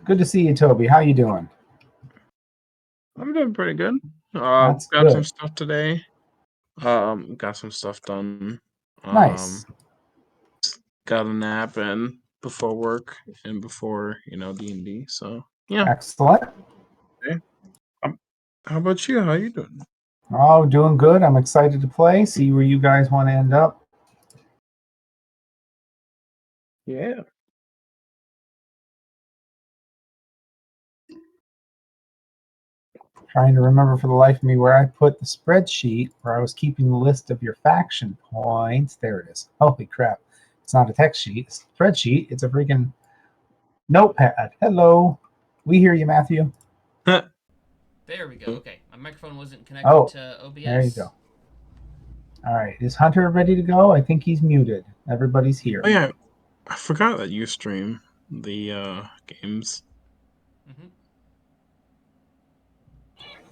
Good to see you, Toby. How you doing? I'm doing pretty good. That's Got some good. stuff today. Got some stuff done. Nice. Um, got a nap and before work and before D&D. So yeah. Excellent. Okay. Um, how about you? How you doing? Oh, doing good. I'm excited to play. See where you guys want to end up. Yeah. Trying to remember for the life of me where I put the spreadsheet where I was keeping the list of your faction points. There it is. Holy crap. It's not a text sheet. It's a spreadsheet. It's a freaking notepad. Hello. We hear you, Matthew. There we go. Okay, my microphone wasn't connected Oh, to there you OBS. go. All right. Is Hunter ready to go? I think he's muted. Everybody's here. Oh yeah, I forgot that you stream the games. Mm-hmm.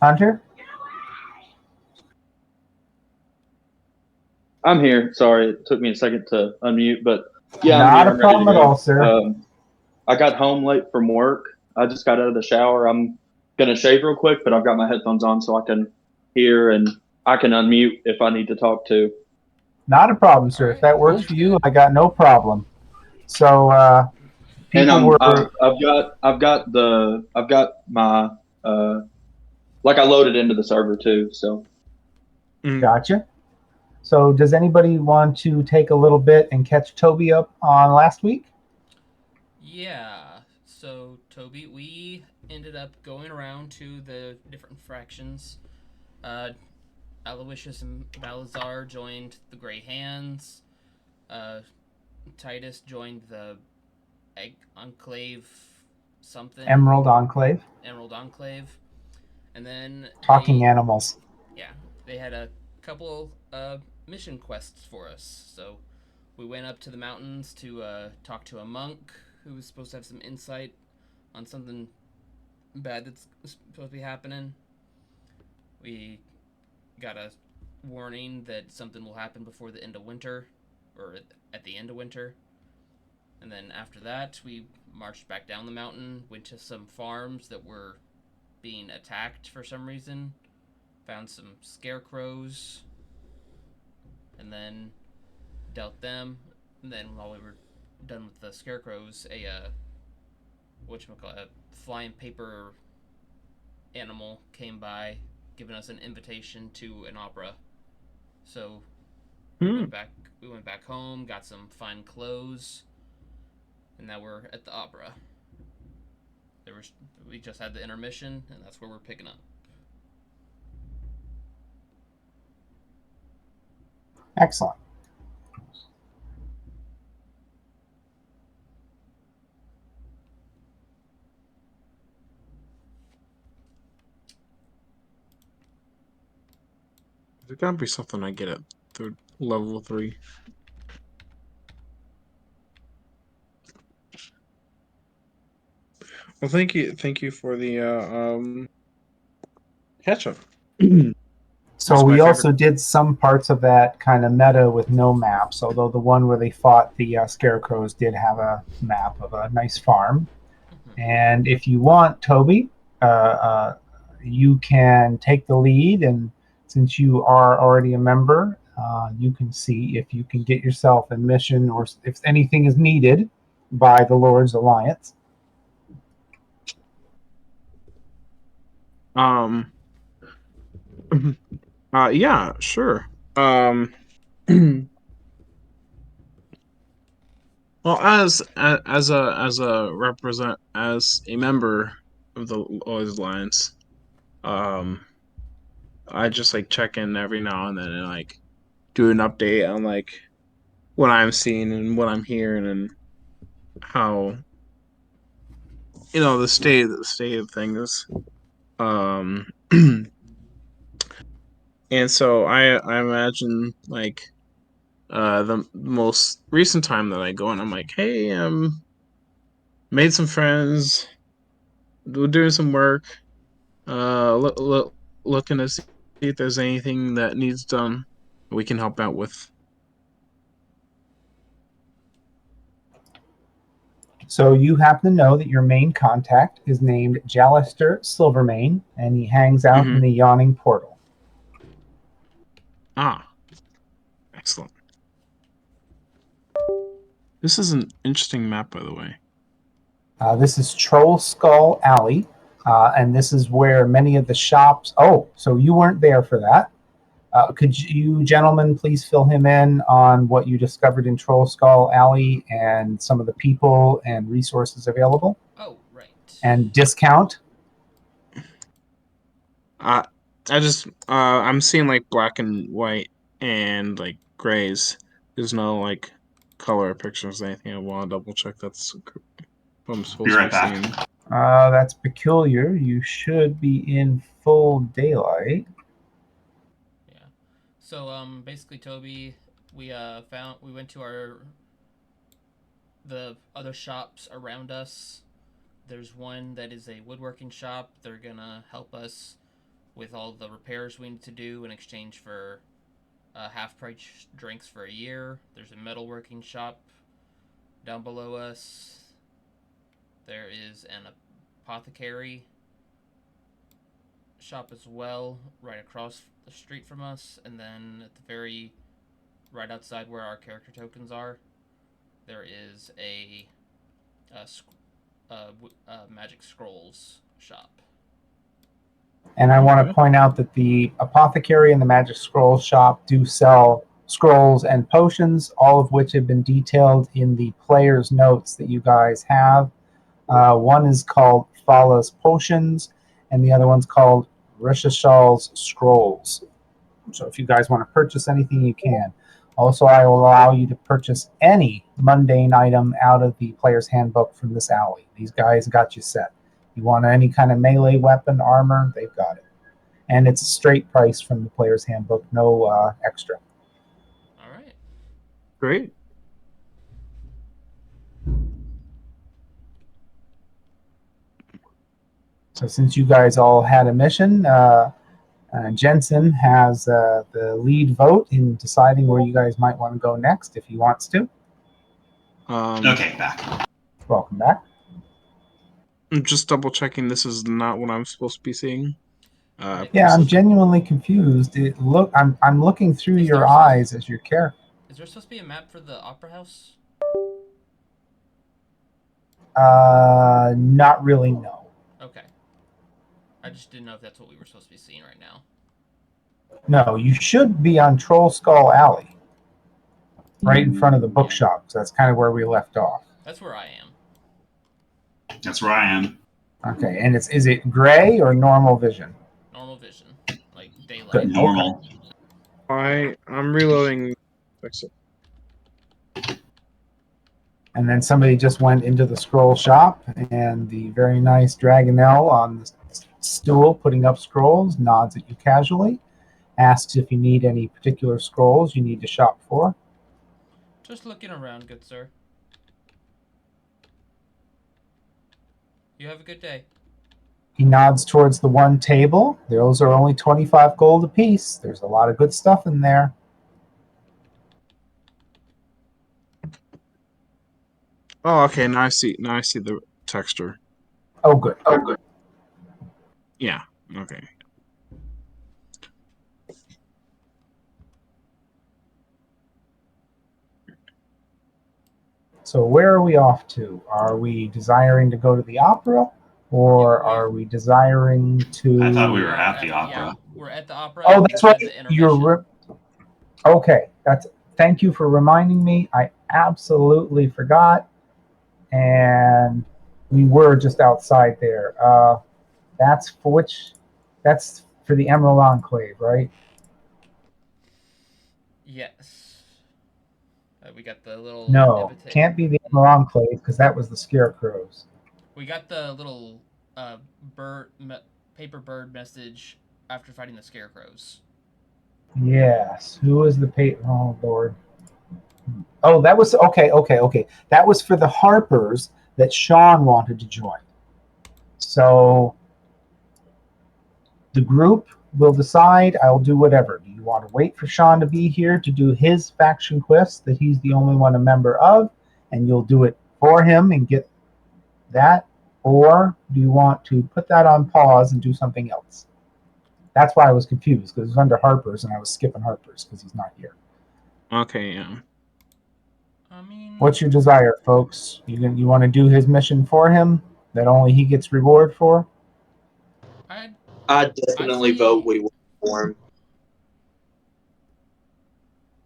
Hunter? I'm here. Sorry, it took me a second to unmute, but yeah, I'm Not here. a I'm ready to problem at all, go. sir. I got home late from work. I just got out of the shower. I'm gonna shave real quick, but I've got my headphones on so I can hear and I can unmute if I need to talk too. Not a problem, All sir. If right, that works sounds for you, good. I got no problem. So And people were I've got my like I loaded into the server too. So gotcha. So does anybody want to take a little bit and catch Toby up on last week? Yeah. So Toby, we ended up going around to the different fractions. Uh, Aloysius and Balazar joined the Grey Hands. Uh, Titus joined the Egg Enclave something. Emerald Enclave. Emerald Enclave. And then Talking animals. Yeah, they had a couple mission quests for us. So we went up to the mountains to talk to a monk who was supposed to have some insight on something bad that's supposed to be happening. We got a warning that something will happen before the end of winter, or at the end of winter. And then after that, we marched back down the mountain, went to some farms that were being attacked for some reason, found some scarecrows, and then dealt them. And then while we were done with the scarecrows, a flying paper animal came by, giving us an invitation to an opera. So we went back. We went back home, got some fine clothes, and now we're at the opera. We just had the intermission, and that's where we're picking up. Excellent. There gotta be something I get at level 3. Well, thank you for the catch up. So we also did some parts of that kind of meta with no maps, although the one where they fought the scarecrows did have a map of a nice farm. Mm-hmm. And if you want, Toby, you can take the lead, and since you are already a member, you can see if you can get yourself a mission or if anything is needed by the Lord's Alliance. Yeah, sure. Well, as a member of the Lloyd's Alliance, I just like check in every now and then and like do an update on like what I'm seeing and what I'm hearing and how the state of things. Um, and so I imagine like the most recent time that I go and I'm like, hey, made some friends, we're doing some work, looking to see if there's anything that needs done we can help out with. So you happen to know that your main contact is named Jalister Silvermane, and he hangs out in the Yawning Portal. Ah, excellent. This is an interesting map, by the way. This is Troll Skull Alley, and this is where many of the shops. Oh, so you weren't there for that. Could you gentlemen please fill him in on what you discovered in Troll Skull Alley and some of the people and resources available? Oh, right. And discount? I'm seeing like black and white and like grays. There's no like color pictures or anything. I want to double check that's what I'm supposed Be right to be back. seeing. That's peculiar. You should be in full daylight. Yeah. So basically, Toby, we went to the other shops around us. There's one that is a woodworking shop. They're gonna help us with all the repairs we need to do in exchange for half-price drinks for a year. There's a metalworking shop down below us. There is an apothecary shop as well, right across the street from us. And then at the very right outside where our character tokens are, there is a magic scrolls shop. And I want to point out that the apothecary and the magic scroll shop do sell scrolls and potions, all of which have been detailed in the player's notes that you guys have. One is called Fala's Potions, and the other one's called Rishashal's Scrolls. So if you guys want to purchase anything, you can. Also, I will allow you to purchase any mundane item out of the player's handbook from this alley. These guys got you set. You want any kind of melee weapon, armor, they've got it. And it's a straight price from the player's handbook, no extra. All right. Great. So since you guys all had a mission, Jensen has the lead vote in deciding where you guys might want to go next if he wants to. Okay, back. Welcome back. I'm just double checking. This is not what I'm supposed to be seeing. Yeah, I'm genuinely confused. I'm looking through your eyes as your character. Is there supposed to be a map for the opera house? Not really, no. Okay. I just didn't know if that's what we were supposed to be seeing right now. No, you should be on Troll Skull Alley, right in front of the bookshop. So that's kind of where we left off. That's where I am. That's where I am. Okay, and is it gray or normal vision? Normal vision, like daylight. Good. Normal. I'm reloading. Fix it. And then somebody just went into the scroll shop, and the very nice Dragonelle on the stool putting up scrolls nods at you casually, asks if you need any particular scrolls you need to shop for. Just looking around, good sir. You have a good day. He nods towards the one table. Those are only 25 gold apiece. There's a lot of good stuff in there. Oh, okay. Now I see the texture. Oh, good. Oh, good. Yeah. Okay. So where are we off to? Are we desiring to go to the opera, or are we desiring to? I thought we were at the opera. Yeah, we're at the opera. Oh, that's right. You're okay. Thank you for reminding me. I absolutely forgot, and we were just outside there. That's for which? That's for the Emerald Enclave, right? Yes. We got the little. No, can't be the Emerald Enclave because that was the Scarecrows. We got the little paper bird message after fighting the Scarecrows. Yes. Who was the Oh, Lord. Oh, that was okay. That was for the Harpers that Sean wanted to join. So the group will decide. I'll do whatever. Do you want to wait for Sean to be here to do his faction quest that he's the only one a member of, and you'll do it for him and get that, or do you want to put that on pause and do something else? That's why I was confused, because it was under Harper's and I was skipping Harper's because he's not here. Okay, yeah. I mean, What's your desire, folks? You want to do his mission for him that only he gets reward for? I definitely say- vote we wait for him.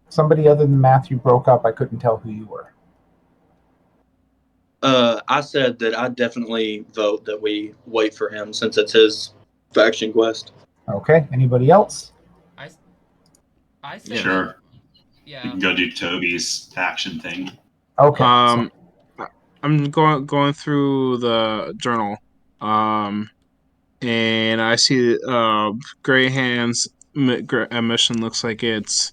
Somebody other than Matthew broke up. I couldn't tell who you were. I said that I definitely vote that we wait for him since it's his faction quest. Okay. Anybody else? I say Sure. You yeah. can go do Toby's faction thing. Okay. I'm going through the journal, and I see Gray Hands mission looks like it's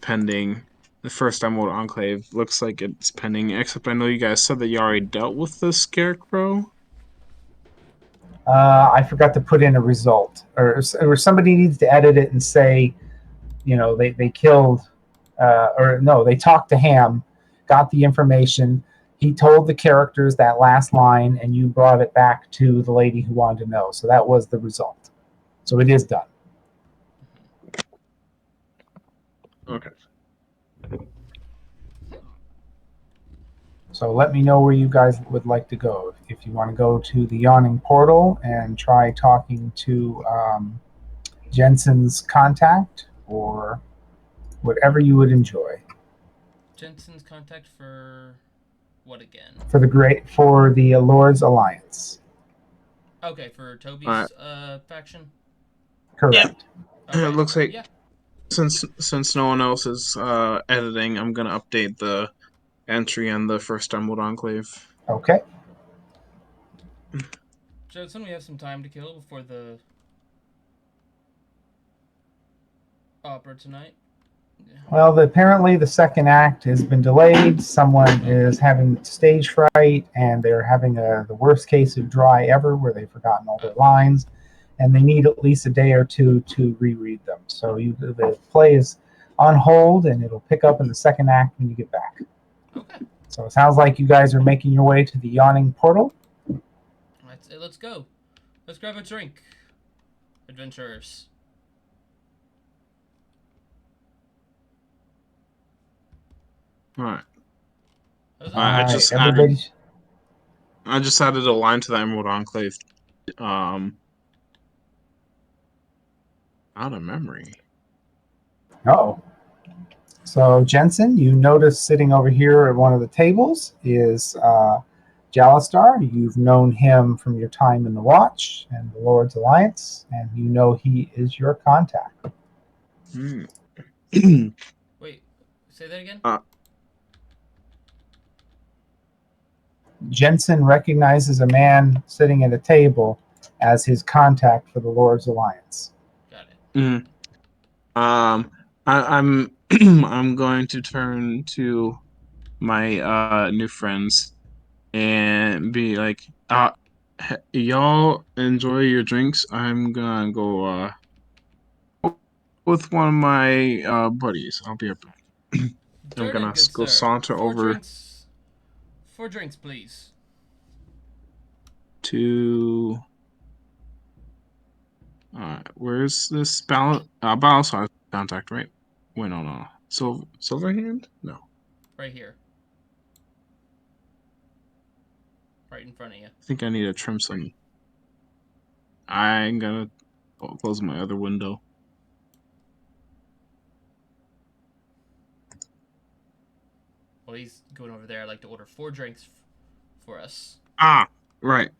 pending. The first Emerald Enclave looks like it's pending. Except I know you guys said that you already dealt with the Scarecrow. I forgot to put in a result, or somebody needs to edit it and say, they killed, or no, they talked to Ham, got the information. He told the characters that last line, and you brought it back to the lady who wanted to know. So that was the result. So it is done. Okay. So let me know where you guys would like to go. If you want to go to the Yawning Portal and try talking to Jensen's contact, or whatever you would enjoy. Jensen's contact for what again? For the Lord's Alliance. Okay, for Toby's faction. Correct. Okay. It looks like yeah. since no one else is editing, I'm gonna update the entry on the first Emerald Enclave. Okay. Jensen, we have some time to kill before the opera tonight. Yeah. Well, apparently the second act has been delayed. Someone is having stage fright, and they're having the worst case of dry ever, where they've forgotten all their lines, and they need at least a day or two to reread them. So the play is on hold, and it'll pick up in the second act when you get back. Okay. So it sounds like you guys are making your way to the Yawning Portal. Let's go. Let's grab a drink, adventurers. All right. I just added a line to the Emerald Enclave. Out of memory. Oh. So Jensen, you notice sitting over here at one of the tables is Jalistar. You've known him from your time in the Watch and the Lord's Alliance, and you know he is your contact. Wait, say that again? Jensen recognizes a man sitting at a table as his contact for the Lord's Alliance. Got it. I'm I'm going to turn to my new friends and be like, y'all enjoy your drinks. I'm gonna go with one of my buddies. I'll be up. I'm gonna go saunter over 4 drinks, please. to. Where's this balance contact? Right? Wait, no. Silverhand? No. Right here. Right in front of you. I think I need to trim some. I'm gonna close my other window. Well, he's going over there. I'd like to order 4 drinks for us. Ah, right.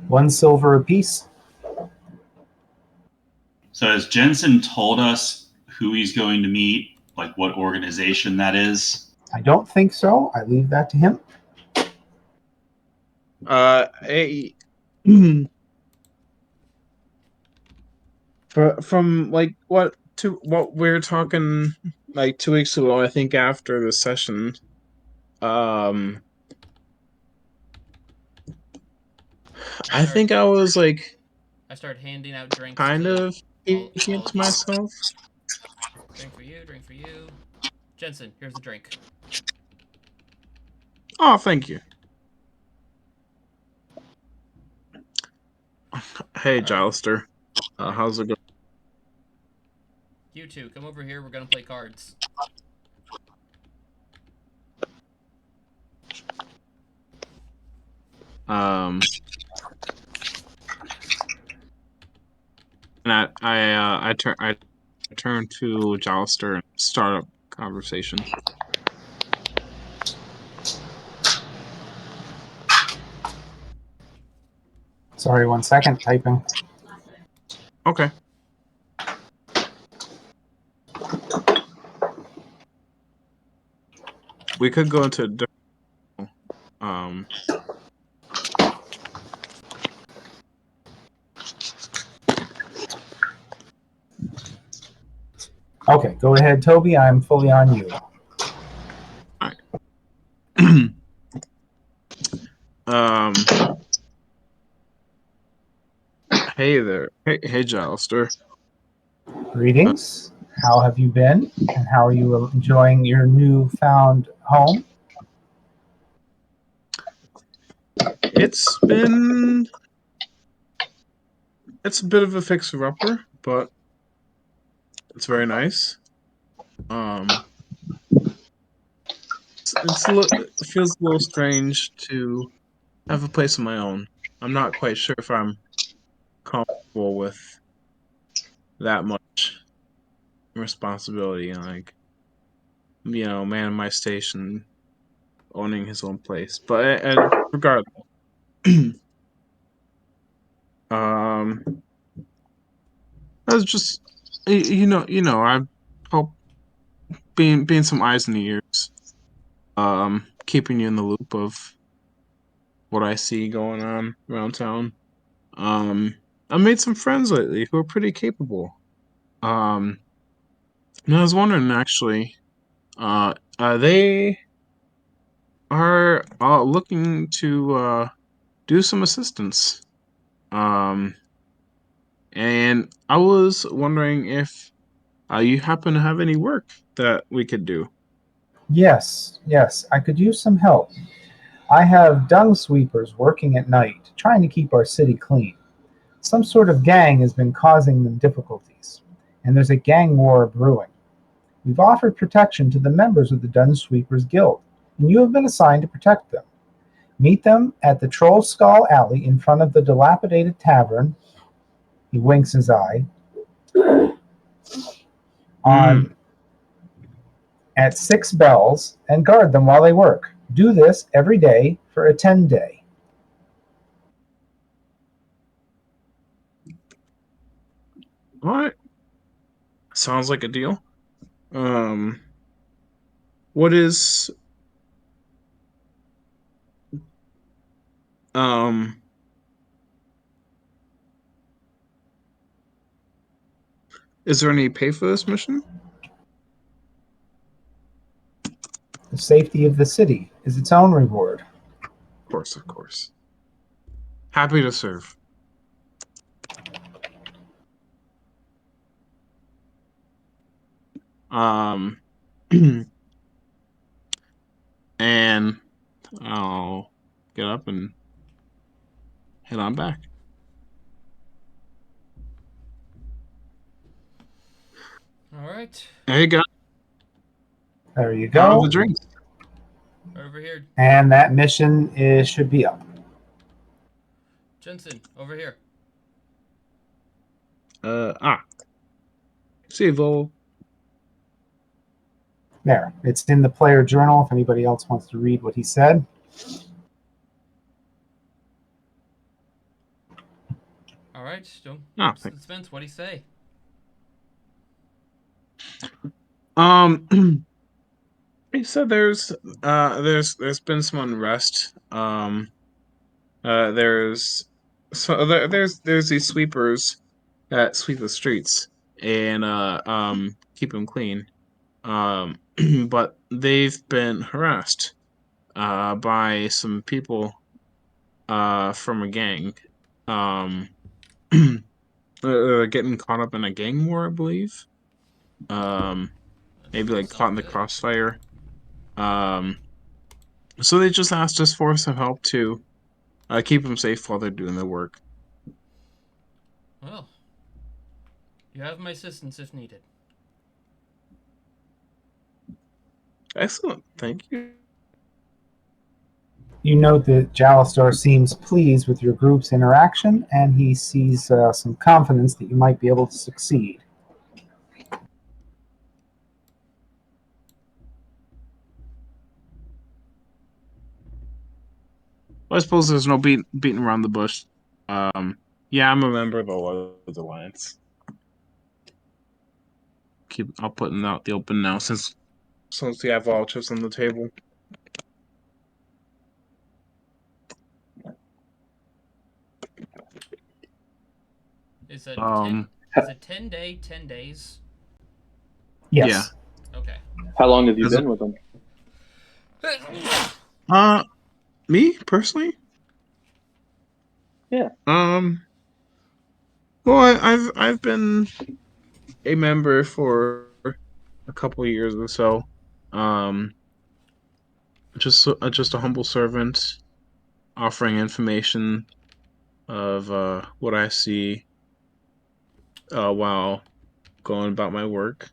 1 silver apiece. So has Jensen told us who he's going to meet, like what organization that is? I don't think so. I leave that to him. From like what we were talking like 2 weeks ago, I think after the session, I think I was like I started handing out drinks. Kind of all keeping it to you. myself. Drink for you, drink for you. Jensen, here's the drink. Oh, thank you. Hey, right. Jalister. How's it going? You two, come over here. We're gonna play cards. And I turn to Jalister and start a conversation. Sorry, 1 second, typing. Okay. We could go into Okay, go ahead, Toby. I'm fully on you. All right. Hey there. Hey, Jalister. Greetings. How have you been? And how are you enjoying your newfound home? It's a bit of a fixer-upper, but it's very nice. It feels a little strange to have a place of my own. I'm not quite sure if I'm comfortable with that much responsibility, like, manning my station, owning his own place. But regardless, I was just, I hope being some eyes in the ears, keeping you in the loop of what I see going on around town. I made some friends lately who are pretty capable. And I was wondering actually, they are looking to do some assistance. And I was wondering if you happen to have any work that we could do. Yes, I could use some help. I have dung sweepers working at night, trying to keep our city clean. Some sort of gang has been causing them difficulties, and there's a gang war brewing. We've offered protection to the members of the Dung Sweepers Guild, and you have been assigned to protect them. Meet them at the Troll Skull Alley in front of the dilapidated tavern. He winks his eye. On at 6 bells, and guard them while they work. Do this every day for a 10-day. All right. Sounds like a deal. What is is there any pay for this mission? The safety of the city is its own reward. Of course. Happy to serve. And I'll get up and head on back. All right. Hey, guys. There you How are go. the drinks? Right over here. And that mission should be up. Jensen, over here. See, Vol. There. It's in the player journal if anybody else wants to read what he said. All right. Don't Thanks. suspense. What'd he say? He said there's been some unrest. There's these sweepers that sweep the streets and keep them clean. But they've been harassed by some people from a gang. Getting caught up in a gang war, I believe. Maybe like caught in the crossfire. So they just asked us for some help to keep them safe while they're doing their work. Well, you have my assistance if needed. Excellent. Thank you. You note that Jalistar seems pleased with your group's interaction, and he sees some confidence that you might be able to succeed. Well, I suppose there's no beating around the bush. Yeah, I'm a member of the Warlords Alliance. I'll put it out the open now since we have all chips on the table. Is a Um, 10-day 10 days? Yes. Okay. How long have you As a- been with them? Me personally? Yeah. Well, I've been a member for a couple of years or so. Just a humble servant, offering information of what I see while going about my work.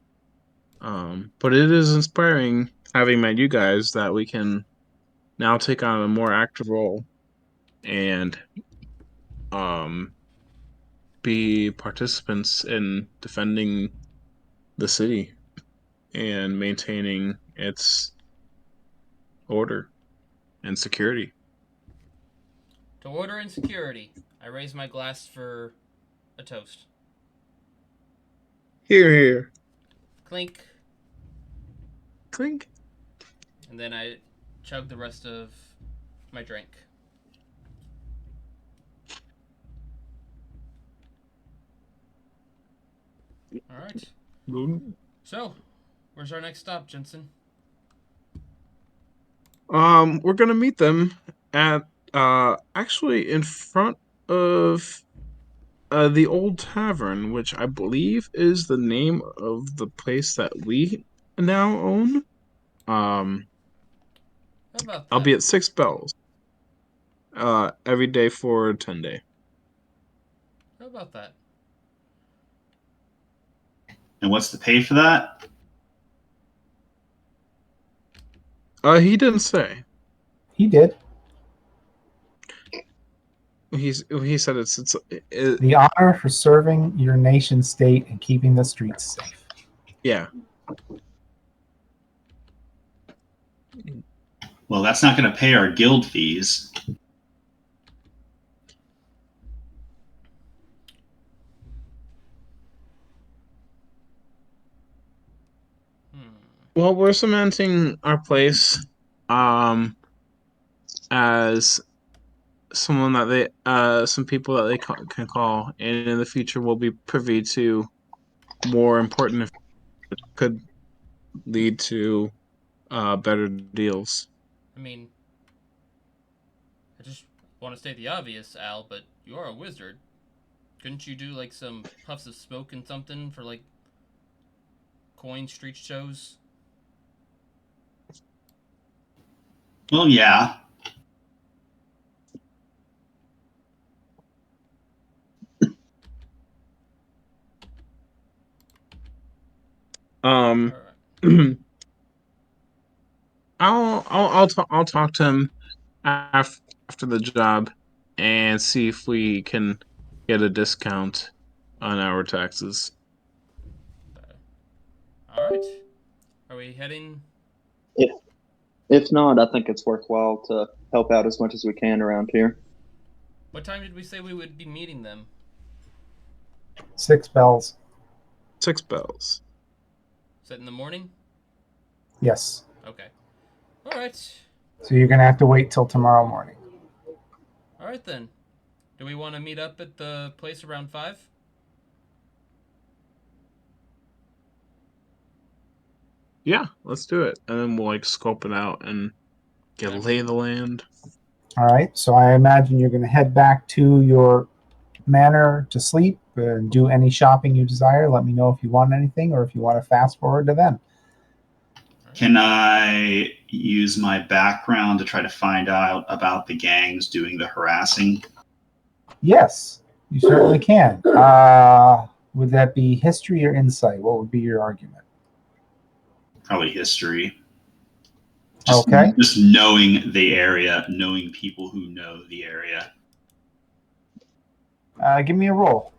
But it is inspiring having met you guys that we can now take on a more active role and um, be participants in defending the city and maintaining its order and security. To order and security, I raise my glass for a toast. Here, here. Clink. Clink. And then I chug the rest of my drink. Alright. So, where's our next stop, Jensen? We're gonna meet them at actually in front of the old tavern, which I believe is the name of the place that we now own. How about that? I'll be at 6 bells. Every day for 10 day. How about that? And what's the pay for that? He didn't say. He did. He said it's The honor for serving your nation state and keeping the streets safe. yeah. Well, that's not going to pay our guild fees. Well, we're cementing our place as someone that they some people that they can call, and in the future will be privy to more important if it could lead to better deals. I mean, I just want to state the obvious, Al, but you are a wizard. Couldn't you do like some puffs of smoke and something for like coin street shows? Well, yeah. Um, Alright. I'll talk to him after the job and see if we can get a discount on our taxes. Alright. Are we heading? If not, I think it's worthwhile to help out as much as we can around here. What time did we say we would be meeting them? 6 bells. 6 bells. Is that in the morning? Yes. Okay. Alright. So you're going to have to wait till tomorrow morning. Alright then. Do we want to meet up at the place around 5? Yeah, let's do it, and then we'll like scope it out and get a lay of the land. All right. So I imagine you're going to head back to your manor to sleep and do any shopping you desire. Let me know if you want anything or if you want to fast forward to then. Can I use my background to try to find out about the gangs doing the harassing? Yes. You certainly can. Would that be history or insight? What would be your argument? Probably history. Okay. Just knowing the area, knowing people who know the area. Give me a roll.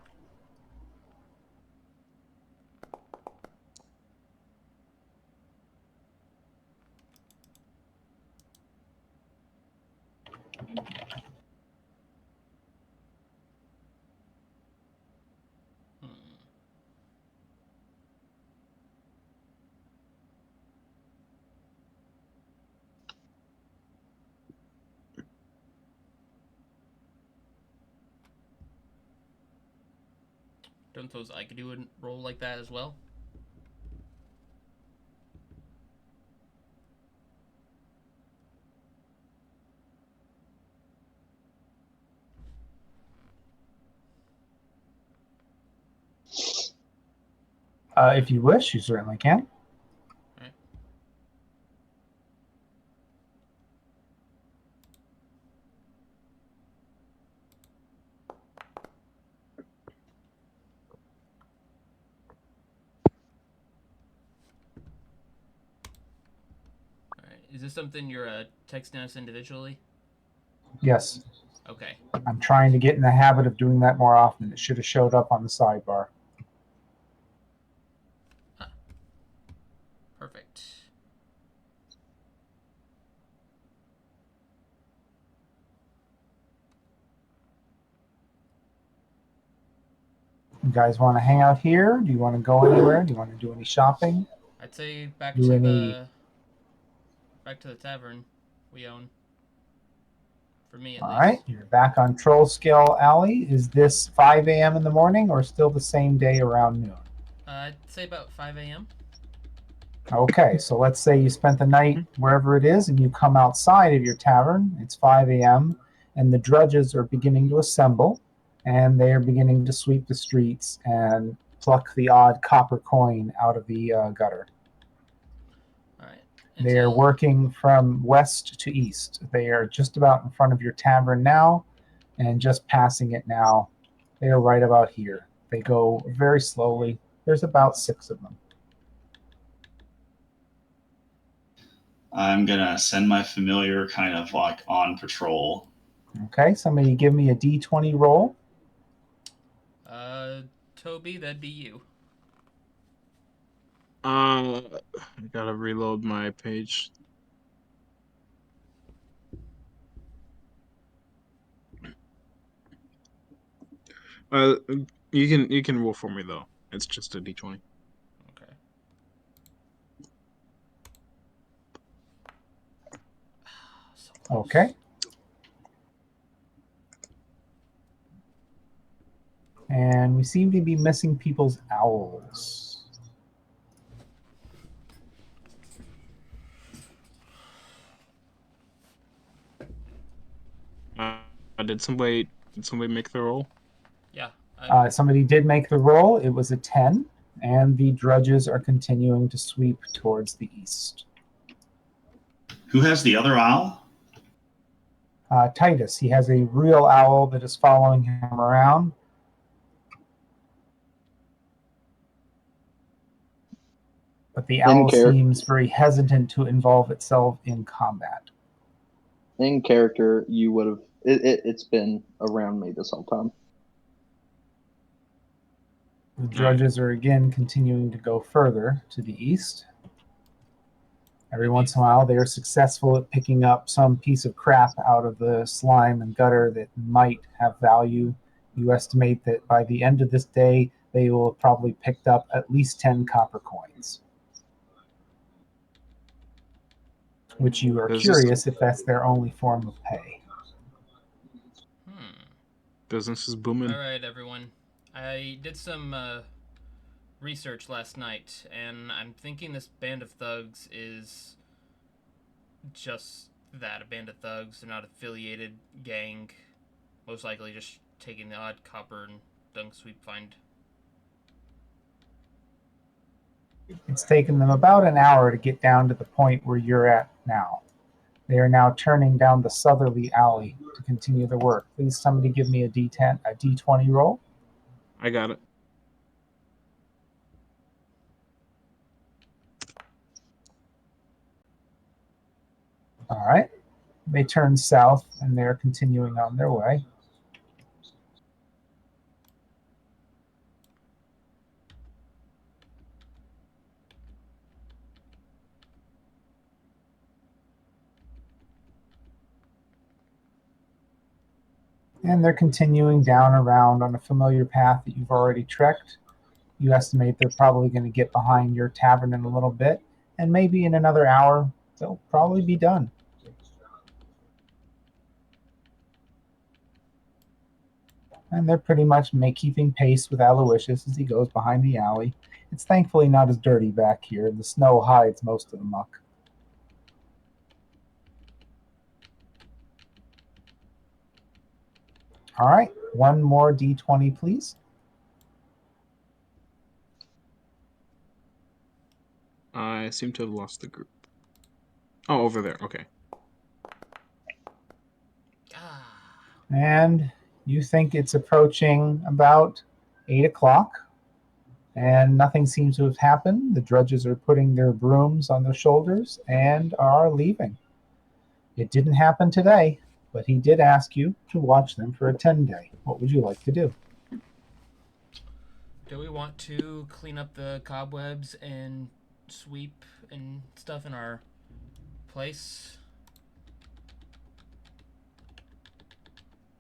Hmm. Don't suppose I could do a roll like that as well? If you wish, you certainly can. Alright. Alright. Is this something you're texting us individually? Yes. Okay. I'm trying to get in the habit of doing that more often. It should have showed up on the sidebar. Huh. Perfect. You guys want to hang out here? Do you want to go anywhere? Do you want to do any shopping? I'd say back Do to any- the tavern we own. For me, at All least. right, you're back on Troll Scale Alley. Is this 5 a.m. in the morning or still the same day around noon? I'd say about 5 a.m. Okay, so let's say you spent the night wherever it is and you come outside of your tavern. It's 5 a.m. and the drudges are beginning to assemble and they are beginning to sweep the streets and pluck the odd copper coin out of the gutter. All right. They are working from west to east. They are just about in front of your tavern now and just passing it now. They are right about here. They go very slowly. There's about 6 of them. I'm gonna send my familiar kind of like on patrol. Okay, somebody give me a d20 roll. Toby, that'd be you. I gotta reload my page. You can roll for me though. It's just a d20. Okay. So close. Okay. And we seem to be missing people's owls. Did somebody make the roll? Yeah. Somebody did make the roll. It was a 10, and the drudges are continuing to sweep towards the east. Who has the other owl? Titus, he has a real owl that is following him around. But the owl seems very hesitant to involve itself in combat. In character, you would have. It's been around me this whole time. The drudges are again continuing to go further to the east. Every once in a while, they are successful at picking up some piece of crap out of the slime and gutter that might have value. You estimate that by the end of this day, they will have probably picked up at least 10 copper coins. Which you are curious if that's their only form of pay. Business is booming. All right, everyone. I did some research last night, and I'm thinking this band of thugs is just that, a band of thugs. They're not affiliated gang. Most likely just taking the odd copper and dung sweep find. It's taken them about an hour to get down to the point where you're at now. They are now turning down the southerly alley to to continue the work. Please somebody give me a D20 roll. I got it. All right. They turn south and they're continuing on their way. And they're continuing down around on a familiar path that you've already trekked. You estimate they're probably going to get behind your tavern in a little bit, and maybe in another hour they'll probably be done. And they're pretty much keeping pace with Aloysius as he goes behind the alley. It's thankfully not as dirty back here. The snow hides most of the muck. All right, one more D20, please. I seem to have lost the group. Oh, over there. Okay. And you think it's approaching about 8 o'clock, and nothing seems to have happened. The drudges are putting their brooms on their shoulders and are leaving. It didn't happen today, but he did ask you to watch them for a 10-day. What would you like to do? Do we want to clean up the cobwebs and sweep and stuff in our place?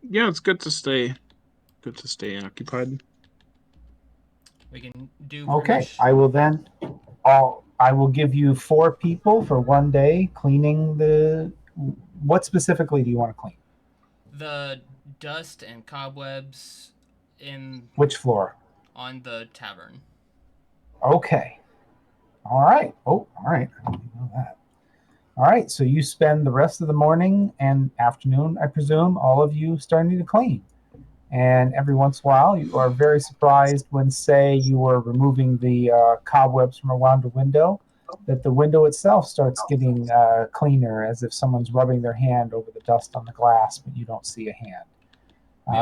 Yeah, it's good to stay occupied. We can do Okay, much. I will give you 4 people for 1 day cleaning the. What specifically do you want to clean? The dust and cobwebs in Which floor? on the tavern. Okay. All right. Oh, all right. I didn't know that. All right. So you spend the rest of the morning and afternoon, I presume, all of you starting to clean. And every once in a while, you are very surprised when, say, you are removing the cobwebs from around a window, that the window itself starts getting cleaner, as if someone's rubbing their hand over the dust on the glass, but you don't see a hand.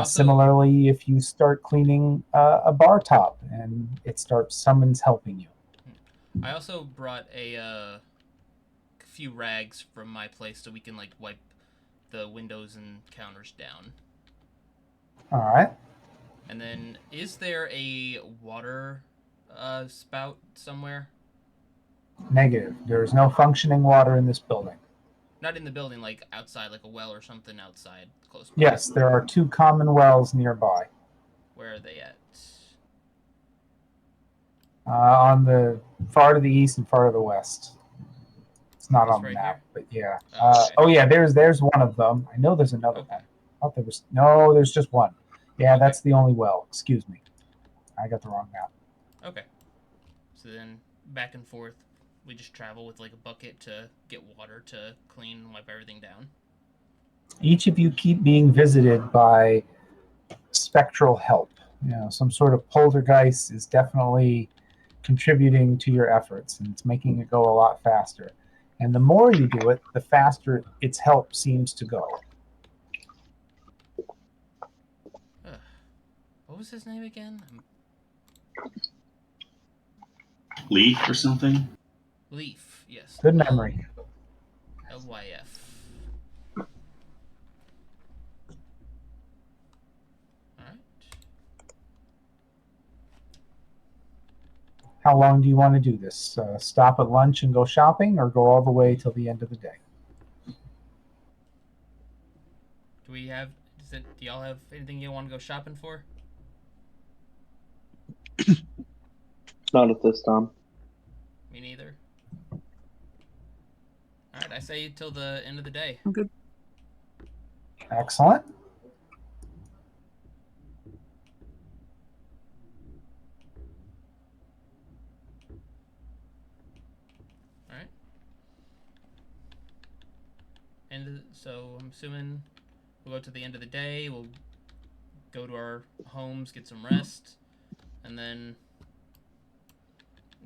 Similarly, if you start cleaning a bar top and someone's helping you. I also brought a few rags from my place so we can like wipe the windows and counters down. All right. And then, is there a water spout somewhere? Negative. There is no functioning water in this building. Not in the building, like outside, like a well or something outside, close by. Yes, there are 2 common wells nearby. Where are they at? On the far to the east and far to the west. It's not This on the right map, here? but yeah. Okay. Oh yeah, there's one of them. I know there's another Okay. one. I thought there's just one. Yeah, Okay. that's the only well. Excuse me. I got the wrong map. Okay. So then, back and forth, we just travel with like a bucket to get water to clean and wipe everything down. Each of you keep being visited by spectral help. Some sort of poltergeist is definitely contributing to your efforts, and it's making it go a lot faster. And the more you do it, the faster its help seems to go. What was his name again? Leaf or something? Leaf, yes. Good memory. Lyf. Alright. How long do you want to do this? Stop at lunch and go shopping, or go all the way till the end of the day? Do y'all have anything you want to go shopping for? Not at this time. Me neither. Alright, I say till the end of the day. I'm good. Excellent. Alright. So I'm assuming we'll go to the end of the day, we'll go to our homes, get some rest, and then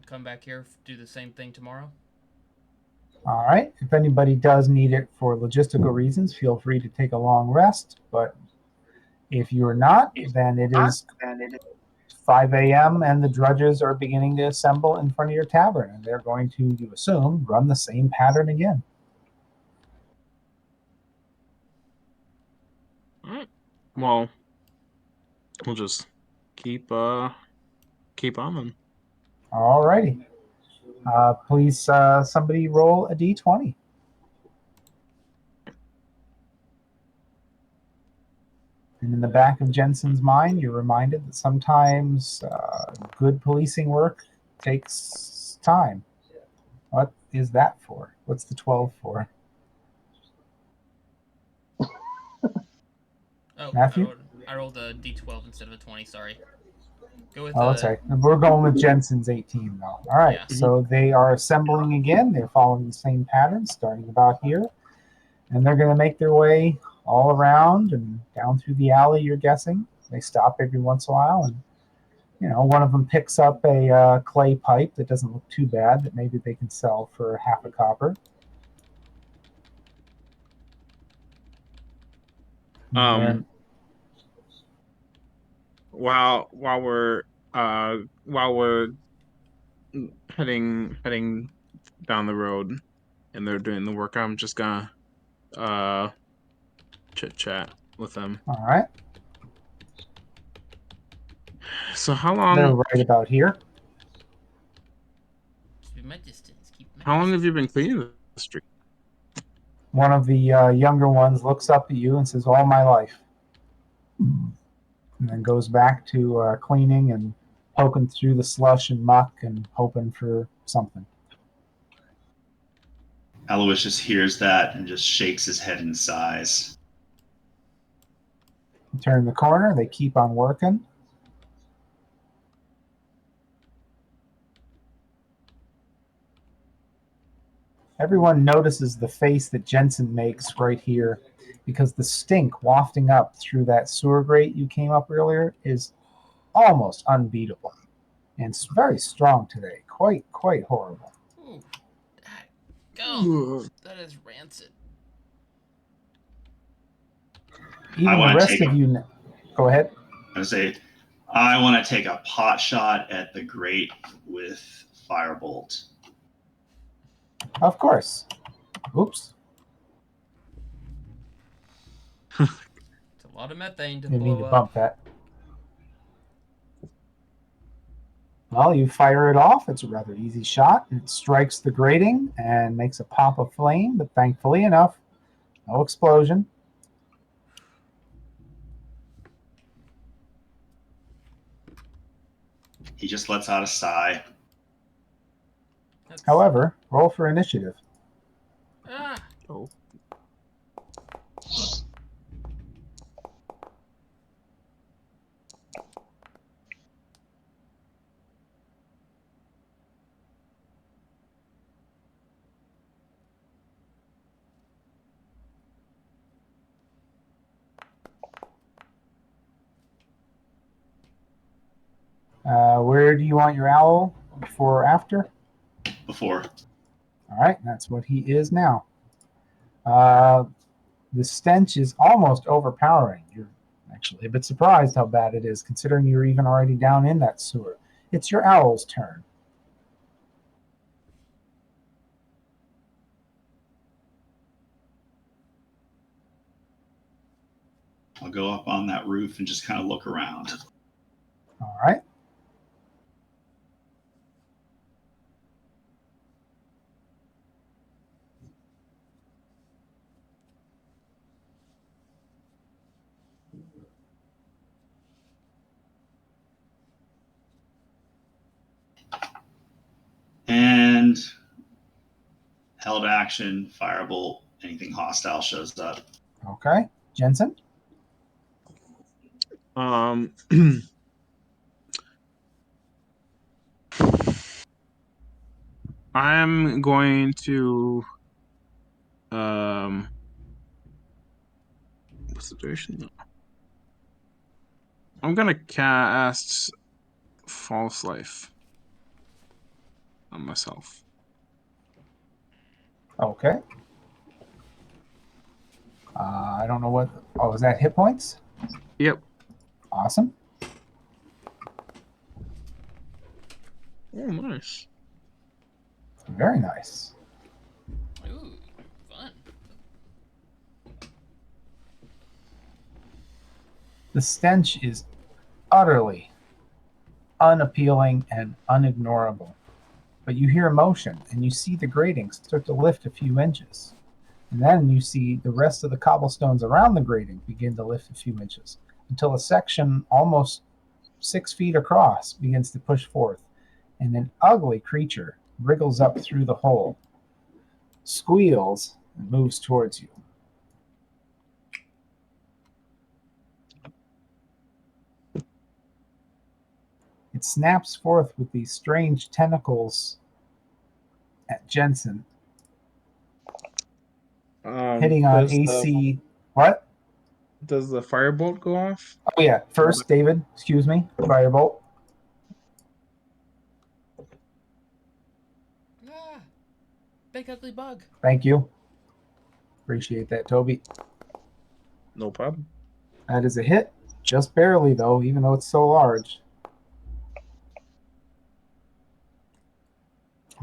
come back here, do the same thing tomorrow? All right. If anybody does need it for logistical reasons, feel free to take a long rest. But if you're not, then it is 5 a.m. and the drudges are beginning to assemble in front of your tavern, and they're going to, you assume, run the same pattern again. All right. Well, we'll just keep on them. All righty. Please, somebody roll a d20. And in the back of Jensen's mind, you're reminded that sometimes good policing work takes time. What is that for? What's the 12 for? Oh, Matthew? I rolled a d12 instead of a 20. Sorry. Go with. Oh, that's right. We're going with Jensen's 18, though. All right. Yeah. So they are assembling again. They're following the same pattern, starting about here. And they're going to make their way all around and down through the alley, you're guessing. They stop every once in a while. And, one of them picks up a clay pipe that doesn't look too bad that maybe they can sell for half a copper. And While we're heading down the road and they're doing the work, I'm just gonna chit chat with them. all right. So how They're long right about here. Keep my distance. how long have you been cleaning the street? One of the younger ones looks up at you and says, all my life. And then goes back to cleaning and poking through the slush and muck and hoping for something. Aloysius hears that and just shakes his head and sighs. You turn the corner, they keep on working. Everyone notices the face that Jensen makes right here because the stink wafting up through that sewer grate you came up earlier is almost unbeatable. And it's very strong today. Quite horrible. Ooh, that is rancid. Even the rest of you... Go ahead. I would say, I want to take a pot shot at the grate with Firebolt. Of course. Oops. It's a lot of methane to Didn't mean to blow bump up. that. Well, you fire it off. It's a rather easy shot. It strikes the grating and makes a pop of flame, but thankfully enough, no explosion. He just lets out a sigh. However, roll for initiative. Oh. Where do you want your owl? Before or after? Before. All right, that's what he is now. The stench is almost overpowering. You're actually a bit surprised how bad it is, considering you're even already down in that sewer. It's your owl's turn. I'll go up on that roof and just kind of look around. All right. And held action, Firebolt, anything hostile shows up. Okay. Jensen? I'm going to what's the duration? I'm gonna cast False Life on myself. Okay. I don't know what. Oh, is that hit points? Yep. Awesome. Oh, nice. Very nice. Ooh, fun. The stench is utterly unappealing and unignorable. But you hear motion and you see the grating start to lift a few inches. And then you see the rest of the cobblestones around the grating begin to lift a few inches until a section almost 6 feet across begins to push forth, and an ugly creature wriggles up through the hole, squeals, and moves towards you. It snaps forth with these strange tentacles at Jensen, hitting on AC. What? Does the firebolt go off? Oh, yeah. First, David, excuse me. Firebolt. Ah, big ugly bug. Thank you. Appreciate that, Toby. No problem. That is a hit. Just barely, though, even though it's so large.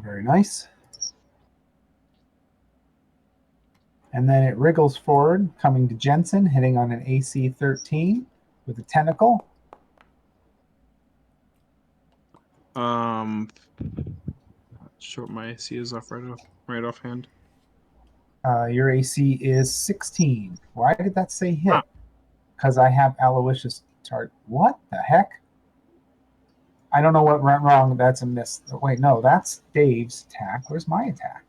Very nice. And then it wriggles forward, coming to Jensen, hitting on an AC 13 with a tentacle. Sure, my AC is off right offhand. Your AC is 16. Why did that say hit? Because I have Aloysius Tart. What the heck? I don't know what went wrong. That's a miss. Wait, no, that's Dave's attack. Where's my attack?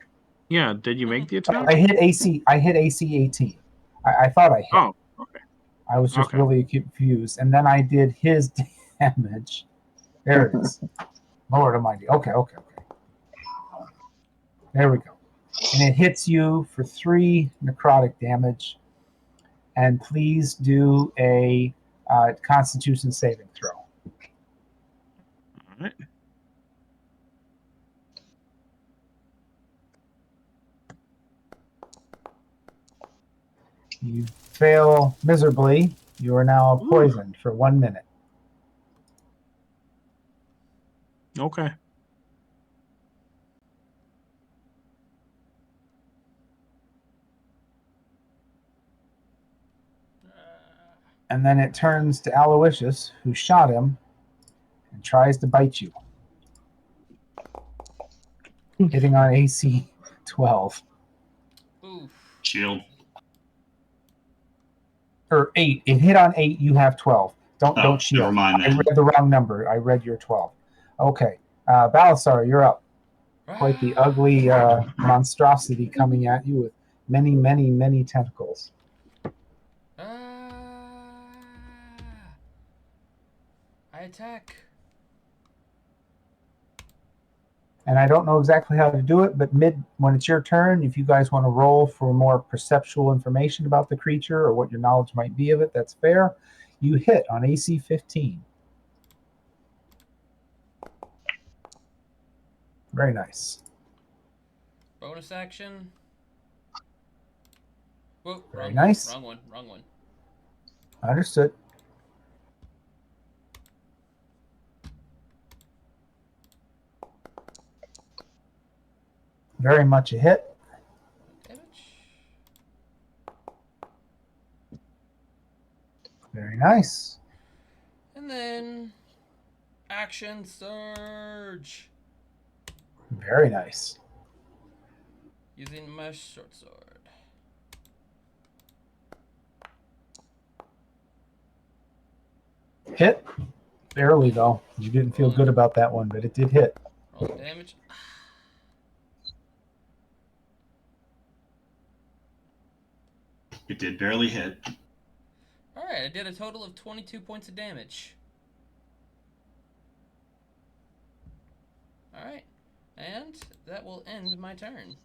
Yeah, did you make the attack? I hit AC. I hit AC 18. I thought I hit. Oh, okay. I was just really confused. And then I did his damage. There it is. Lord Almighty. Okay. There we go. And it hits you for 3 necrotic damage. And please do a Constitution saving throw. All right. You fail miserably. You are now poisoned for 1 minute. Okay. And then it turns to Aloysius, who shot him, and tries to bite you. Hitting on AC 12. Oof. Shield. Or 8. It hit on 8, you have 12. Don't shield. Never mind then. I read the wrong number. I read your 12. Okay. Balasar, you're up. Quite the ugly monstrosity coming at you with many, many, many tentacles. I attack. And I don't know exactly how to do it, but when it's your turn, if you guys want to roll for more perceptual information about the creature or what your knowledge might be of it, that's fair. You hit on AC 15. Very nice. Bonus action. Whoa, Very nice. Wrong one. Understood. Very much a hit. Damage. Very nice. And then action surge. Very nice. Using my short sword. Hit. Barely, though. You didn't feel good about that one, but it did hit. Roll damage. It did barely hit. Alright, I did a total of 22 points of damage. Alright, and that will end my turn.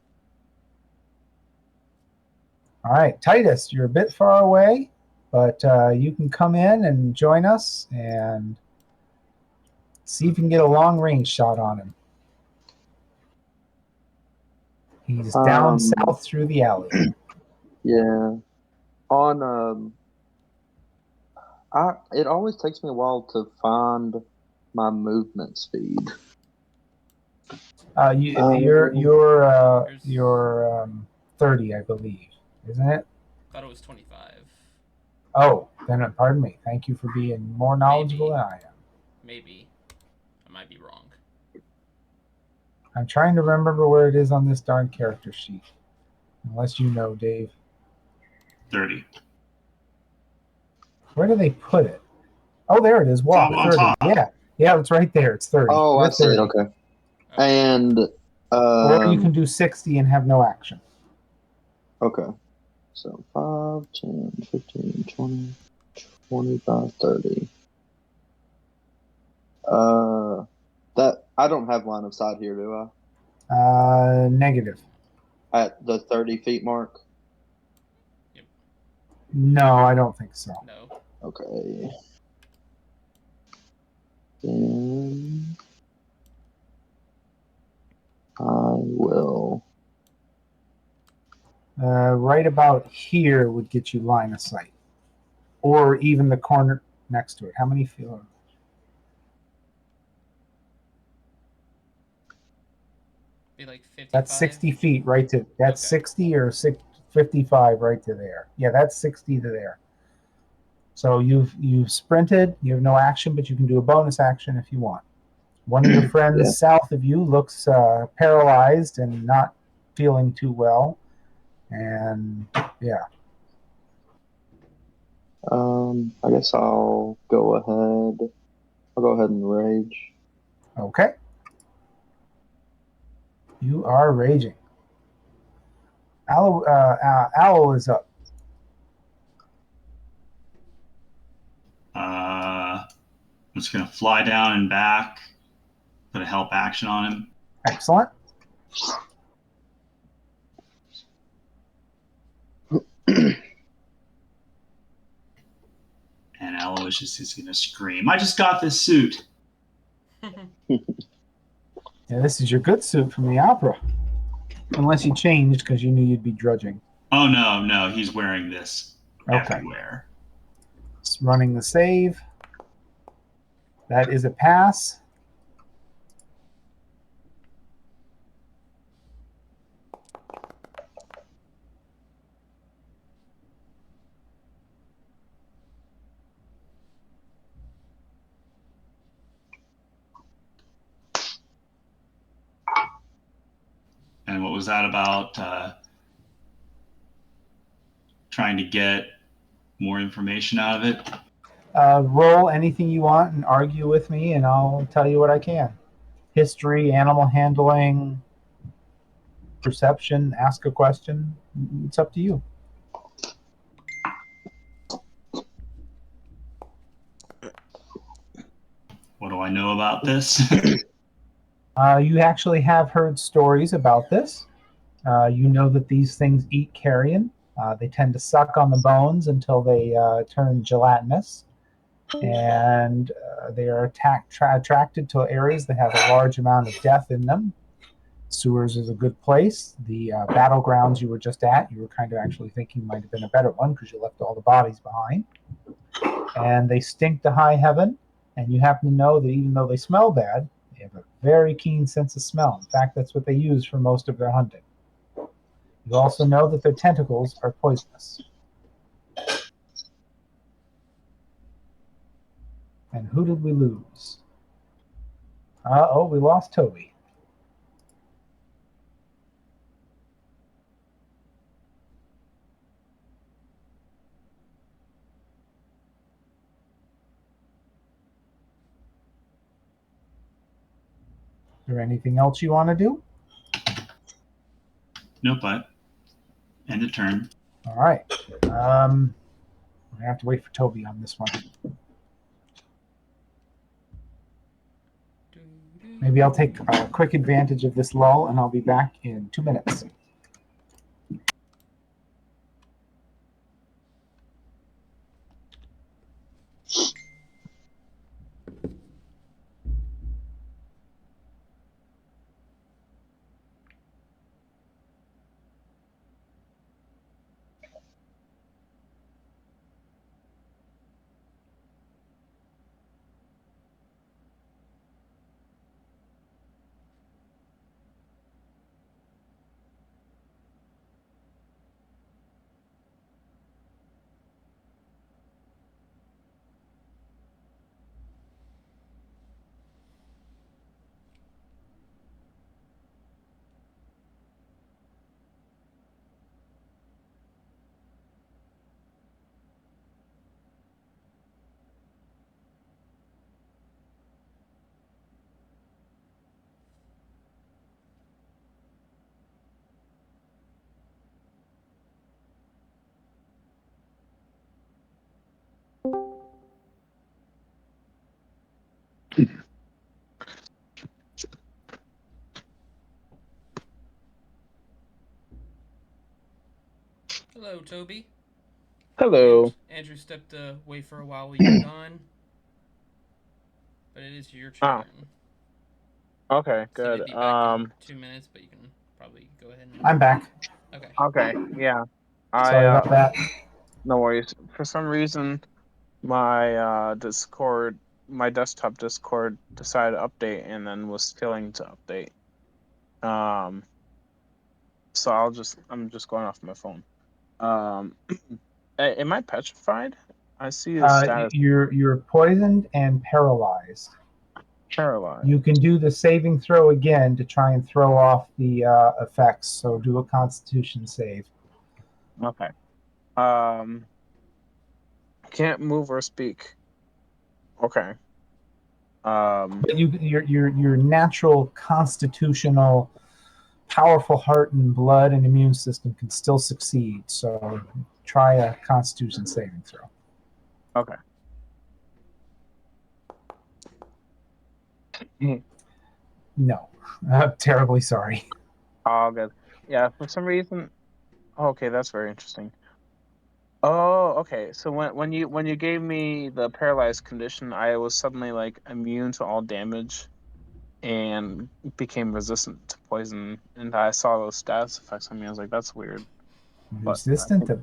All right, Titus, you're a bit far away, but you can come in and join us and see if you can get a long range shot on him. He's down south through the alley. Yeah. On it always takes me a while to find my movement speed. You're 30, I believe, isn't it? Thought it was 25. Oh, then pardon me. Thank you for being more knowledgeable than I am. Maybe. I might be wrong. I'm trying to remember where it is on this darn character sheet. Unless you know, Dave. 30. Where do they put it? Oh, there it is. Walk On 30. top. Yeah, it's right there. It's 30. Oh, You're I see 30. it. Okay. And or you can do 60 and have no action. Okay. So 5, 10, 15, 20, 25, 30. That I don't have line of sight here, do I? Negative. At the 30 feet mark? Yep. No, I don't think so. No. Okay. Then I will. Right about here would get you line of sight. Or even the corner next to it. How many feel? Be like 55. That's 60 feet right to. That's Okay. 60 or 55 right to there. Yeah, that's 60 to there. So you've sprinted. You have no action, but you can do a bonus action if you want. One of your friends Yeah. south of you looks paralyzed and not feeling too well. And yeah. I guess I'll go ahead. I'll go ahead and rage. Okay. You are raging. Owl is up. I'm just going to fly down and back, put a help action on him. Excellent. And Aloysius is going to scream, I just got this suit. Yeah, this is your good suit from the opera. Unless you changed because you knew you'd be drudging. Oh, no, he's wearing this everywhere. It's running the save. That is a pass. And what was that about? Trying to get more information out of it? Roll anything you want and argue with me, and I'll tell you what I can. History, animal handling, perception, ask a question. It's up to you. What do I know about this? You actually have heard stories about this. You know that these things eat carrion. They tend to suck on the bones until they turn gelatinous. And they are attracted to areas that have a large amount of death in them. Sewers is a good place. The battlegrounds you were just at, you were kind of actually thinking might have been a better one because you left all the bodies behind. And they stink to high heaven. And you happen to know that even though they smell bad, they have a very keen sense of smell. In fact, that's what they use for most of their hunting. You also know that their tentacles are poisonous. And who did we lose? We lost Toby. Is there anything else you want to do? Nope, but end of turn. All right. I have to wait for Toby on this one. Maybe I'll take a quick advantage of this lull, and I'll be back in 2 minutes. Hello, Toby. Hello. Andrew stepped away for a while you were gone, but it is your Ah, turn. okay, So good. he'd be back in 2 minutes, but you can probably go ahead and. I'm back. Okay. Okay, yeah. Sorry about that. No worries. For some reason, my Discord, my desktop Discord decided to update and then was failing to update. So I'm just going off my phone. Am I petrified? I see the status You're poisoned and paralyzed. paralyzed. You can do the saving throw again to try and throw off the effects. So do a Constitution save. Okay. Can't move or speak. Okay. But your natural constitutional, powerful heart and blood and immune system can still succeed. So try a Constitution saving throw. Okay. No, terribly sorry. All good. Yeah, for some reason. Okay, that's very interesting. Oh, okay. So when you gave me the paralyzed condition, I was suddenly like immune to all damage and became resistant to poison. And I saw those status effects on me. I was like, that's weird. But Resistant to,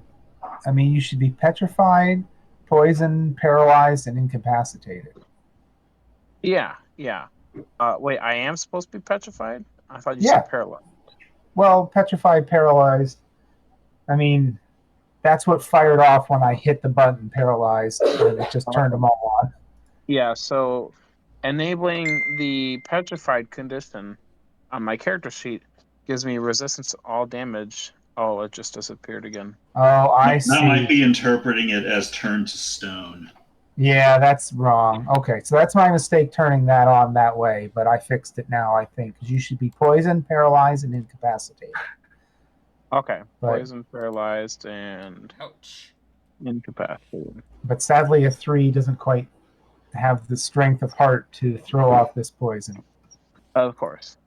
I mean, you should be petrified, poisoned, paralyzed, and incapacitated. yeah. Wait, I am supposed to be petrified? I thought you Yeah. said paralyzed. Well, petrified, paralyzed. I mean, that's what fired off when I hit the button, paralyzed, and it just turned them all on. Yeah, so enabling the petrified condition on my character sheet gives me resistance to all damage. Oh, it just disappeared again. Oh, I That might see. be interpreting it as turned to stone. Yeah, that's wrong. Okay, so that's my mistake turning that on that way, but I fixed it now, I think, because you should be poisoned, paralyzed, and incapacitated. Okay, But, poison, paralyzed, and Ouch. incapacitated. but sadly, a 3 doesn't quite have the strength of heart to throw off this poison. Of course.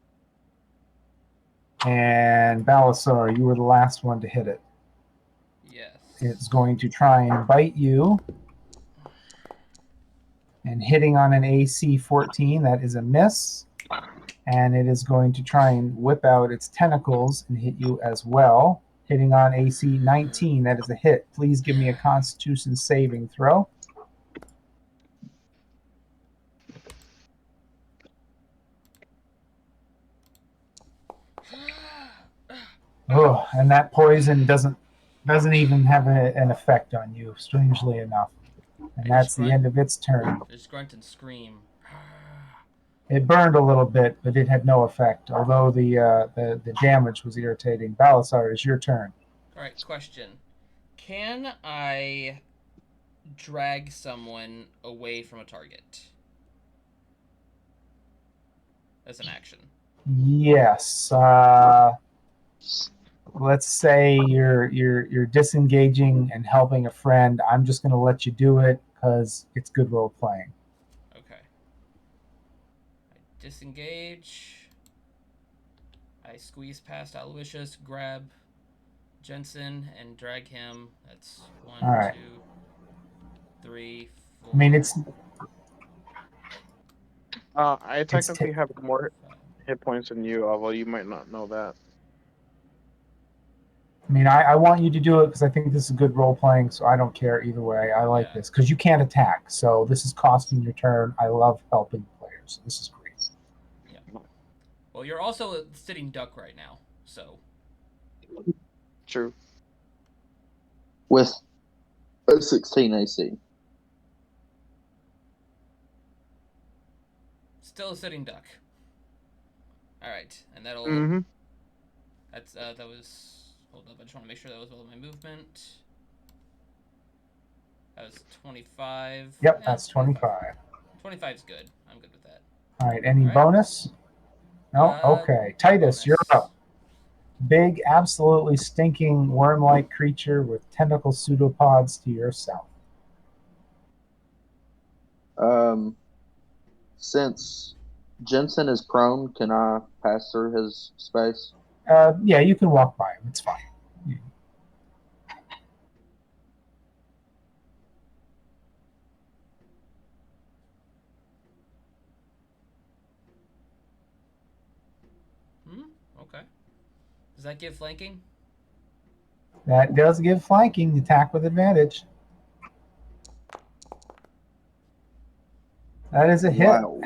And Balasar, you were the last one to hit it. Yes. It's going to try and bite you. And hitting on an AC 14, that is a miss. And it is going to try and whip out its tentacles and hit you as well. Hitting on AC 19, that is a hit. Please give me a Constitution saving throw. Oh, and that poison doesn't even have an effect on you, strangely enough. And that's the end of its turn. Just grunt and scream. It burned a little bit, but it had no effect, although the damage was irritating. Balasar, it's your turn. All right, question. Can I drag someone away from a target as an action? Yes. Let's say you're disengaging and helping a friend. I'm just going to let you do it because it's good role playing. Okay. I disengage. I squeeze past Aloysius, grab Jensen, and drag him. That's 1, All right. 2, 3, 4. I mean, it's I technically have more hit points than you, although you might not know that. I mean, I want you to do it because I think this is good role playing, so I don't care either way. I like this because you can't attack, so this is costing your turn. I love helping players. This is great. Yeah. Well, you're also a sitting duck right now, so. True. With a 16 AC. Still a sitting duck. All right, and that'll. Mm-hmm. That's that was. Hold up, I just want to make sure that was all of my movement. That was 25. Yep, that's 25. 25's good. I'm good with that. All right, any bonus? No? Okay. Titus, bonus. you're up. Big, absolutely stinking worm-like creature with tentacle pseudopods to your south. Since Jensen is prone, can I pass through his space? Yeah, you can walk by him. It's fine. Okay. Does that give flanking? That does give flanking. Attack with advantage. That is a hit. Wow.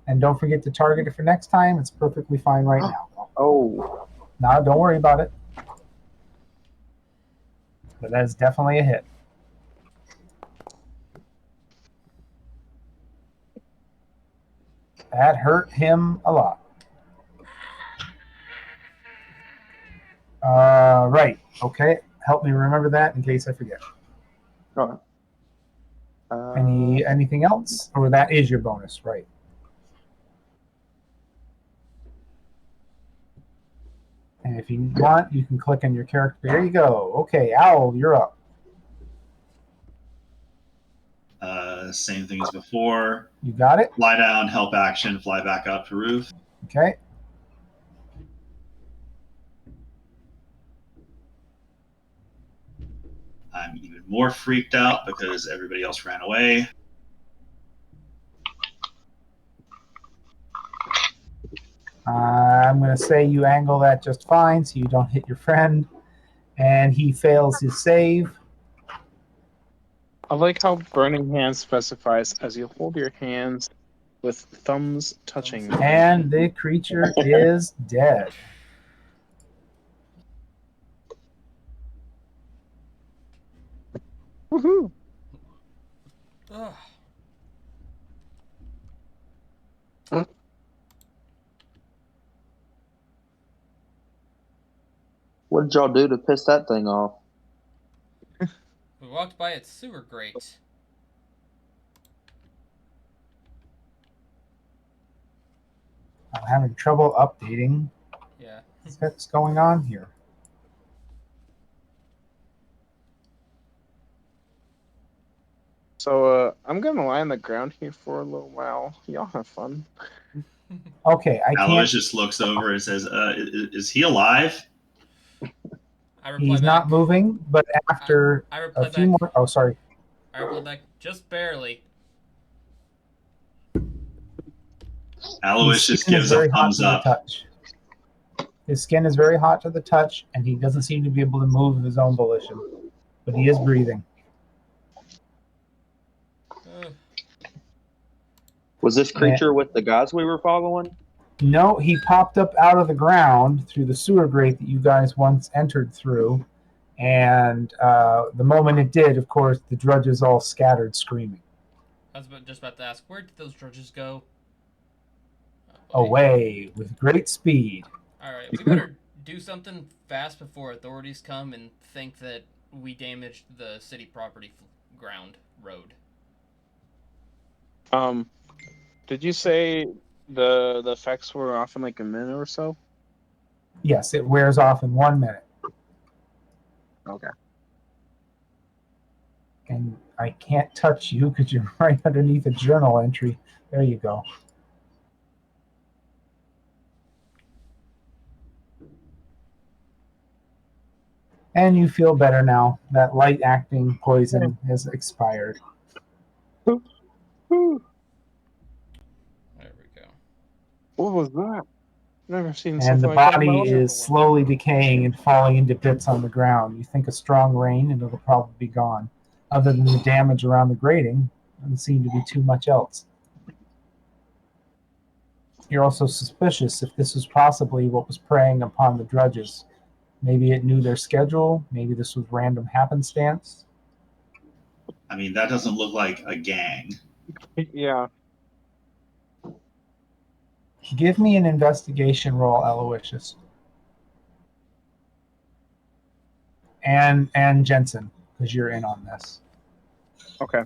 And don't forget to target it for next time. It's perfectly fine right now. Oh. No, don't worry about it. But that is definitely a hit. That hurt him a lot. Right. Okay. Help me remember that in case I forget. All right. Anything else? Or that is your bonus, right? And if you want, you can click on your character. There you go. Okay, Owl, you're up. Same thing as before. You got it? Fly down, help action, fly back up to roof. Okay. I'm even more freaked out because everybody else ran away. I'm going to say you angle that just fine so you don't hit your friend. And he fails his save. I like how Burning Hands specifies as you hold your hands with thumbs touching. And the creature is dead. Woohoo! Ugh. What did y'all do to piss that thing off? We walked by its sewer grate. I'm having trouble updating. Yeah. What's going on here? So I'm gonna lie on the ground here for a little while. Y'all have fun. Okay, I can't. Alois just looks over and says, is he alive? I reply He's back. not moving, but after I reply a few back. more. Oh, sorry. I reply back just barely. Alois just gives a thumbs up. Touch. His skin is very hot to the touch, and he doesn't seem to be able to move of his own volition. But he is breathing. Was this creature with the guys we were following? No, he popped up out of the ground through the sewer grate that you guys once entered through. And the moment it did, of course, the drudges all scattered screaming. I was just about to ask, where did those drudges go? Away with great speed. Alright, we better do something fast before authorities come and think that we damaged the city property ground road. Did you say the effects were off in like a minute or so? Yes, it wears off in 1 minute. Okay. And I can't touch you because you're right underneath a journal entry. There you go. And you feel better now. That light-acting poison has expired. There we go. What was that? Never seen and something the like that. body is slowly decaying and falling into bits on the ground. You think a strong rain and it'll probably be gone. Other than the damage around the grating, doesn't seem to be too much else. You're also suspicious if this was possibly what was preying upon the drudges. Maybe it knew their schedule. Maybe this was random happenstance. I mean, that doesn't look like a gang. Yeah. Give me an investigation roll, Aloysius. And Jensen, because you're in on this. Okay.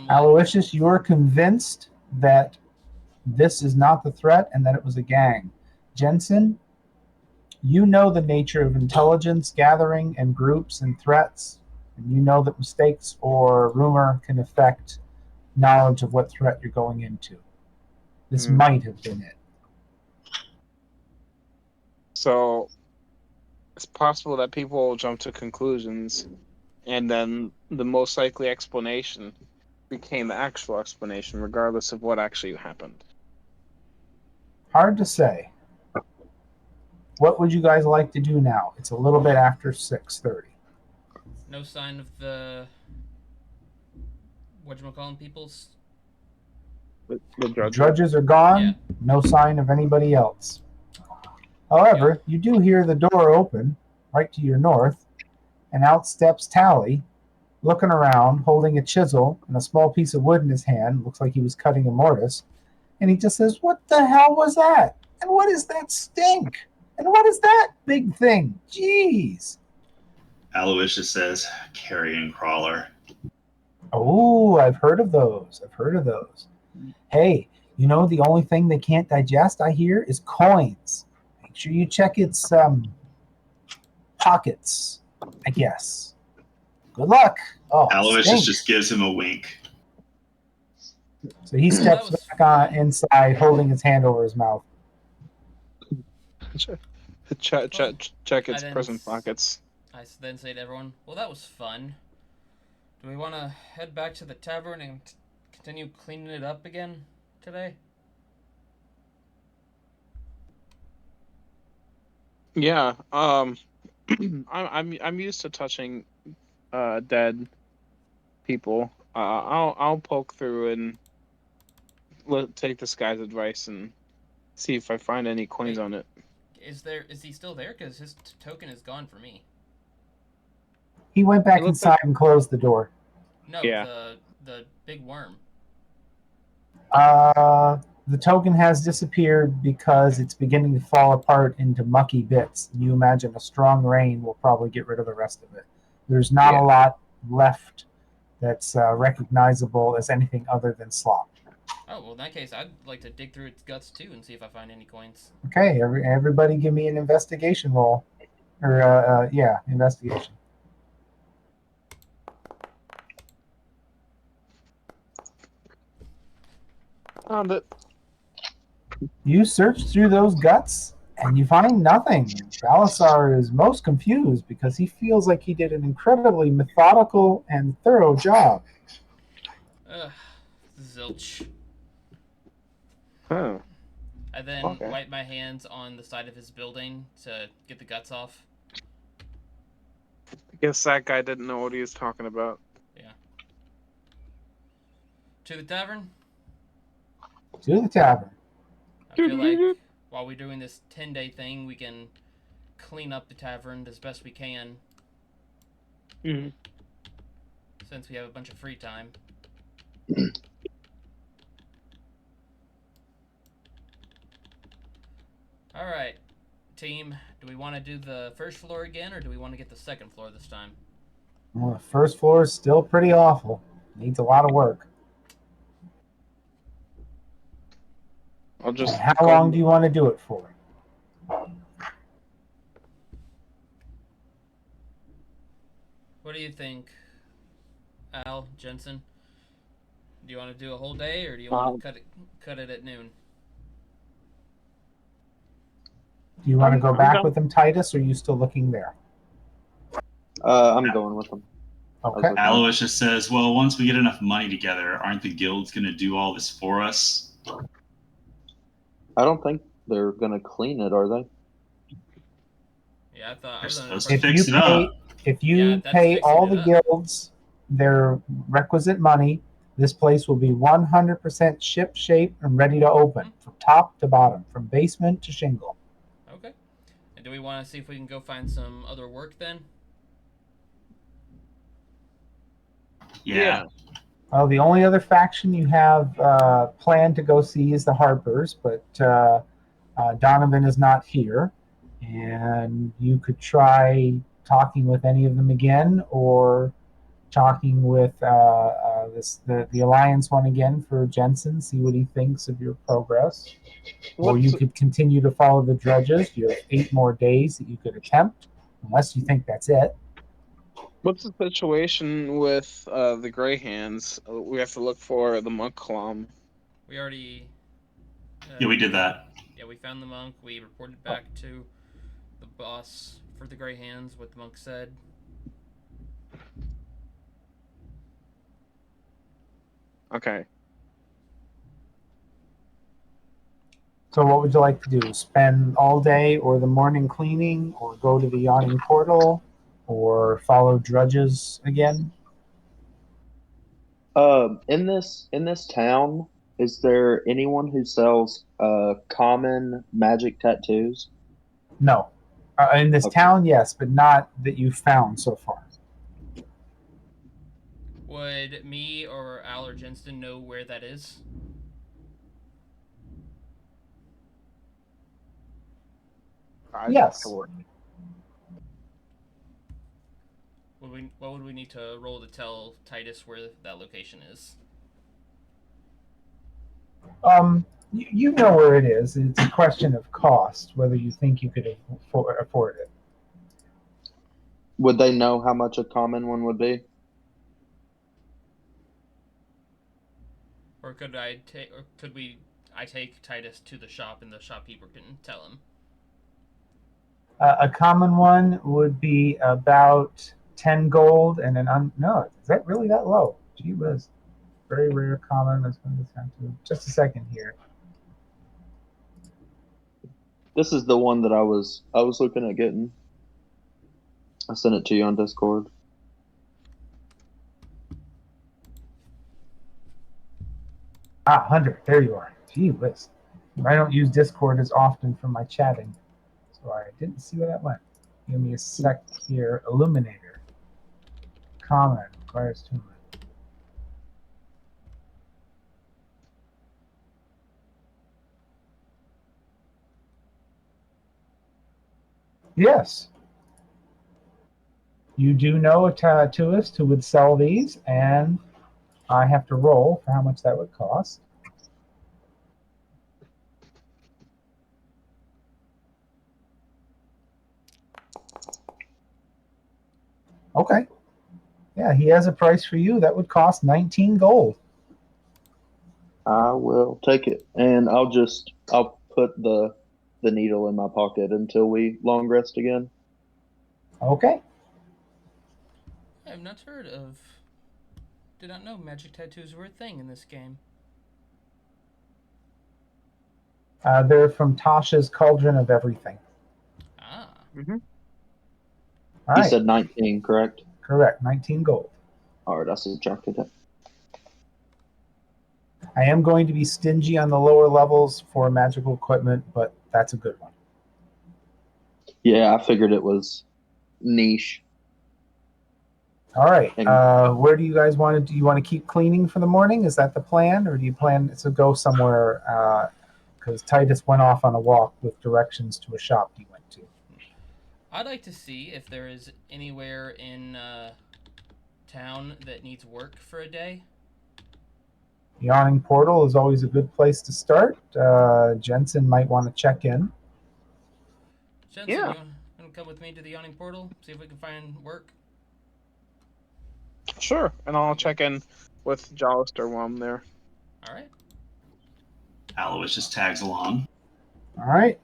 Aloysius, you're convinced that this is not the threat and that it was a gang. Jensen, you know the nature of intelligence gathering and groups and threats. And you know that mistakes or rumor can affect knowledge of what threat you're going into. This might have been it. So it's possible that people will jump to conclusions, and then the most likely explanation became the actual explanation, regardless of what actually happened. Hard to say. What would you guys like to do now? It's a little bit after 6:30. No sign of the whatchamacallit peoples. The The judges are gone. Yeah. No sign of anybody else. However, you do hear the door open right to your north, and out steps Tally, looking around, holding a chisel and a small piece of wood in his hand. Looks like he was cutting a mortise. And he just says, "What the hell was that? And what is that stink? And what is that big thing? Jeez." Aloysius says, "Carrion crawler." Oh, I've heard of those. Hey, you know the only thing they can't digest, I hear, is coins. Make sure you check its pockets, I guess. Good luck. Oh, Aloysius just gives him a wink. So he steps back inside, holding his hand over his mouth. Check its prison pockets. I then say to everyone, "Well, that was fun. Do we want to head back to the tavern and continue cleaning it up again today?" Yeah. I'm used to touching dead people. I'll poke through and take this guy's advice and see if I find any coins on it. Is he still there? Because his token is gone for me. He went back inside and closed the door. No, the big worm. The token has disappeared because it's beginning to fall apart into mucky bits. You imagine a strong rain will probably get rid of the rest of it. There's not a lot left that's recognizable as anything other than slop. Oh, well, in that case, I'd like to dig through its guts, too, and see if I find any coins. Okay, everybody give me an investigation roll. Or, investigation. Found it. You search through those guts, and you find nothing. Balasar is most confused because he feels like he did an incredibly methodical and thorough job. Zilch. Huh. I then wipe my hands on the side of his building to get the guts off. I guess that guy didn't know what he was talking about. Yeah. To the tavern? To the tavern. I feel like while we're doing this 10-day thing, we can clean up the tavern as best we can. Mm-hmm. Since we have a bunch of free time. Alright, team. Do we want to do the first floor again, or do we want to get the second floor this time? Well, the first floor is still pretty awful. Needs a lot of work. How long do you want to do it for? What do you think, Al, Jensen? Do you want to do a whole day, or do you want to cut it at noon? Do you want to go back with them, Titus, or are you still looking there? I'm going with them. Okay. Aloysius says, "Well, once we get enough money together, aren't the guilds going to do all this for us?" I don't think they're going to clean it, are they? Yeah, I thought. They're supposed to fix it up. If you pay all the guilds their requisite money, this place will be 100% ship shape and ready to open from top to bottom, from basement to shingle. Okay. And do we want to see if we can go find some other work then? Yeah. Well, the only other faction you have planned to go see is the Harpers, but Donovan is not here. And you could try talking with any of them again, or talking with the Alliance one again for Jensen, see what he thinks of your progress. Or you could continue to follow the dredges. You have 8 more days that you could attempt, unless you think that's it. What's the situation with the Grey Hands? We have to look for the monk column. We already. Yeah, we did that. Yeah, we found the monk. We reported back to the boss for the Grey Hands what the monk said. Okay. So what would you like to do? Spend all day or the morning cleaning, or go to the yawning portal, or follow drudges again? In this town, is there anyone who sells common magic tattoos? No. In this Okay. town, yes, but not that you've found so far. Would me or Al or Jenston know where that is? Yes. What would we need to roll to tell Titus where that location is? You know where it is. It's a question of cost, whether you think you could afford it. Would they know how much a common one would be? Or could I take? Or could we? I take Titus to the shop, and the shopkeeper can tell him. A common one would be about 10 gold, and no, is that really that low? Gee whiz. Very rare common. That's going to sound to just a second here. This is the one that I was looking at getting. I sent it to you on Discord. Ah, 100. There you are. Gee whiz. I don't use Discord as often for my chatting, so I didn't see where that went. Give me a sec here. Illuminator. Common. Requires 2 minutes. Yes. You do know a tattooist who would sell these, and I have to roll for how much that would cost. Okay. Yeah, he has a price for you. That would cost 19 gold. I will take it, and I'll put the needle in my pocket until we long rest again. Okay. I have not heard of. Did not know magic tattoos were a thing in this game. They're from Tasha's Cauldron of Everything. Ah. Mm-hmm. All He right. said 19, correct? Correct. 19 gold. All right, I subtracted it. I am going to be stingy on the lower levels for magical equipment, but that's a good one. Yeah, I figured it was niche. All right. And Where do you guys want to? Do you want to keep cleaning for the morning? Is that the plan, or do you plan to go somewhere? Because Titus went off on a walk with directions to a shop he went to. I'd like to see if there is anywhere in town that needs work for a day. The Yawning Portal is always a good place to start. Jensen might want to check in. Jensen, Yeah. you want to come with me to the Yawning Portal? See if we can find work? Sure, and I'll check in with Jolister while I'm there. All right. Alois just tags along. All right.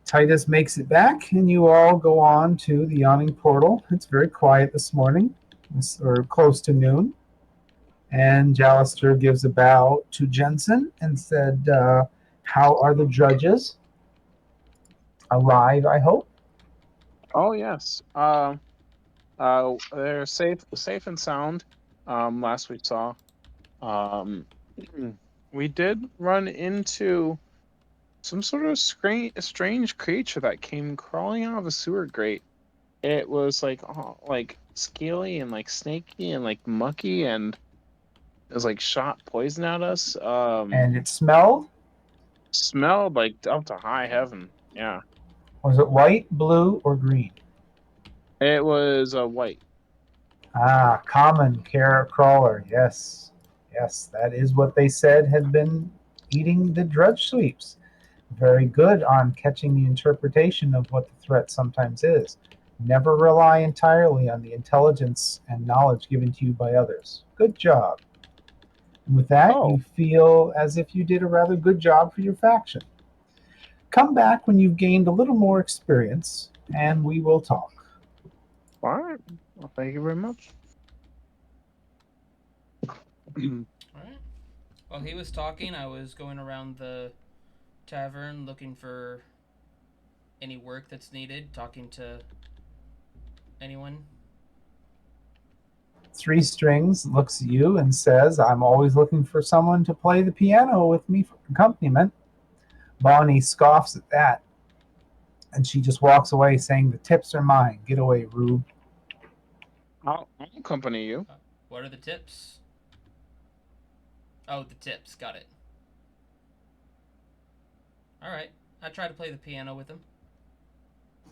Titus makes it back, and you all go on to the Yawning Portal. It's very quiet this morning, or close to noon. And Jalister gives a bow to Jensen and said, how are the drudges? Alive, I hope. Oh yes. They're safe and sound. Last we saw. We did run into some sort of strange creature that came crawling out of a sewer grate. It was like scaly and like snaky and like mucky, and it was like shot poison at us. And it smelled? Smelled like up to high heaven. Yeah. Was it white, blue, or green? It was white. Ah, common carrot crawler. Yes. Yes, that is what they said had been eating the drudge sweeps. Very good on catching the interpretation of what the threat sometimes is. Never rely entirely on the intelligence and knowledge given to you by others. Good job. And with that, you Oh, feel as if you did a rather good job for your faction. Come back when you've gained a little more experience, and we will talk. all right. Well, thank you very much. All right. While he was talking, I was going around the tavern looking for any work that's needed, talking to anyone. Three Strings looks at you and says, I'm always looking for someone to play the piano with me for accompaniment. Bonnie scoffs at that, and she just walks away saying, the tips are mine. Get away, Rube. I'll accompany you. What are the tips? Oh, the tips. Got it. All right. I try to play the piano with him.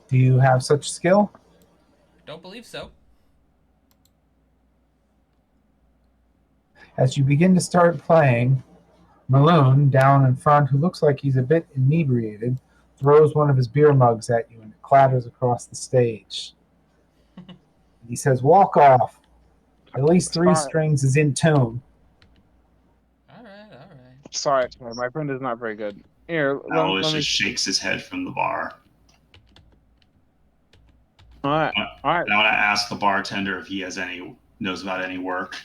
Do you have such skill? Don't believe so. As you begin to start playing, Maloon, down in front, who looks like he's a bit inebriated, throws one of his beer mugs at you and it clatters across the stage. He says, walk off. At least Three Sorry, Strings is in tune. All right. All right. sorry. My friend is not very good. Here, Alois let me. just shakes his head from the bar. All right, all right. I want to ask the bartender if he knows about any work.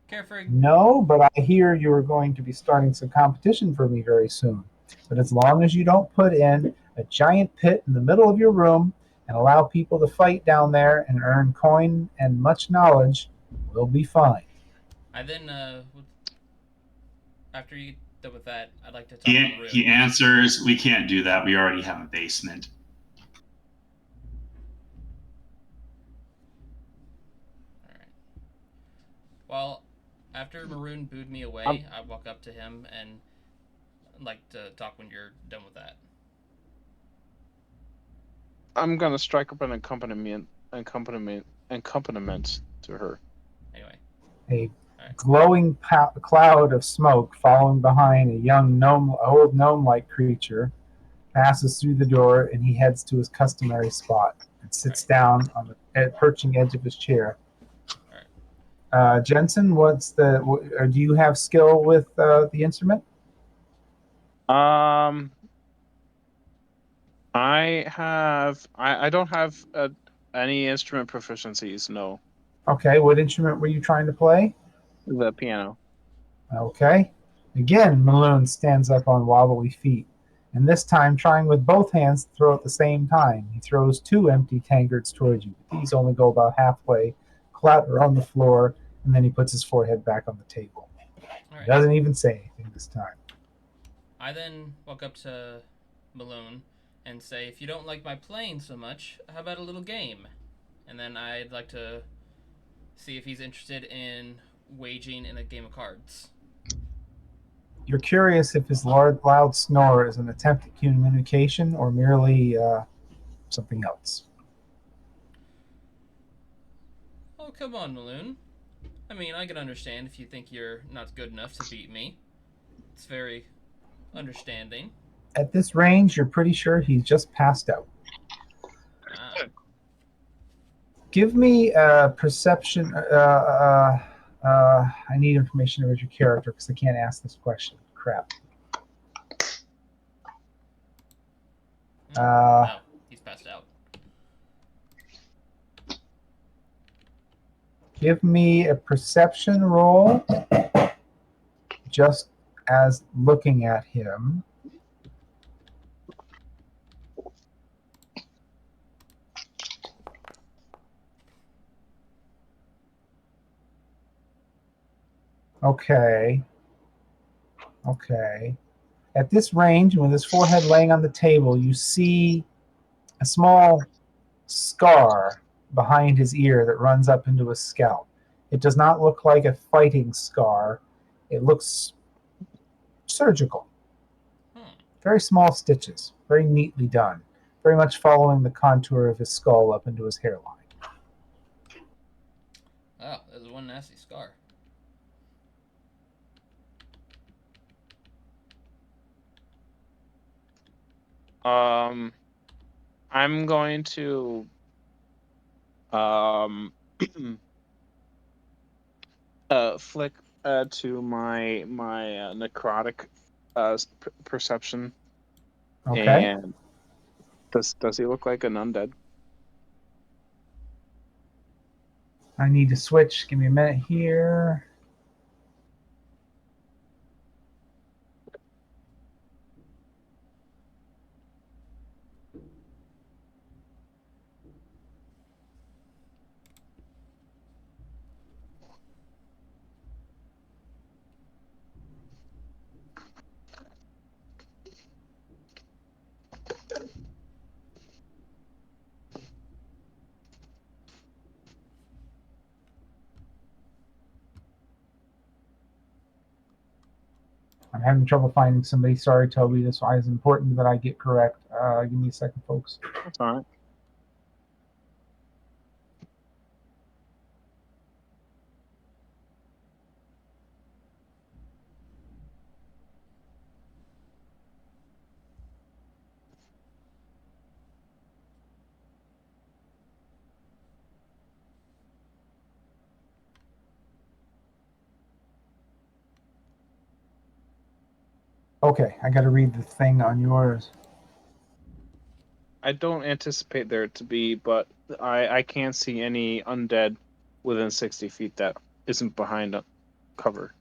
Carefree. No, but I hear you are going to be starting some competition for me very soon. But as long as you don't put in a giant pit in the middle of your room and allow people to fight down there and earn coin and much knowledge, we'll be fine. I then, after you done with that, I'd like to talk to He Maroon. answers, we can't do that. We already have a basement. All right. Well, after Maroon booed me away, I walk up to him and I'd like to talk when you're done with that. I'm gonna strike up an accompaniment to her. Anyway. A All right. glowing cloud of smoke following behind a young old gnome-like creature passes through the door, and he heads to his customary spot and sits down on the perching edge of his chair. All right. Jensen, do you have skill with the instrument? I don't have any instrument proficiencies. No, Okay, what instrument were you trying to play? the piano. Okay. Again, Maloon stands up on wobbly feet, and this time trying with both hands to throw at the same time. He throws two empty tankards towards you. These only go about halfway, clatter on the floor, and then he puts his forehead back on the table. All He right. doesn't even say anything this time. I then walk up to Malone and say, if you don't like my playing so much, how about a little game? And then I'd like to see if he's interested in waging in a game of cards. You're curious if his loud snore is an attempt at communication or merely something else. Oh, come on, Maloon. I mean, I can understand if you think you're not good enough to beat me. It's very understanding. At this range, you're pretty sure he's just passed out. Ah. Give me a perception. I need information about your character because I can't ask this question. Crap. No, he's passed out. Give me a perception roll just as looking at him. Okay. At this range, with his forehead laying on the table, you see a small scar behind his ear that runs up into his scalp. It does not look like a fighting scar. It looks surgical. Very small stitches, very neatly done, very much following the contour of his skull up into his hairline. Oh, there's one nasty scar. I'm going to Flick to my necrotic perception. Okay. And does he look like an undead? I need to switch. Give me a minute here. I'm having trouble finding somebody. Sorry, Toby. That's why it's important that I get correct. Give me a second, folks. That's all right. Okay, I got to read the thing on yours. I don't anticipate there to be, but I can't see any undead within 60 feet that isn't behind a cover.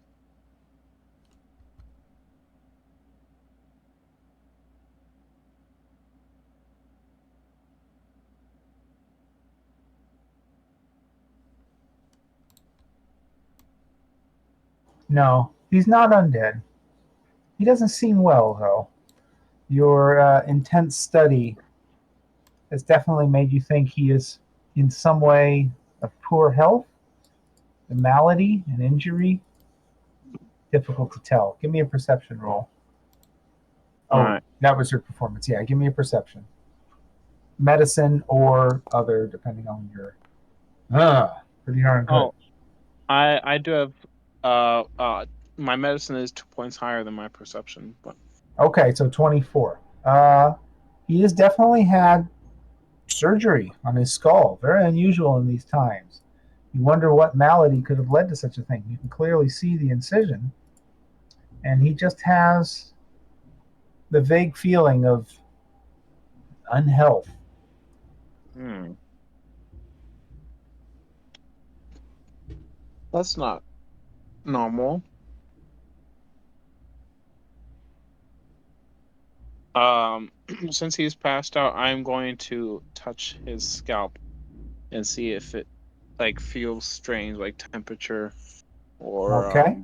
No, he's not undead. He doesn't seem well, though. Your intense study has definitely made you think he is in some way of poor health, a malady, an injury. Difficult to tell. Give me a perception roll. Oh, All right. that was your performance. Yeah, give me a perception. Medicine or other, depending on your. Pretty darn good. Oh, I do have my medicine is 2 points higher than my perception, but Okay, so 24. He has definitely had surgery on his skull. Very unusual in these times. You wonder what malady could have led to such a thing. You can clearly see the incision, and he just has the vague feeling of unhealth. That's not normal. Since he's passed out, I'm going to touch his scalp and see if it feels strange, like temperature or Okay.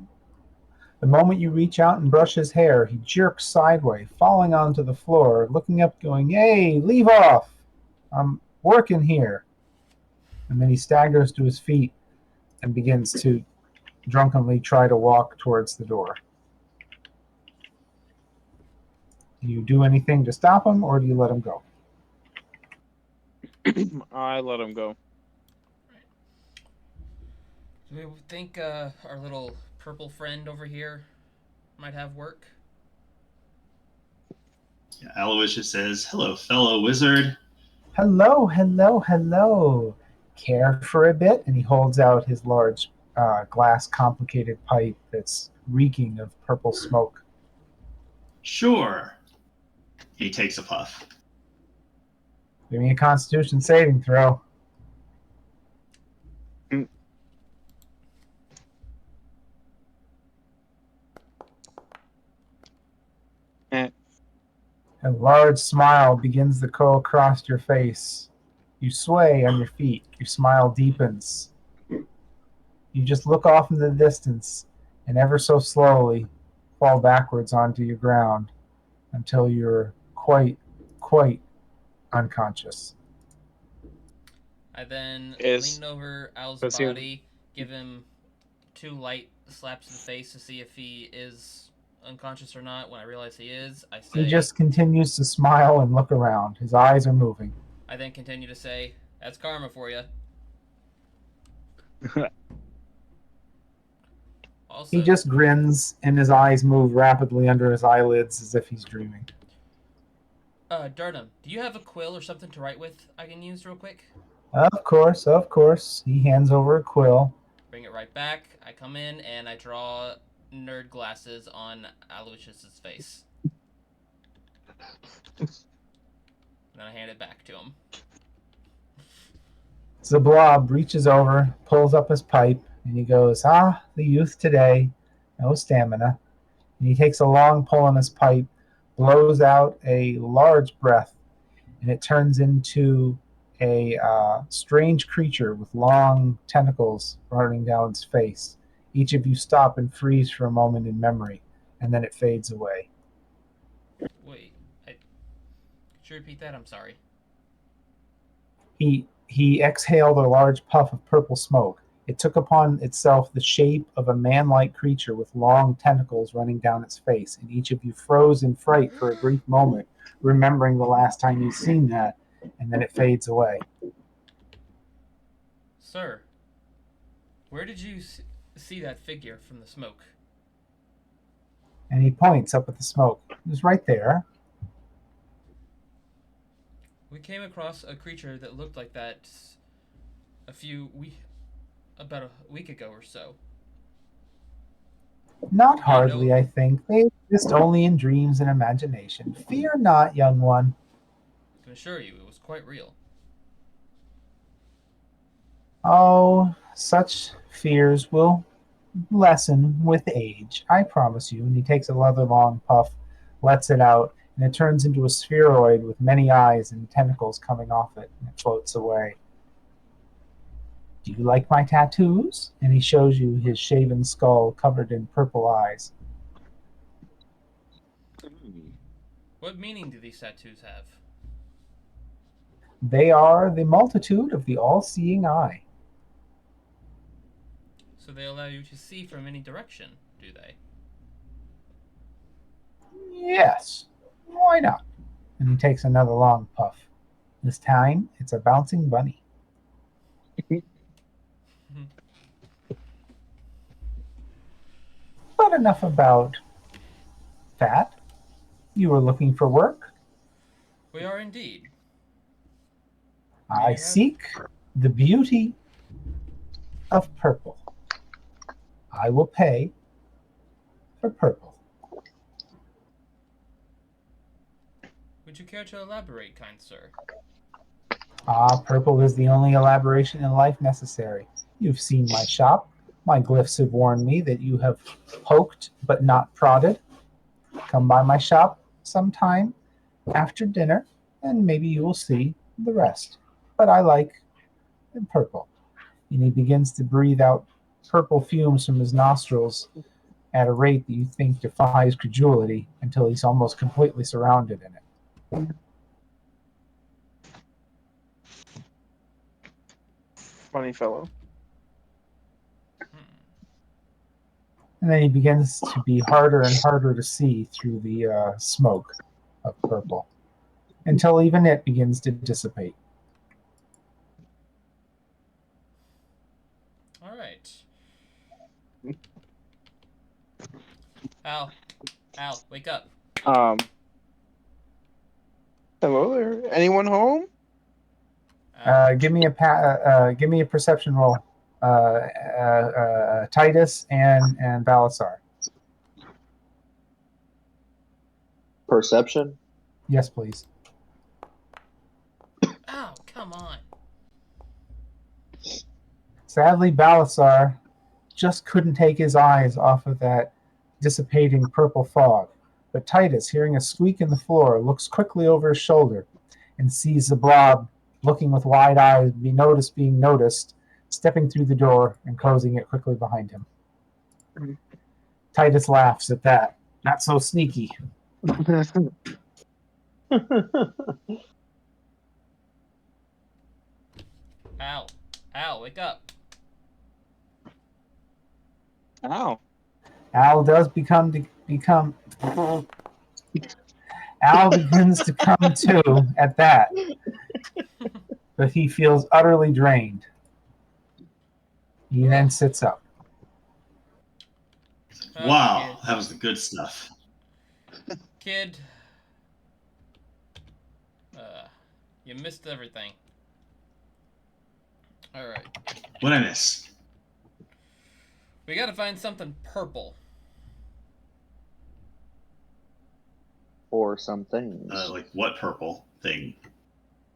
The moment you reach out and brush his hair, he jerks sideways, falling onto the floor, looking up, going, "Hey, leave off! I'm working here." And then he staggers to his feet and begins to drunkenly try to walk towards the door. Do you do anything to stop him, or do you let him go? I let him go. Do we think our little purple friend over here might have work? Yeah, Aloysius says, "Hello, fellow wizard." Hello, hello, hello. Care for a bit? And he holds out his large glass complicated pipe that's reeking of purple smoke. Sure. He takes a puff. Give me a constitution saving throw. A large smile begins to go across your face. You sway on your feet. Your smile deepens. You just look off in the distance and ever so slowly fall backwards onto your ground until you're quite unconscious. I then Is- lean over Al's does he have- body, give him 2 light slaps to the face to see if he is unconscious or not. When I realize he is, I say. He just continues to smile and look around. His eyes are moving. I then continue to say, "That's karma for you." Also, He just grins and his eyes move rapidly under his eyelids as if he's dreaming. Durnham, do you have a quill or something to write with I can use real quick? Of course, of course. He hands over a quill. Bring it right back. I come in and I draw nerd glasses on Aloysius's face. Then I hand it back to him. Zablob reaches over, pulls up his pipe, and he goes, "Ah, the youth today, no stamina." And he takes a long pull on his pipe, blows out a large breath, and it turns into a strange creature with long tentacles running down its face. Each of you stop and freeze for a moment in memory, and then it fades away. Wait, could you repeat that? I'm sorry. He exhaled a large puff of purple smoke. It took upon itself the shape of a man-like creature with long tentacles running down its face, and each of you froze in fright for a brief moment, remembering the last time you'd seen that, and then it fades away. Sir, where did you see that figure from the smoke? And he points up at the smoke. It was right there. We came across a creature that looked like that about a week ago or so. Not hardly, I think. They exist only in dreams and imagination. Fear not, young one. I can assure you it was quite real. Oh, such fears will lessen with age, I promise you. And he takes another long puff, lets it out, and it turns into a spheroid with many eyes and tentacles coming off it, and it floats away. Do you like my tattoos? And he shows you his shaven skull covered in purple eyes. What meaning do these tattoos have? They are the multitude of the all-seeing eye. So they allow you to see from any direction, do they? Yes, why not? And he takes another long puff. This time, it's a bouncing bunny. But enough about that. You were looking for work? We are indeed. I seek the beauty of purple. I will pay for purple. Would you care to elaborate, kind sir? Purple is the only elaboration in life necessary. You've seen my shop. My glyphs have warned me that you have poked but not prodded. Come by my shop sometime after dinner, and maybe you will see the rest. But I like purple. And he begins to breathe out purple fumes from his nostrils at a rate that you think defies credulity until he's almost completely surrounded in it. Funny fellow. And then he begins to be harder and harder to see through the smoke of purple until even it begins to dissipate. All right. Al, wake up. Hello there. Anyone home? Give me a perception roll. Titus and Balasar. Perception? Yes, please. Oh, come on. Sadly, Balasar just couldn't take his eyes off of that dissipating purple fog. But Titus, hearing a squeak in the floor, looks quickly over his shoulder and sees the blob looking with wide eyes, being noticed, stepping through the door and closing it quickly behind him. Titus laughs at that. Not so sneaky. Al, wake up. Ow. Al does Al begins to come to at that, but he feels utterly drained. He then sits up. Wow, that was the good stuff. Kid, you missed everything. All right. What I miss? We gotta find something purple. Or some things. Like what purple thing?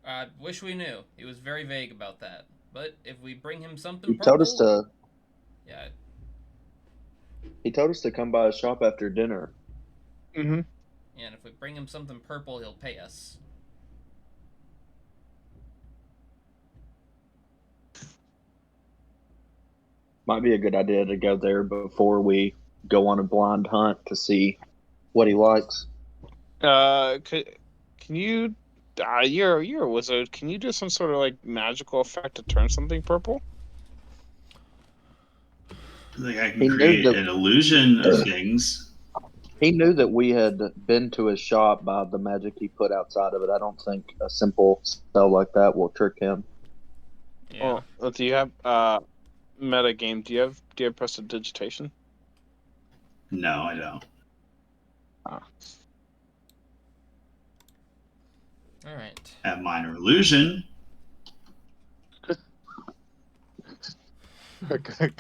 I wish we knew. He was very vague about that. But if we bring him something He purple, told us to. yeah, He told us to come by his shop after dinner. Mm-hmm. and if we bring him something purple, he'll pay us. Might be a good idea to go there before we go on a blind hunt to see what he likes. Can you? You're a wizard. Can you do some sort of like magical effect to turn something purple? Like I can He knew create that- an illusion of things. He knew that we had been to his shop by the magic he put outside of it. I don't think a simple spell like that will trick him. Yeah. Well, do you have meta game? Do you have prestidigitation? No, I don't. Ah. All right. I have minor illusion. I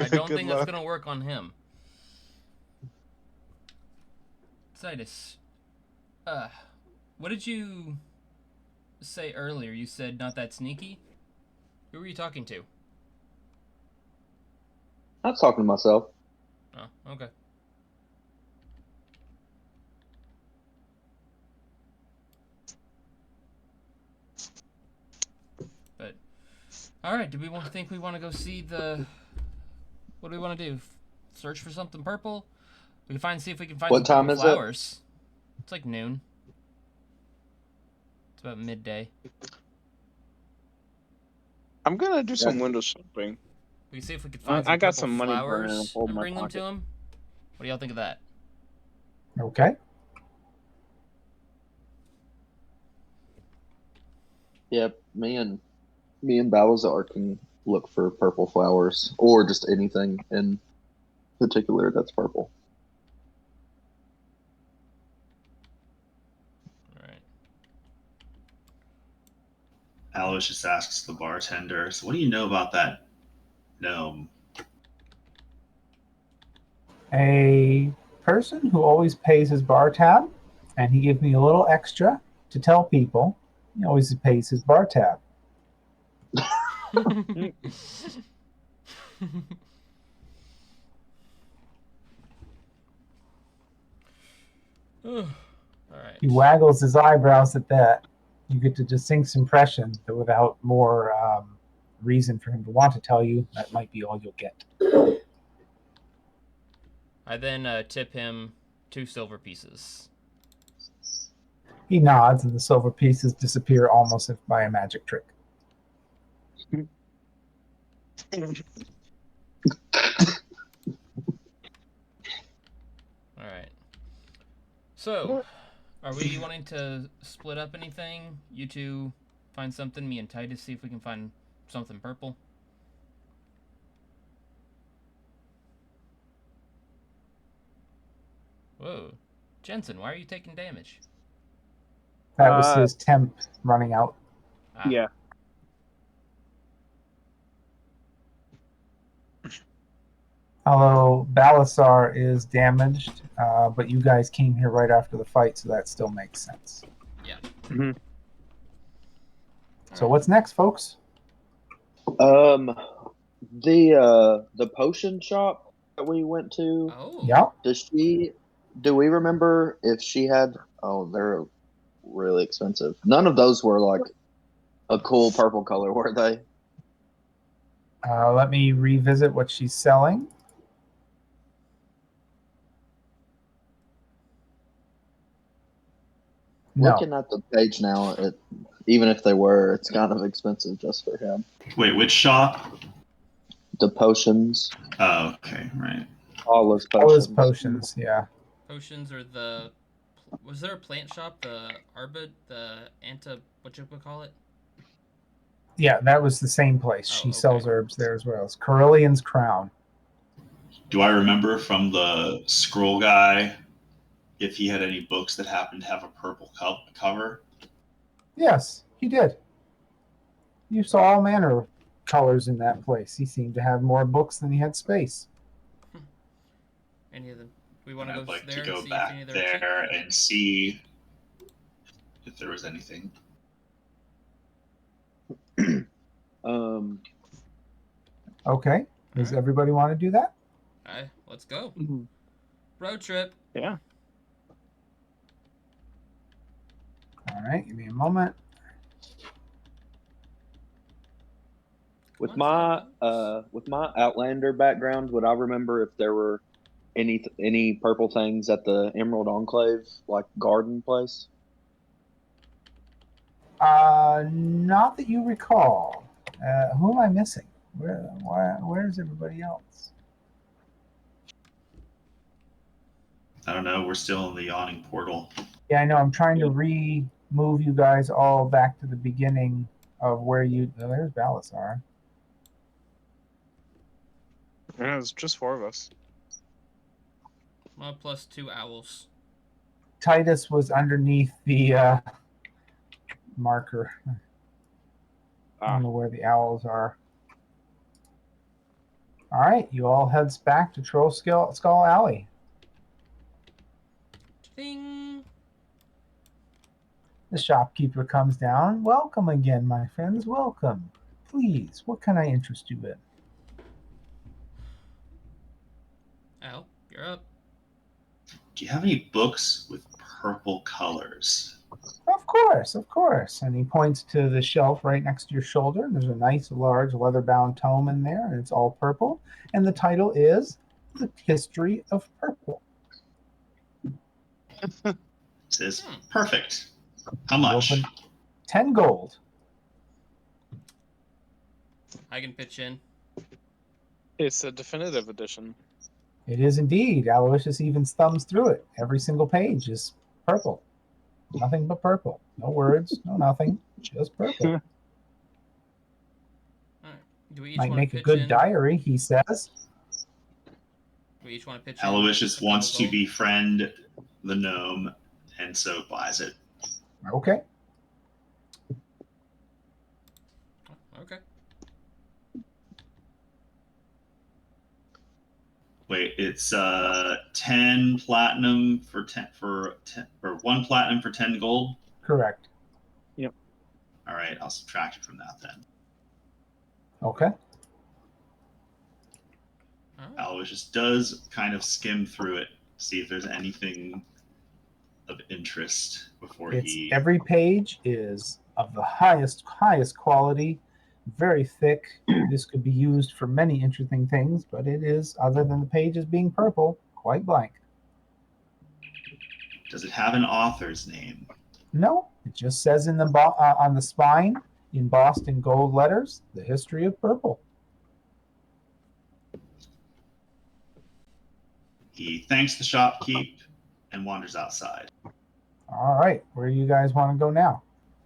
don't think that's gonna work on him. Titus, what did you say earlier? You said not that sneaky? Who were you talking to? I was talking to myself. Oh, okay. But, alright, do we think we want to go see the... What do we want to do? Search for something purple? We can see if we can find What some time purple is it? flowers. It's like noon. It's about midday. I'm gonna do some window shopping. We can see if we can find I some got purple some money burning flowers a hole in and my bring them to pocket. him. What do y'all think of that? Okay. Yep, me and Balazar can look for purple flowers or just anything in particular that's purple. Alright. Alois just asks the bartender, "So what do you know about that gnome?" A person who always pays his bar tab, and he gives me a little extra to tell people he always pays his bar tab. Alright. He waggles his eyebrows at that. You get a distinct impression that without more reason for him to want to tell you, that might be all you'll get. I then tip him 2 silver pieces. He nods, and the silver pieces disappear almost if by a magic trick. Alright. So, are we wanting to split up anything? You two find something, me and Titus see if we can find something purple? Whoa. Jensen, why are you taking damage? That was his temp running out. Ah. Yeah. Although Balasar is damaged, but you guys came here right after the fight, so that still makes sense. Yeah. Mm-hmm. So what's next, folks? The potion shop that we went to. Oh. Yeah. Do we remember if she had? Oh, they're really expensive. None of those were like a cool purple color, were they? Let me revisit what she's selling. No. Looking at the page now, even if they were, it's kind of expensive just for him. Wait, which shop? The potions, Oh, okay, right. all those All his potions. potions, yeah. Potions are the... Was there a plant shop? The Arbid? The Anta... What you would call it? Yeah, that was the same place. Oh, She okay. sells herbs there as well. It's Carillian's Crown. Do I remember from the scroll guy if he had any books that happened to have a purple cover? Yes, he did. You saw all manner colors in that place. He seemed to have more books than he had space. Any of them? We want to I'd go like there to go and see if any back of them are cheap. there and see if there was anything. Okay. Does Alright. everybody want to do that? Alright, let's go. Mhm. Road trip. Yeah. All right. Give me a moment. With Come on, my Outlander background, would I remember if there were any purple things at the Emerald Enclave, like garden place? Not that you recall. Who am I missing? Where's everybody else? I don't know. We're still in the yawning portal. Yeah, I know. I'm trying to move you guys all back to the beginning of where you. Oh, there's Balasar. Yeah, it's just 4 of us. Well, plus 2 owls. Titus was underneath the marker. I don't know where the owls are. All right, you all heads back to Troll Skull Alley. Ding! The shopkeeper comes down. Welcome again, my friends. Welcome. Please, what can I interest you in? Al, you're up. Do you have any books with purple colors? Of course, of course. And he points to the shelf right next to your shoulder. There's a nice, large, leather-bound tome in there, and it's all purple. And the title is The History of Purple. It says perfect. How much? Open 10 gold. I can pitch in. It's a definitive edition. It is indeed. Aloysius even thumbs through it. Every single page is purple. Nothing but purple. No words, no nothing. Just purple. Alright. Do we each Might want make to a pitch good in? diary, he says. Do we each want to pitch in? Aloysius a couple wants to gold? befriend the gnome, and so buys it. Okay. Okay. Wait, it's 10 platinum for 10 or 1 platinum for 10 gold. Correct. All right, I'll subtract it from that then. Okay. Alright. Aloysius does kind of skim through it, see if there's anything of interest before he. Every page is of the highest quality, very thick. This could be used for many interesting things, but it is, other than the pages being purple, quite blank. Does it have an author's name? No, it just says in the on the spine, embossed in gold letters, The History of Purple. He thanks the shopkeep and wanders outside. All right, where do you guys want to go now?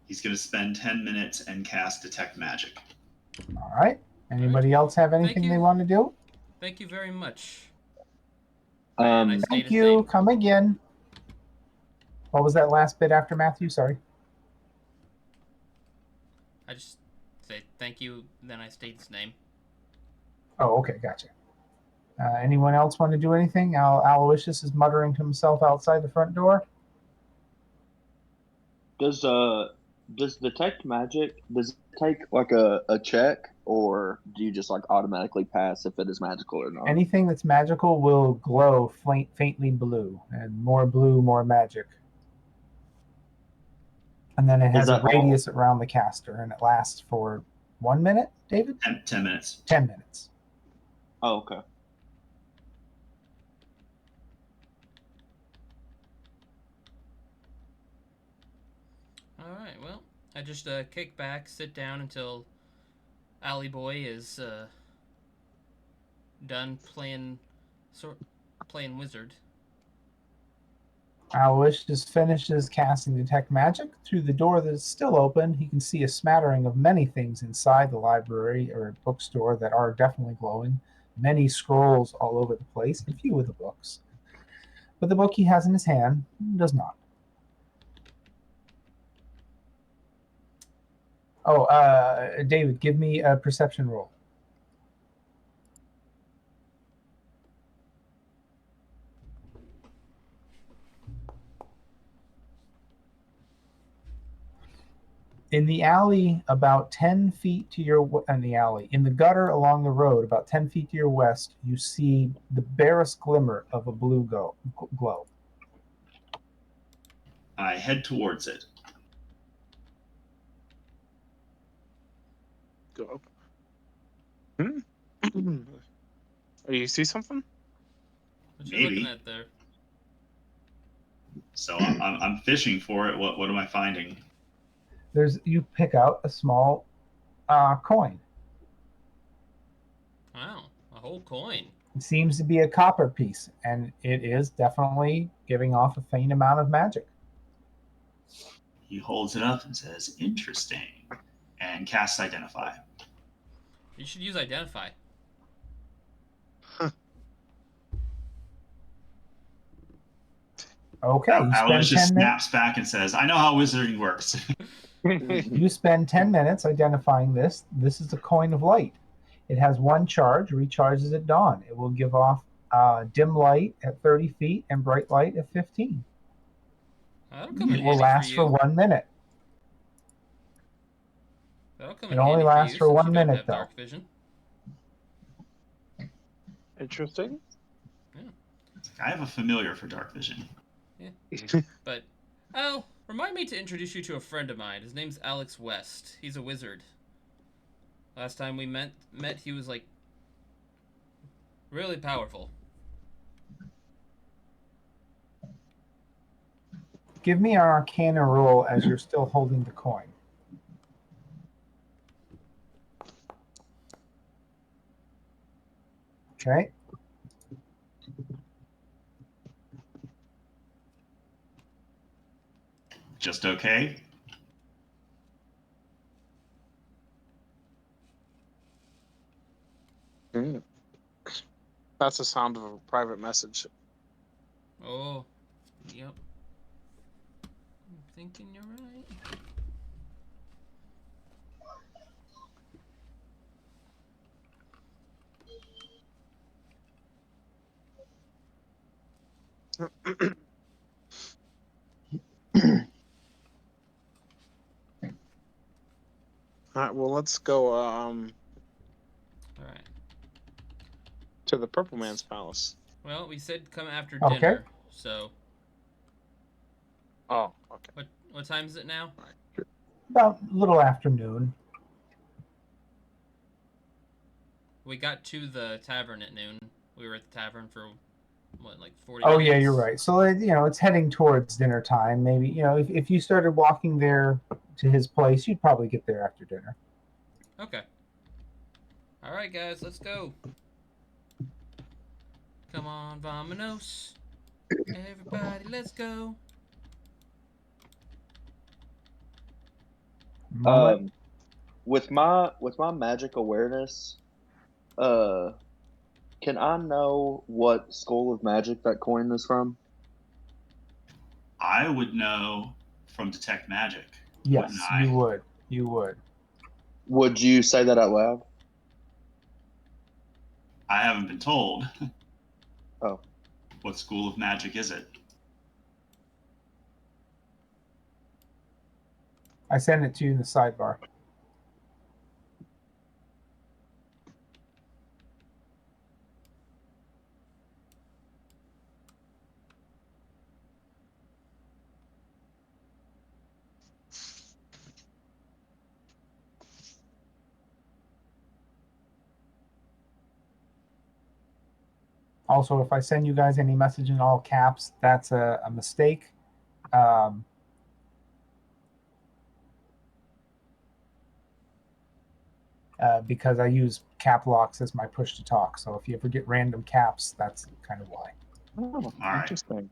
He's going to spend 10 minutes and cast Detect Magic. All right. Anybody else have anything you. they want to do? Thank you very much. And I state Thank his you. name. Come again. What was that last bit after Matthew? Sorry. I just say thank you, then I state his name. Oh, okay, gotcha. Anyone else want to do anything? Aloysius is muttering to himself outside the front door. Does detect magic, does it take like a check, or do you just like automatically pass if it is magical or not? Anything that's magical will glow faintly blue, and more blue, more magic. And then it has a radius around the caster, and it lasts for 1 minute, David? 10 minutes. 10 minutes. Oh, okay. Alright, well, I just kick back, sit down until Alley Boy is done playing wizard. Aloysius finishes casting Detect Magic. Through the door that is still open, he can see a smattering of many things inside the library or bookstore that are definitely glowing. Many scrolls all over the place, and few of the books. But the book he has in his hand does not. Oh, David, give me a perception roll. In the alley, about 10 feet to your in the gutter along the road, about 10 feet to your west, you see the barest glimmer of a blue glow. I head towards it. Go up. Oh, you see something? What you looking Maybe. at there? So I'm fishing for it. What am I finding? You pick out a small coin. Wow, a whole coin. It seems to be a copper piece, and it is definitely giving off a faint amount of magic. He holds it up and says, "Interesting," and casts Identify. You should use Identify. Okay, you spend Alice just 10 minutes. snaps back and says, "I know how wizarding works." You spend 10 minutes identifying this. This is a coin of light. It has one charge, recharges at dawn. It will give off dim light at 30 feet and bright light at 15. That'll come in It will handy last for for you. 1 minute. That'll come It in only handy lasts for for you, since 1 you don't minute, have though. dark vision. Interesting. I have a familiar for dark vision. Yeah. But, oh, remind me to introduce you to a friend of mine. His name's Alex West. He's a wizard. Last time we met he was, like, really powerful. Give me an Arcana roll as you're still holding the coin. Okay. Just okay. That's the sound of a private message. Oh, yep. I'm thinking you're right. All right, well, let's go All right. to the Purple Man's palace. Well, we said come after Okay. dinner, so Oh, okay. what time is it now? About a little afternoon. We got to the tavern at noon. We were at the tavern for what, like 40 Oh, minutes? yeah, you're right. So, it's heading towards dinner time. Maybe, if you started walking there to his place, you'd probably get there after dinner. Okay. All right, guys, let's go. Come on, vamonos. Everybody, let's go. With my magic awareness, can I know what school of magic that coin is from? I would know from Detect Magic. Yes, wouldn't I? you would. You would. Would you say that out loud? I haven't been told. Oh. What school of magic is it? I send it to you in the sidebar. Also, if I send you guys any message in all caps, that's a mistake. Because I use cap locks as my push to talk. So if you ever get random caps, that's kind of why. Oh, All right. interesting.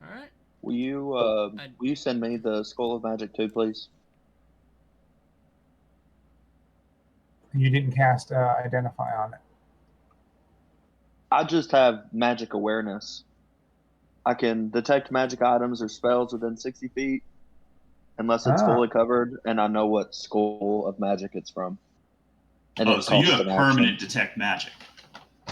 All right. Will you send me the school of magic too, please? You didn't cast Identify on it. I just have magic awareness. I can detect magic items or spells within 60 feet. unless it's Ah. fully covered, and I know what school of magic it's from. And Oh, it so you costs have an permanent action. detect magic.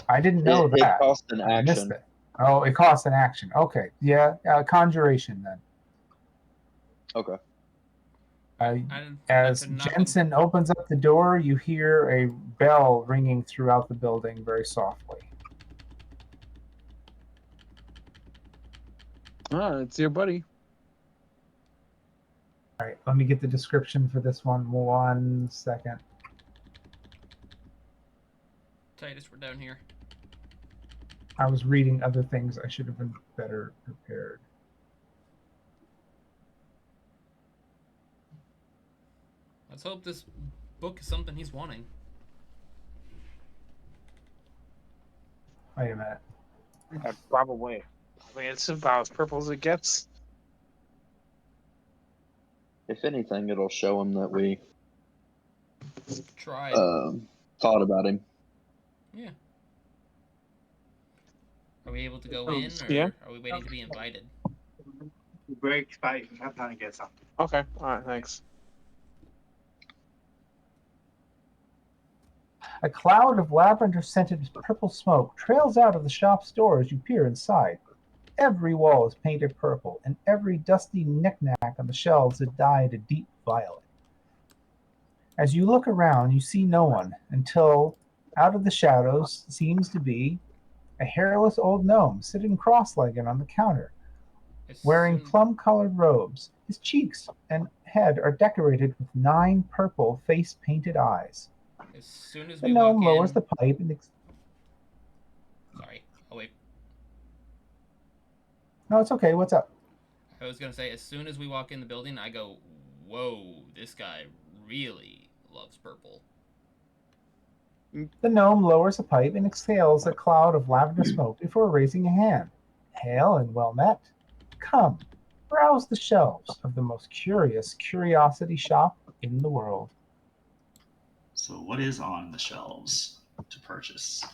I didn't know It that. costs an I missed action. it. Oh, it costs an action. Okay. Yeah. Conjuration then. Okay. As Jensen opens up the door, you hear a bell ringing throughout the building very softly. Ah, it's your buddy. All right, let me get the description for this one. 1 second. Titus, we're down here. I was reading other things. I should have been better prepared. Let's hope this book is something he's wanting. Wait a minute. Probably. I mean, it's about as purple as it gets. If anything, it'll show him that we Tried. thought about him. Yeah. Are we able to go in, or Yeah. are we waiting to be invited? Break fight. I'm trying to get something. Okay. All right. Thanks. A cloud of lavender-scented purple smoke trails out of the shop's door as you peer inside. Every wall is painted purple, and every dusty knick-knack on the shelves is dyed a deep violet. As you look around, you see no one until, out of the shadows, seems to be a hairless old gnome sitting cross-legged on the counter, wearing plum-colored robes. His cheeks and head are decorated with 9 purple face-painted eyes. As soon as The we gnome walk lowers in... the pipe and... Sorry. Oh, wait. No, it's okay. What's up? I was going to say, as soon as we walk in the building, I go, whoa, this guy really loves purple. The gnome lowers a pipe and exhales a cloud of lavender smoke before raising a hand. Hail and well met. Come, browse the shelves of the most curious curiosity shop in the world. So what is on the shelves to purchase?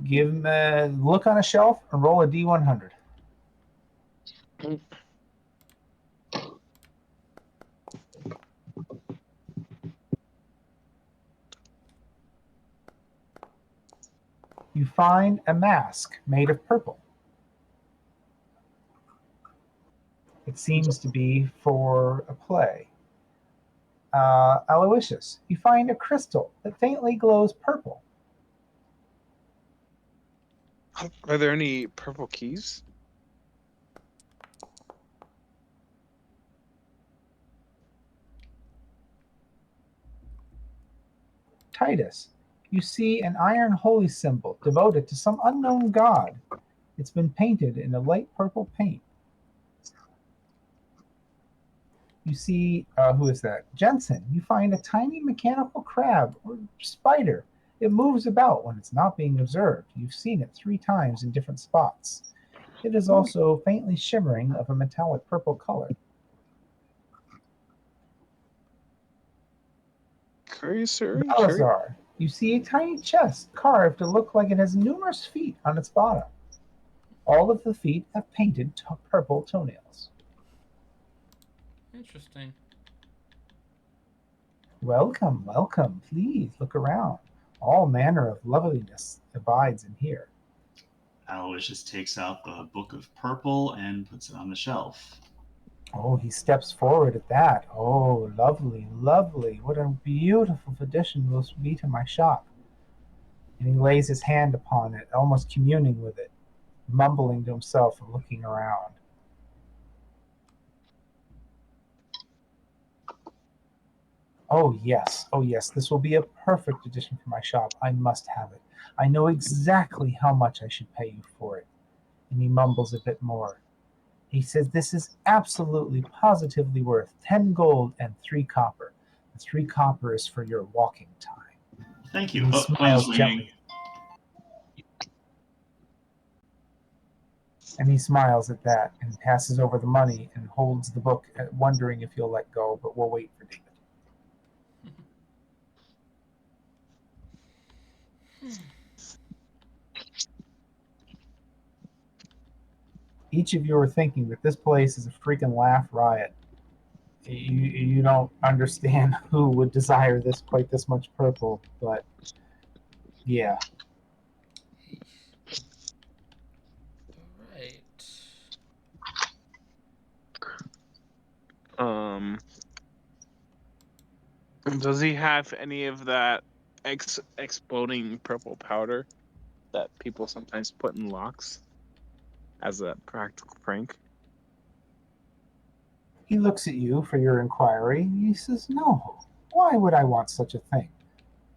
Give him a look on a shelf and roll a D100. You find a mask made of purple. It seems to be for a play. Aloysius, you find a crystal that faintly glows purple. Are there any purple keys? Titus, you see an iron holy symbol devoted to some unknown god. It's been painted in a light purple paint. You see, who is that? Jensen, you find a tiny mechanical crab or spider. It moves about when it's not being observed. You've seen it 3 times in different spots. It is also faintly shimmering of a metallic purple color. Curious, sir. Balazar, you see a tiny chest carved to look like it has numerous feet on its bottom. All of the feet have painted purple toenails. Interesting. Welcome, welcome. Please look around. All manner of loveliness abides in here. Aloysius takes out the book of purple and puts it on the shelf. Oh, he steps forward at that. Oh, lovely, lovely. What a beautiful addition will be to my shop. And he lays his hand upon it, almost communing with it, mumbling to himself and looking around. Oh, yes, this will be a perfect addition for my shop. I must have it. I know exactly how much I should pay you for it. And he mumbles a bit more. He says this is absolutely, positively worth 10 gold and 3 copper. The 3 copper is for your walking time. Thank you. And he smiles gently. And he smiles at that and passes over the money and holds the book, wondering if he'll let go, but we'll wait for David. Each of you are thinking that this place is a freaking laugh riot. You don't understand who would desire this quite this much purple, but yeah. All right. Does he have any of that exploding purple powder that people sometimes put in locks as a practical prank? He looks at you for your inquiry. He says, "No. Why would I want such a thing?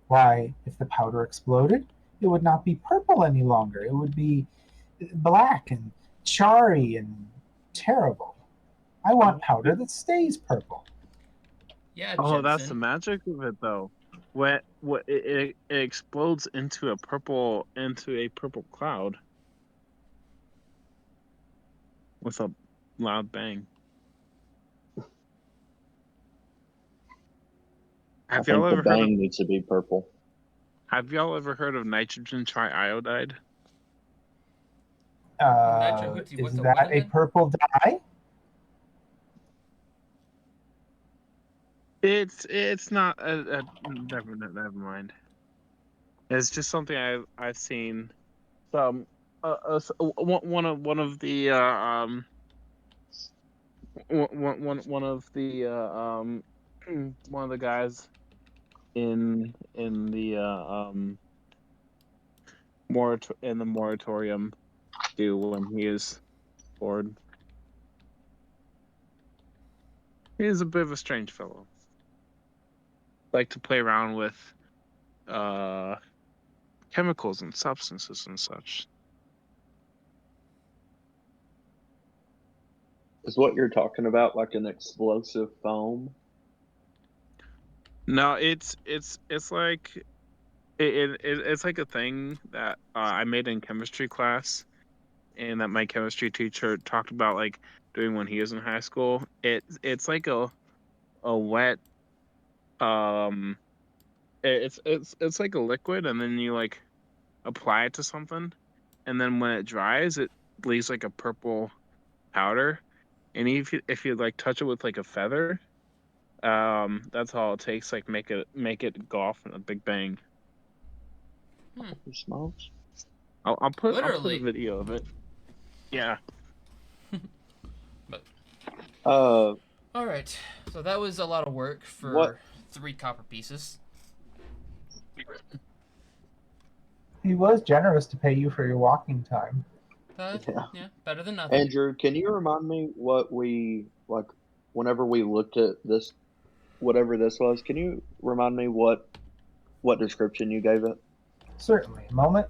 Why, if the powder exploded, it would not be purple any longer. It would be black and charry and terrible. I want powder that stays purple." Yeah, Oh, that's the Jensen. magic of it, though. What it explodes into a purple cloud with a loud bang. I Have y'all think the ever heard of bang needs to be purple. nitrogen triiodide? Nitro Hootie, what's Is a what that a again? purple dye? It's not never mind. It's just something I've seen some one of the one of the one of the guys in the in the moratorium do when he is bored. He is a bit of a strange fellow. Like to play around with uh chemicals and substances and such. Is what you're talking about like an explosive foam? No, it's like it's like a thing that I made in chemistry class, and that my chemistry teacher talked about like doing when he was in high school. It's like a wet um it's like a liquid, and then you like apply it to something, and then when it dries, it leaves like a purple powder. And if you like touch it with like a feather, that's all it takes. Like make it go off in a big bang. Holy smokes. I'll put a Literally. video of it. Yeah. But Uh, all right. So that was a lot of work what? for 3 copper pieces. He was generous to pay you for your walking time. Yeah. Yeah, better than nothing. Andrew, can you remind me what we like whenever we looked at this, whatever this was? Can you remind me what description you gave it? Certainly. A moment.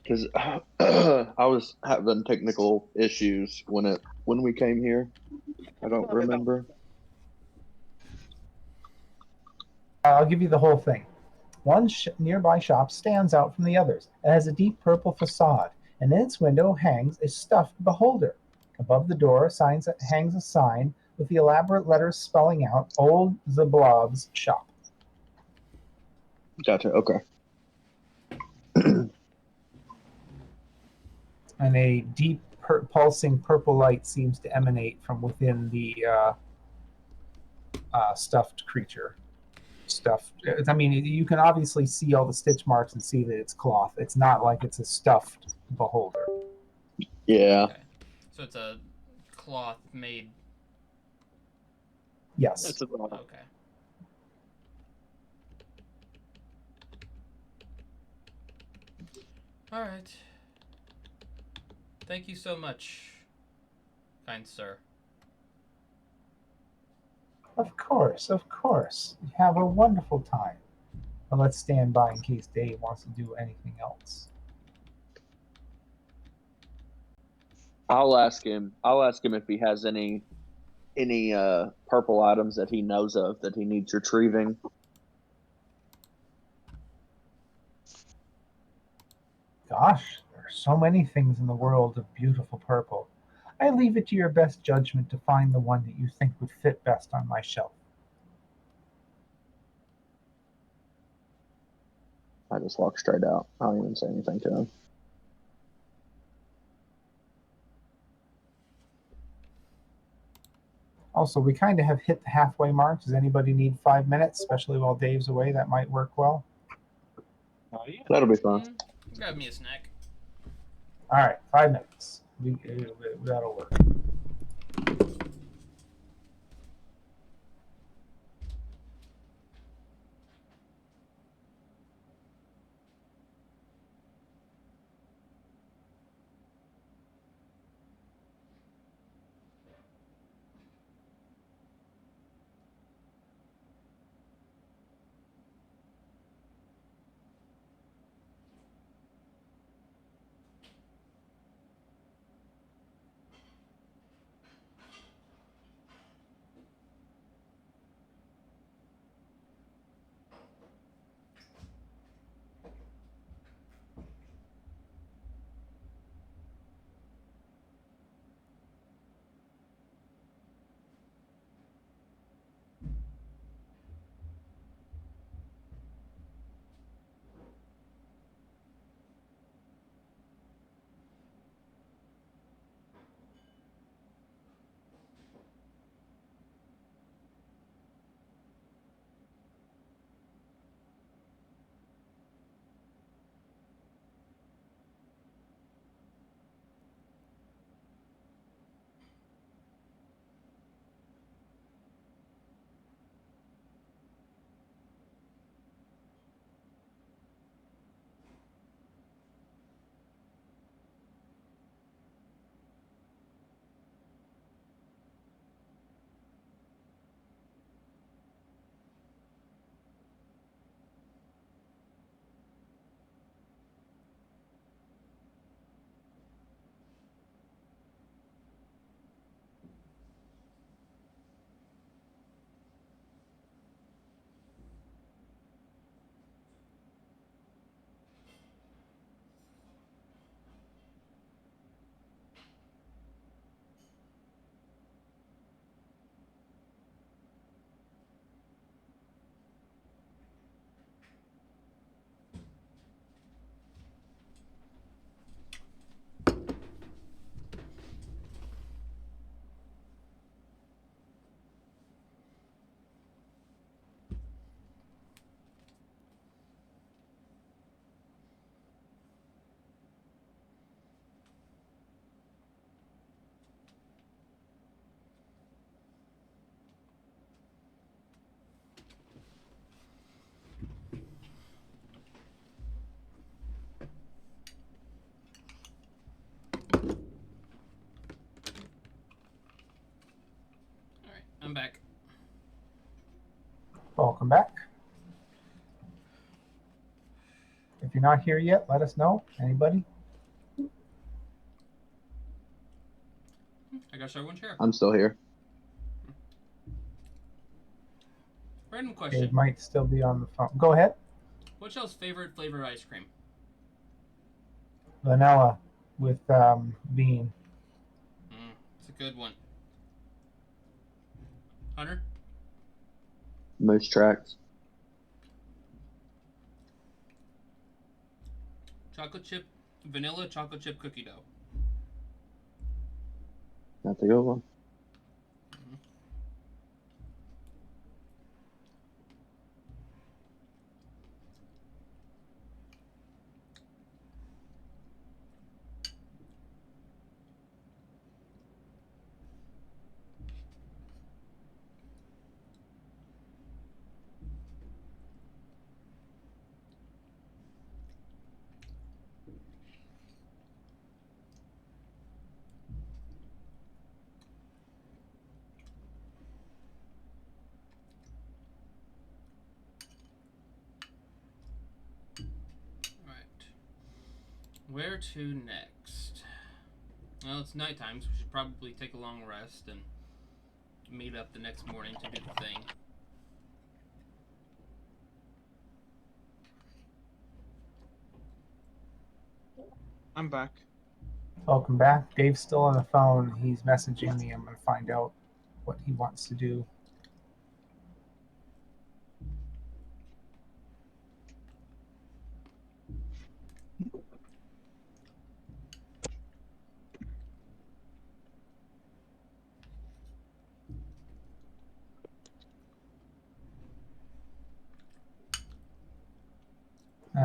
Because I was having technical issues when we came here. I don't remember. I'll give you the whole thing. One nearby shop stands out from the others. It has a deep purple facade, and in its window hangs a stuffed beholder. Above the door hangs a sign with the elaborate letters spelling out Old Zablob's shop. Gotcha. Okay. And a deep pulsing purple light seems to emanate from within the stuffed creature. I mean, you can obviously see all the stitch marks and see that it's cloth. It's not like it's a stuffed beholder. Yeah. Okay. So it's a cloth made. Yes. It's a Okay. All right. Thank you so much, kind sir. Of course, of course. You have a wonderful time. But let's stand by in case Dave wants to do anything else. I'll ask him. I'll ask him if he has any purple items that he knows of that he needs retrieving. Gosh, there are so many things in the world of beautiful purple. I leave it to your best judgment to find the one that you think would fit best on my shelf. I just walk straight out. I don't even say anything to him. Also, we kind of have hit the halfway mark. Does anybody need 5 minutes, especially while Dave's away? That might work well. Oh yeah. That'll be fun. Grab me a snack. All right, 5 minutes. That'll work. All right, I'm back. Welcome back. If you're not here yet, let us know. Anybody? I guess everyone's here. I'm still here. Random Dave question. might still be on the phone. Go ahead. What's y'all's favorite flavor of ice cream? Vanilla with bean. It's a good one. Hunter? Moose tracks. Vanilla chocolate chip cookie dough. That's a good one. Alright. Where to next? Well, it's nighttime, so we should probably take a long rest and meet up the next morning to do the thing. I'm back. Welcome back. Dave's still on the phone. He's messaging me. I'm going to find out what he wants to do.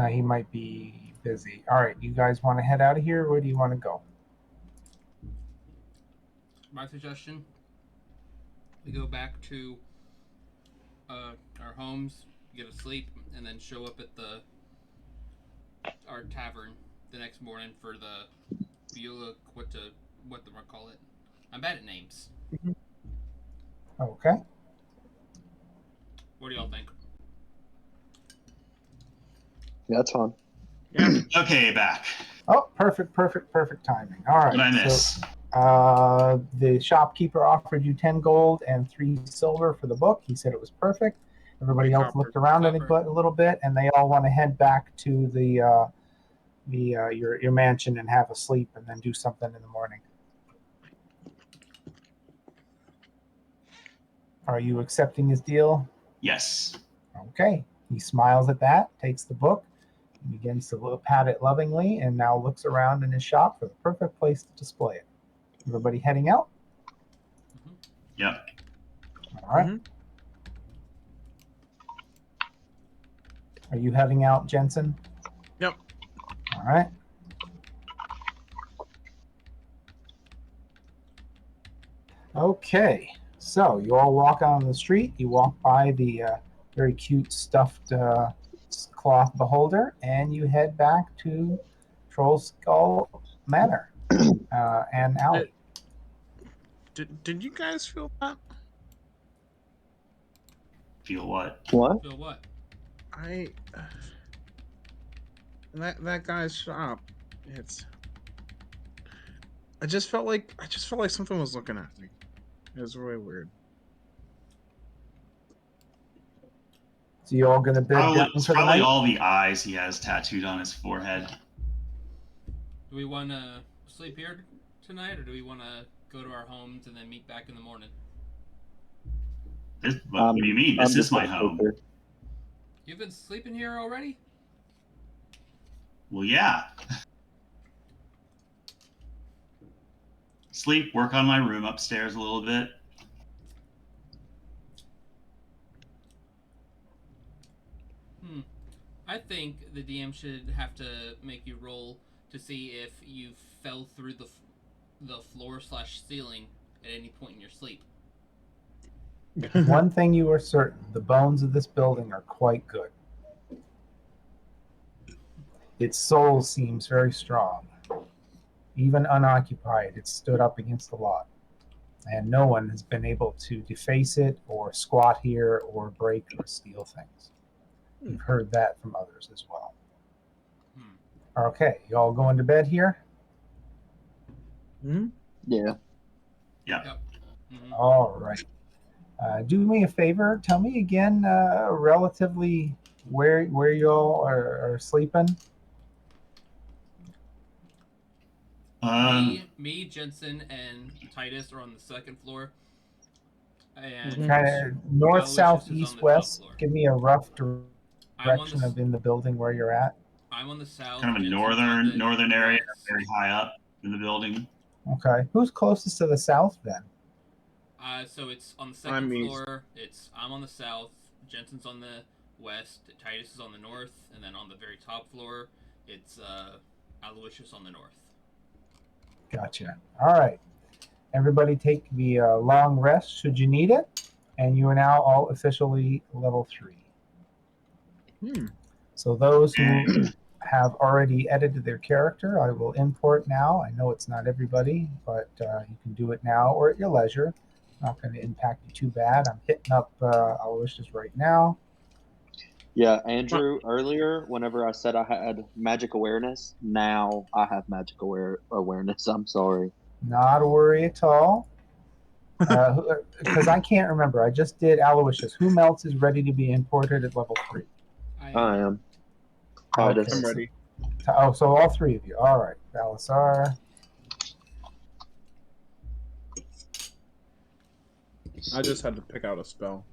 He might be busy. All right, you guys want to head out of here? Where do you want to go? My suggestion: we go back to our homes, get a sleep, and then show up at our tavern the next morning for the Beulah. What to call it? I'm bad at names. Okay. What do y'all think? Yeah, that's fine. Yeah. Okay, back. Oh, perfect timing. All right. What did I miss? The shopkeeper offered you 10 gold and 3 silver for the book. He said it was perfect. Everybody else Copper. looked around Copper. a little bit, and they all want to head back to your mansion and have a sleep, and then do something in the morning. Are you accepting his deal? Yes. Okay. He smiles at that, takes the book, and begins to pat it lovingly, and now looks around in his shop for the perfect place to display it. Everybody heading out? Yep. All right. Mhm. Are you heading out, Jensen? Yep. All right. Okay. So you all walk out on the street. You walk by the very cute stuffed cloth beholder, and you head back to Troll Skull Manor and Alley. Did you guys feel that? Feel what? What? So what? That guy's shop. I just felt like something was looking at me. It was really weird. So you all gonna bed down It's for the probably night? all the eyes he has tattooed on his forehead. Do we want to sleep here tonight, or do we want to go to our homes and then meet back in the morning? What do you mean? This is my home. Sleeper. You've been sleeping here already? Well, yeah. Sleep, work on my room upstairs a little bit. I think the DM should have to make you roll to see if you fell through the floor/ceiling at any point in your sleep. One thing you are certain: the bones of this building are quite good. Its soul seems very strong. Even unoccupied, it stood up against the lot, and no one has been able to deface it or squat here or break or steal things. You've heard that from others as well. Okay, you all going to bed here? Hmm? Yeah. Yeah. Mm-hmm. All right. Do me a favor. Tell me again, relatively where you all are sleeping. Me, Jensen, and Titus are on the second floor, and Kind of north, Aloysius south, is on east, the top west. floor. Give me a rough I'm on direction of in the building where you're at. I'm on the south. Kind of a Jensen's on the northern area, west. very high up in the building. Okay. Who's closest to the south then? So it's on the second I'm east. floor. I'm on the south. Jensen's on the west. Titus is on the north, and then on the very top floor, it's Aloysius on the north. Gotcha. All right. Everybody take the long rest should you need it. And you are now all officially level 3. So those who have already edited their character, I will import now. I know it's not everybody, but you can do it now or at your leisure. Not going to impact you too bad. I'm hitting up Aloysius right now. Yeah, Andrew, earlier, whenever I said I had magic awareness, now I have magic awareness. I'm sorry. Not a worry at all. Because I can't remember. I just did Aloysius. Whom else is ready to be imported at level 3? I am. Okay, Titus. I'm ready. So all 3 of you. All right. Balasar. I just had to pick out a spell.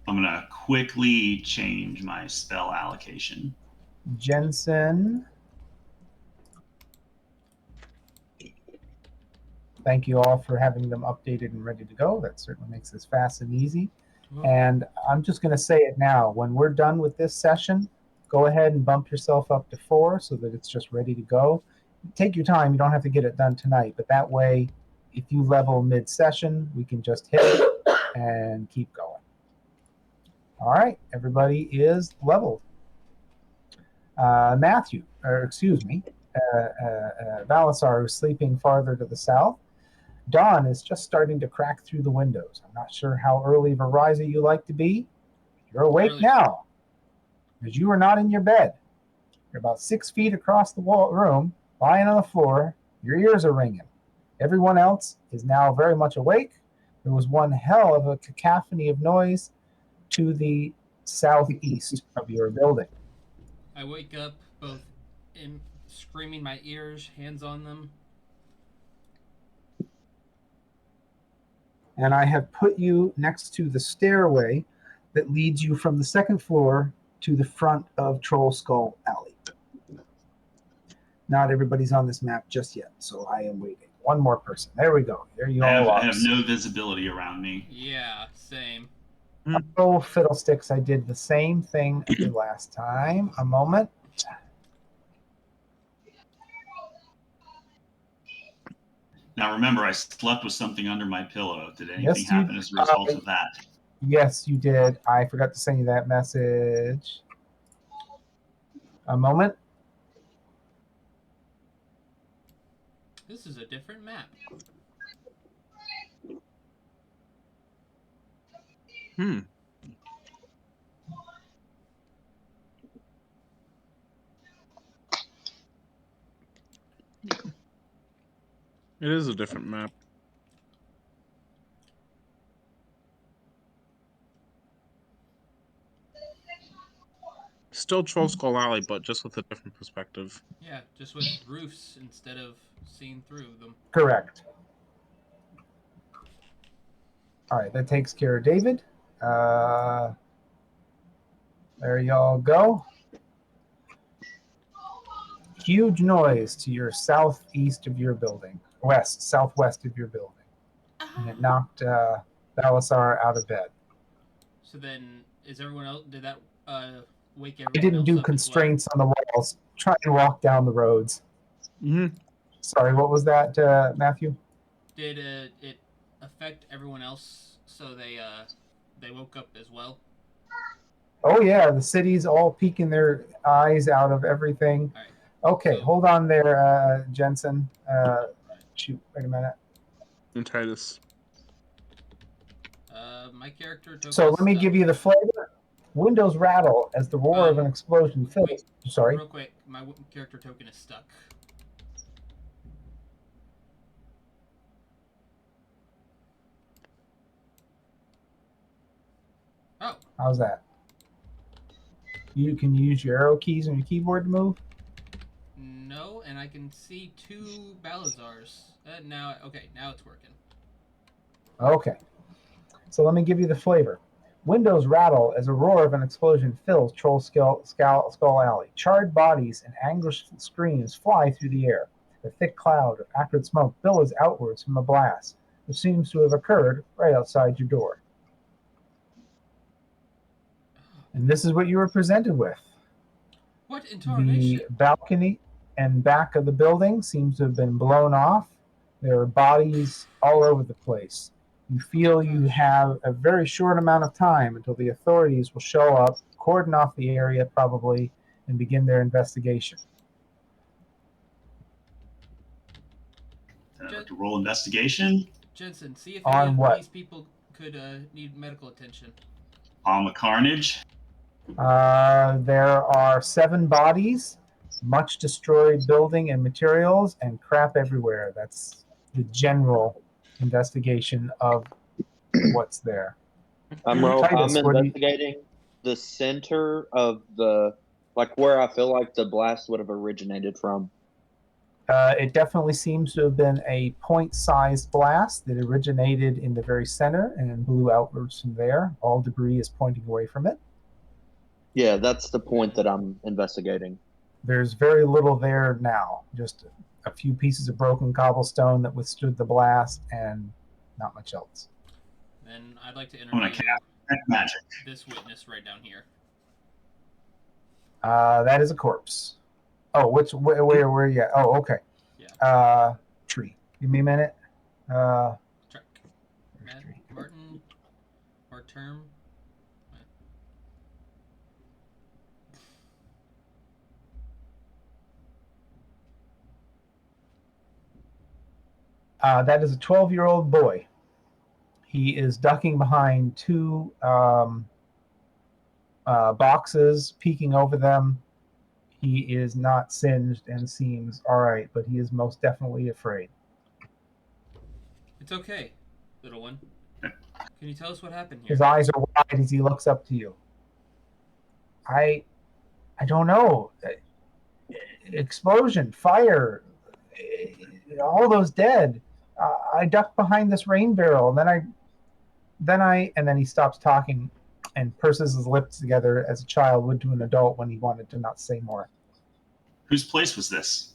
I'm going to quickly change my spell allocation. Jensen. Thank you all for having them updated and ready to go. That certainly makes this fast and easy. And I'm just going to say it now. When we're done with this session, go ahead and bump yourself up to 4 so that it's just ready to go. Take your time. You don't have to get it done tonight, but that way, if you level mid-session, we can just hit it and keep going. All right, everybody is leveled. Matthew, or excuse me, Balasar is sleeping farther to the south. Dawn is just starting to crack through the windows. I'm not sure how early of a riser you like to be. You're awake Early. now, because you are not in your bed. You're about 6 feet across the room, lying on the floor. Your ears are ringing. Everyone else is now very much awake. There was one hell of a cacophony of noise to the southeast of your building. I wake up both screaming my ears, hands on them. And I have put you next to the stairway that leads you from the second floor to the front of Troll Skull Alley. Not everybody's on this map just yet, so I am waiting. One more person. There we go. There you all are. I have no visibility around me. Yeah, same. Oh, fiddlesticks. I did the same thing the last time. A moment. Now remember, I slept with something under my pillow. Did anything Yes, you- happen as a result of that? Yes, you did. I forgot to send you that message. A moment. This is a different map. It is a different map. Still Troll Skull Alley, but just with a different perspective. Yeah, just with roofs instead of seeing through them. Correct. All right, that takes care of David. There y'all go. Huge noise to your southeast of your building. Southwest of your building. And it knocked Balasar out of bed. So then, is everyone else? Did that wake everyone I didn't else do up constraints on the walls. Try and walk down the roads. Mm-hmm. Sorry, what was that, Matthew? Did it affect everyone else? So they woke up as well. Oh yeah, the city's all peeking their eyes out of everything. All right. Okay, So- hold on there, Jensen. Shoot, wait a minute. And Titus. My character took. So let me give you the flavor. Windows rattle as the roar of an explosion fills. Wait, Sorry. Real quick, my character token is stuck. Oh. How's that? You can use your arrow keys on your keyboard to move? No, and I can see 2 Balazars. Now it's working. Okay. So let me give you the flavor. Windows rattle as a roar of an explosion fills Troll Skull Alley. Charred bodies and anguished screams fly through the air. A thick cloud of acrid smoke billows outwards from the blast, which seems to have occurred right outside your door. And this is what you were presented with. What in tarnation? The balcony and back of the building seems to have been blown off. There are bodies all over the place. You feel you have a very short amount of time until the authorities will show up, cordon off the area probably, and begin their investigation. I'd like to roll investigation. Jensen, see if On any of what? these people could need medical attention. The carnage. There are 7 bodies, much destroyed building and materials, and crap everywhere. That's the general investigation of what's there. I'm Titus, what do you- investigating the center of where I feel like the blast would have originated from. It definitely seems to have been a point-sized blast that originated in the very center and blew outwards from there. All debris is pointing away from it. Yeah, that's the point that I'm investigating. There's very little there now. Just a few pieces of broken cobblestone that withstood the blast and not much else. Then I'd like to I'm gonna interview cast magic. this witness right down here. That is a corpse. Oh, where are you at? Oh, okay. Yeah. Tree. Give me a minute. Truck. Where's tree? Martin. Or term. That is a 12-year-old boy. He is ducking behind two boxes, peeking over them. He is not singed and seems all right, but he is most definitely afraid. It's okay, little one. Can you tell us what happened here? His eyes are wide as he looks up to you. I don't know. Explosion, fire, all those dead. I ducked behind this rain barrel, and then he stops talking and purses his lips together as a child would to an adult when he wanted to not say more. Whose place was this?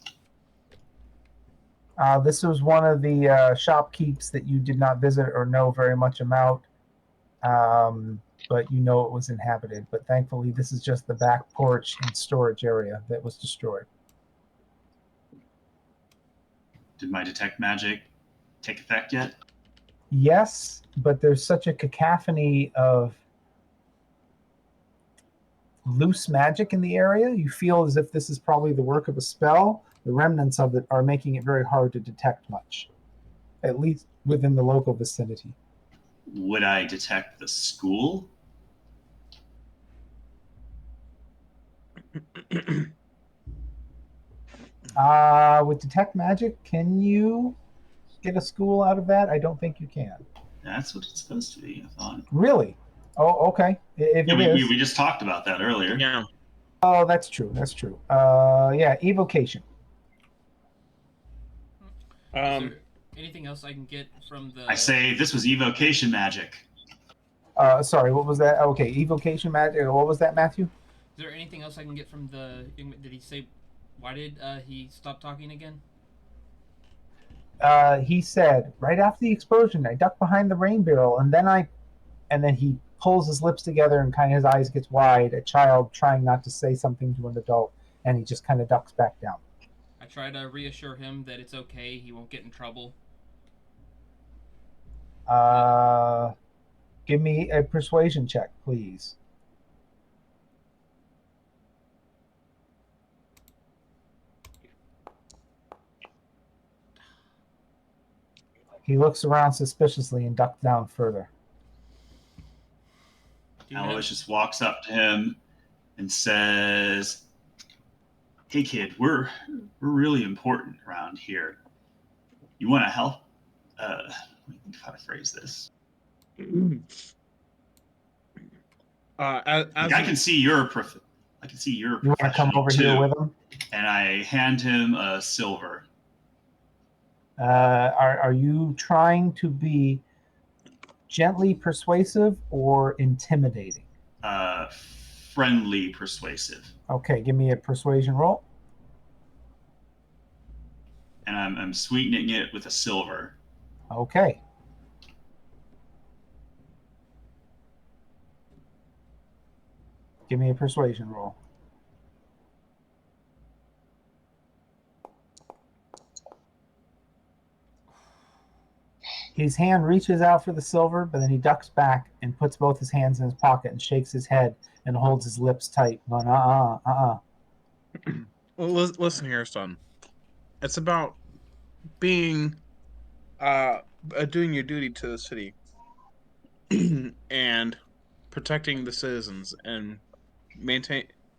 This was one of the shopkeepers that you did not visit or know very much about, but you know it was inhabited. But thankfully, this is just the back porch and storage area that was destroyed. Did my detect magic take effect yet? Yes, but there's such a cacophony of loose magic in the area. You feel as if this is probably the work of a spell. The remnants of it are making it very hard to detect much, at least within the local vicinity. Would I detect the school? With detect magic, can you get a school out of that? I don't think you can. That's what it's supposed to be, I thought. Really? Oh, okay. If Yeah, it is. we just talked about that earlier. Yeah. Oh, that's true. That's true. Yeah, evocation. Is there anything else I can get from the... I say this was evocation magic. Sorry, what was that? Okay, evocation magic. What was that, Matthew? Is there anything else I can get from the... Did he say... Why did he stop talking again? He said, right after the explosion, I ducked behind the rain barrel, and then he pulls his lips together and kind of his eyes gets wide, a child trying not to say something to an adult, and he just kind of ducks back down. I try to reassure him that it's okay, he won't get in trouble. Give me a persuasion check, please. He looks around suspiciously and ducks down further. Aloysius walks up to him and says, "Hey kid, we're really important around here. You want to help? Let me think how to phrase this. I can see you're I can see you're a You want to come professional over too." here with him? And I hand him a silver. Are you trying to be gently persuasive or intimidating? Friendly persuasive. Okay, give me a persuasion roll. And I'm sweetening it with a silver. Okay. Give me a persuasion roll. His hand reaches out for the silver, but then he ducks back and puts both his hands in his pocket and shakes his head and holds his lips tight, going, Well, listen here, son. It's about being, doing your duty to the city and protecting the citizens and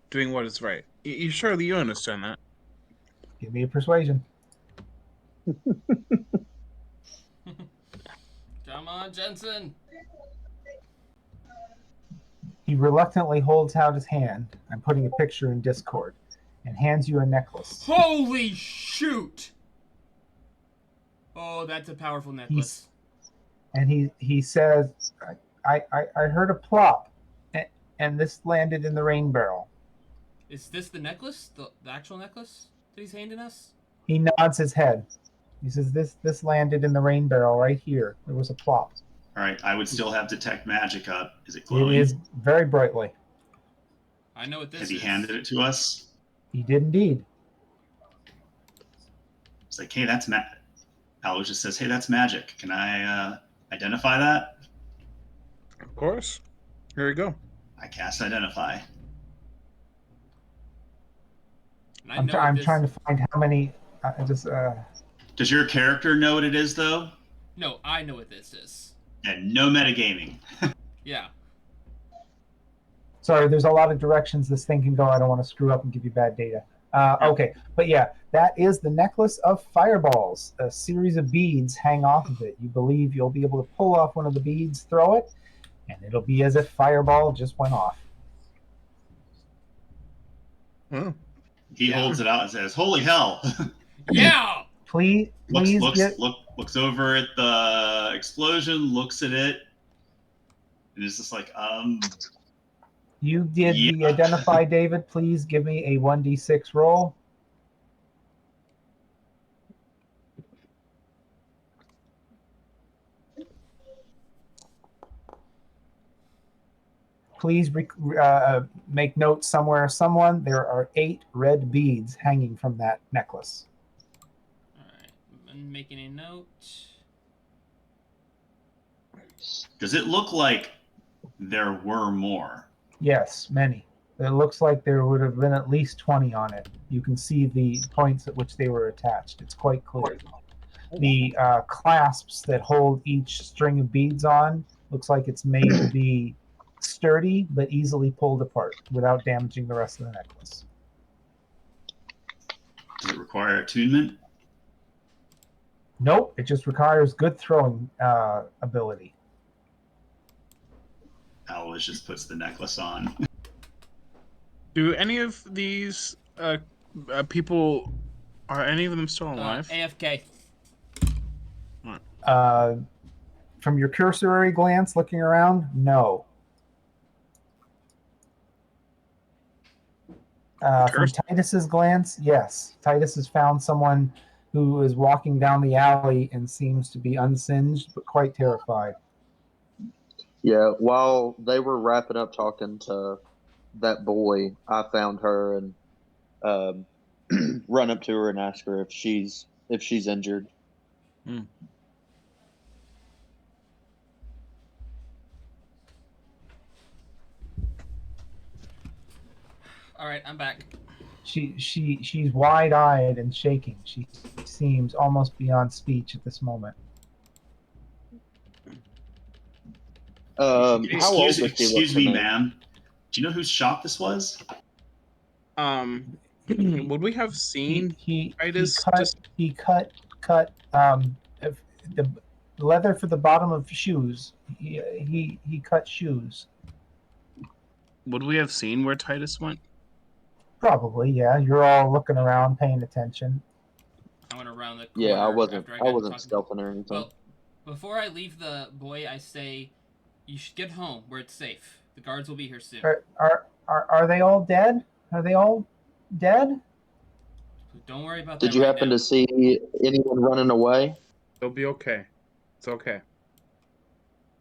doing what is right. You surely you understand that. Give me a persuasion. Come on, Jensen! He reluctantly holds out his hand. I'm putting a picture in Discord. And hands you a necklace. Holy shoot! Oh, that's a powerful necklace. He says, I heard a plop, and this landed in the rain barrel. Is this the necklace? The actual necklace that he's handing us? He nods his head. He says, this landed in the rain barrel right here. There was a plop. All right, I would still have detect magic up. Is it glowing? It is very brightly. I know what this Has he is. handed it to us? He did indeed. It's like, hey, that's Alois just says, hey, that's magic. Can I identify that? Of course. Here we go. I cast identify. And I I'm, know what I'm this. trying to find how many. Does your character know what it is, though? No, I know what this is. And no metagaming. Yeah. Sorry, there's a lot of directions this thing can go. I don't want to screw up and give you bad data. Okay, but yeah, that is the necklace of fireballs. A series of beads hang off of it. You believe you'll be able to pull off one of the beads, throw it, and it'll be as if fireball just went off. Oh. He holds it out and says, holy hell. Yeah. Please get. looks over at the explosion, looks at it, and is just like, You did yeah. the identify, David. Please give me a 1d6 roll. Please make note somewhere, someone. There are 8 red beads hanging from that necklace. All right. I'm making a note. Does it look like there were more? Yes, many. It looks like there would have been at least 20 on it. You can see the points at which they were attached. It's quite clear. The clasps that hold each string of beads on looks like it's made to be sturdy but easily pulled apart without damaging the rest of the necklace. Does it require attunement? Nope, it just requires good throwing ability. Alois just puts the necklace on. Do any of these people, are any of them still alive? AFK. From your cursory glance looking around, no. From Titus's glance, yes. Titus has found someone who is walking down the alley and seems to be unsinged but quite terrified. Yeah, while they were wrapping up talking to that boy, I found her and run up to her and ask her if she's injured. All right, I'm back. She's wide-eyed and shaking. She seems almost beyond speech at this moment. How old does she look Excuse to me, ma'am. Do you know whose shop this was? Would we have seen Titus? He cut the leather for the bottom of shoes. He cut shoes. Would we have seen where Titus went? Probably, yeah. You're all looking around, paying attention. I went around the corner. Yeah, I wasn't after stealthing or anything. Well, before I leave the boy, I say, you should get home where it's safe. The guards will be here soon. Are they all dead? Are they all dead? Don't worry about that. Did you happen to see anyone running away? They'll be okay. It's okay.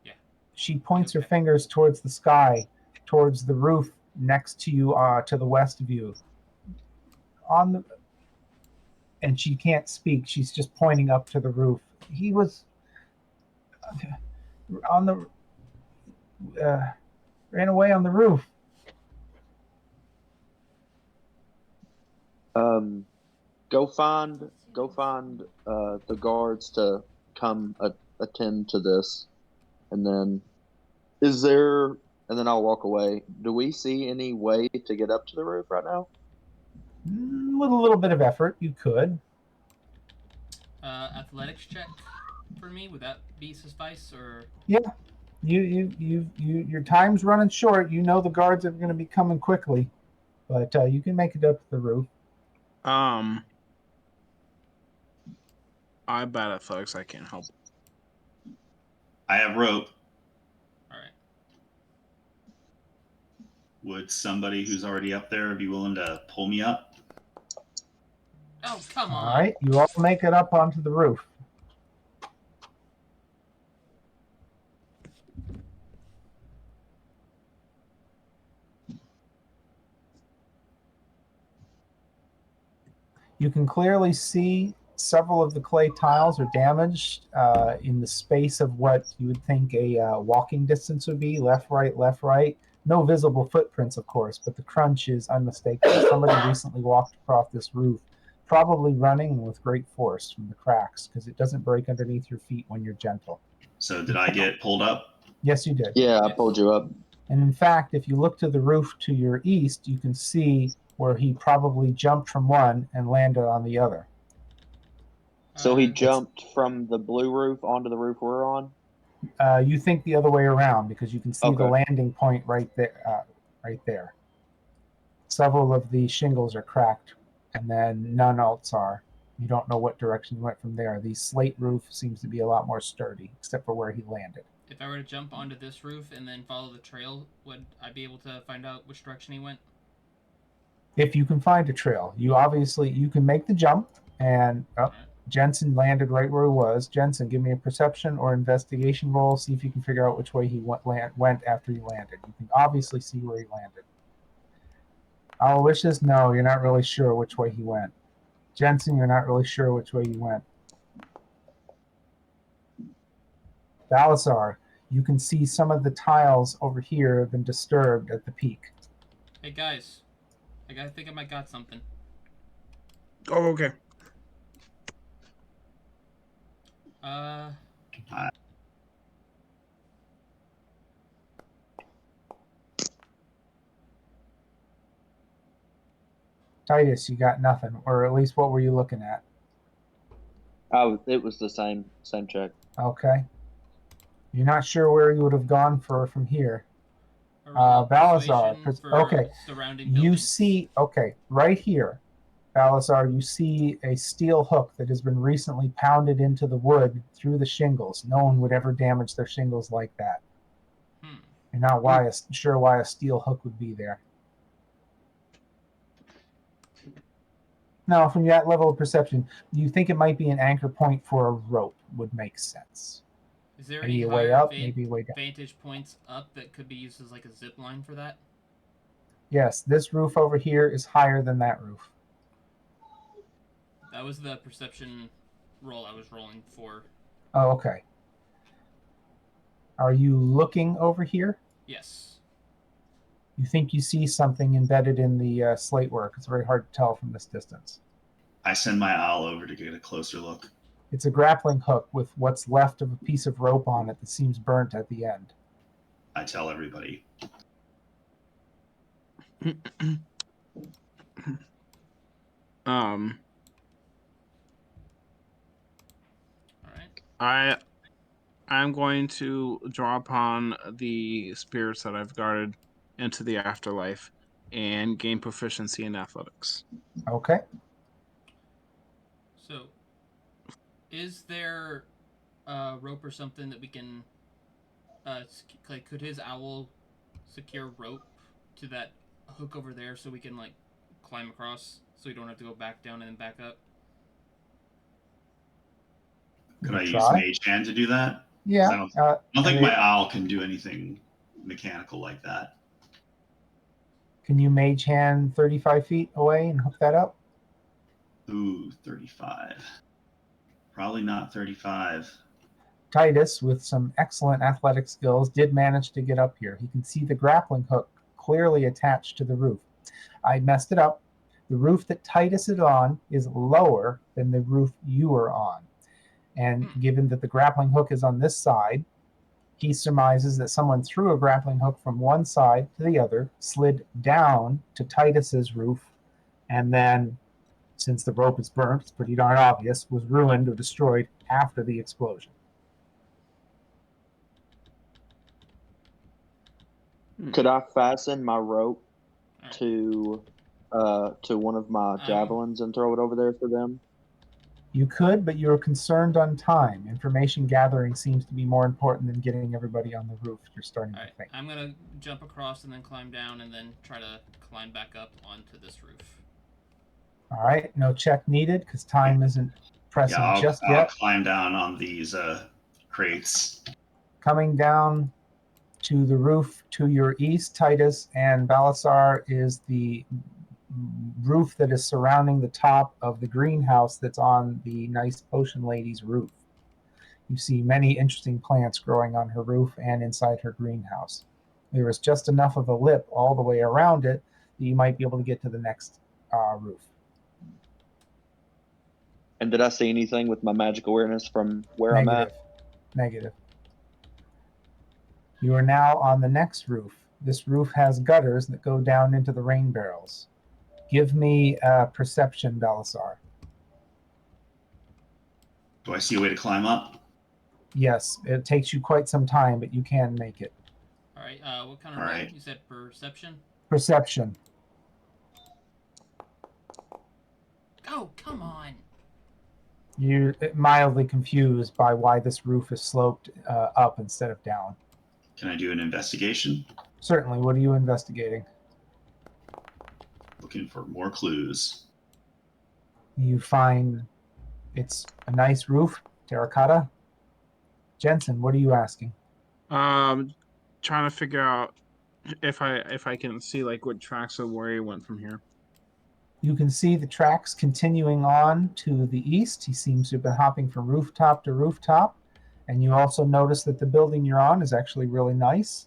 Yeah. She points her fingers towards the sky, towards the roof next to you, to the west of you. And she can't speak. She's just pointing up to the roof. He was on the ran away on the roof. Go find the guards to come attend to this, and then I'll walk away. Do we see any way to get up to the roof right now? With a little bit of effort, you could. Athletics check for me. Would that be suffice or? Yeah, your time's running short. You know the guards are going to be coming quickly, but you can make it up to the roof. I bad athletics. I can't help. I have rope. All right. Would somebody who's already up there be willing to pull me up? Oh, come on. All right, you all make it up onto the roof. You can clearly see several of the clay tiles are damaged in the space of what you would think a walking distance would be, left, right, left, right. No visible footprints, of course, but the crunch is unmistakable. Somebody recently walked across this roof, probably running with great force from the cracks, because it doesn't break underneath your feet when you're gentle. So did I get pulled up? Yes, you did. Yeah, I Yes. pulled you up. And in fact, if you look to the roof to your east, you can see where he probably jumped from one and landed on the other. So he Uh, jumped from the blue roof onto the roof we're on. You think the other way around because you can see the Okay. landing point right there. Right there. Several of the shingles are cracked, and then none else are. You don't know what direction he went from there. The slate roof seems to be a lot more sturdy, except for where he landed. If I were to jump onto this roof and then follow the trail, would I be able to find out which direction he went? If you can find a trail, you can make the jump, and Alright. Jensen landed right where he was. Jensen, give me a perception or investigation roll. See if you can figure out which way he went after he landed. You can obviously see where he landed. Aloysius, no, you're not really sure which way he went. Jensen, you're not really sure which way he went. Balasar, you can see some of the tiles over here have been disturbed at the peak. Hey guys, I think I might got something. Oh, okay. Titus, you got nothing, or at least what were you looking at? It was the same check. Okay. You're not sure where you would have gone from here. Balasar, okay. Surrounding You buildings. see, okay, right here, Balasar, you see a steel hook that has been recently pounded into the wood through the shingles. No one would ever damage their shingles like that. You're not sure why a steel hook would be there. Now, from that level of perception, you think it might be an anchor point for a rope would make sense. Is there Maybe any a way higher up, maybe a way down. vantage points up that could be used as like a zip line for that? Yes, this roof over here is higher than that roof. That was the perception roll I was rolling for. Oh, okay. Are you looking over here? Yes. You think you see something embedded in the slate work. It's very hard to tell from this distance. I send my owl over to get a closer look. It's a grappling hook with what's left of a piece of rope on it that seems burnt at the end. I tell everybody. All right. I'm going to draw upon the spirits that I've guarded into the afterlife and gain proficiency in athletics. Okay. So, is there a rope or something that we can, like, could his owl secure rope to that hook over there so we can, like, climb across so we don't have to go back down and then back up? Could I use Mage Hand to do that? Yeah. I don't think my owl can do anything mechanical like that. Can you Mage Hand 35 feet away and hook that up? Ooh, 35. Probably not 35. Titus, with some excellent athletic skills, did manage to get up here. He can see the grappling hook clearly attached to the roof. I messed it up. The roof that Titus is on is lower than the roof you are on. And given that the grappling hook is on this side, he surmises that someone threw a grappling hook from one side to the other, slid down to Titus's roof, and then, since the rope is burnt, it's pretty darn obvious, was ruined or destroyed after the explosion. Could I fasten my rope to one of my javelins and throw it over there for them? You could, but you're concerned on time. Information gathering seems to be more important than getting everybody on the roof. You're starting to think. I'm going to jump across and then climb down and then try to climb back up onto this roof. All right, no check needed because time isn't pressing yet. I'll climb down on these crates. Coming down to the roof to your east, Titus and Balasar, is the roof that is surrounding the top of the greenhouse that's on the nice potion lady's roof. You see many interesting plants growing on her roof and inside her greenhouse. There is just enough of a lip all the way around it that you might be able to get to the next roof. And did I see anything with my magic awareness from where I'm at? Negative. You are now on the next roof. This roof has gutters that go down into the rain barrels. Give me a perception, Balasar. Do I see a way to climb up? Yes, it takes you quite some time, but you can make it. All right. What kind of All roll? right. You said perception. Perception. Oh, come on. You're mildly confused by why this roof is sloped up instead of down. Can I do an investigation? Certainly. What are you investigating? Looking for more clues. You find it's a nice roof, terracotta. Jensen, what are you asking? Trying to figure out if I can see like what tracks of where he went from here. You can see the tracks continuing on to the east. He seems to have been hopping from rooftop to rooftop. And you also notice that the building you're on is actually really nice.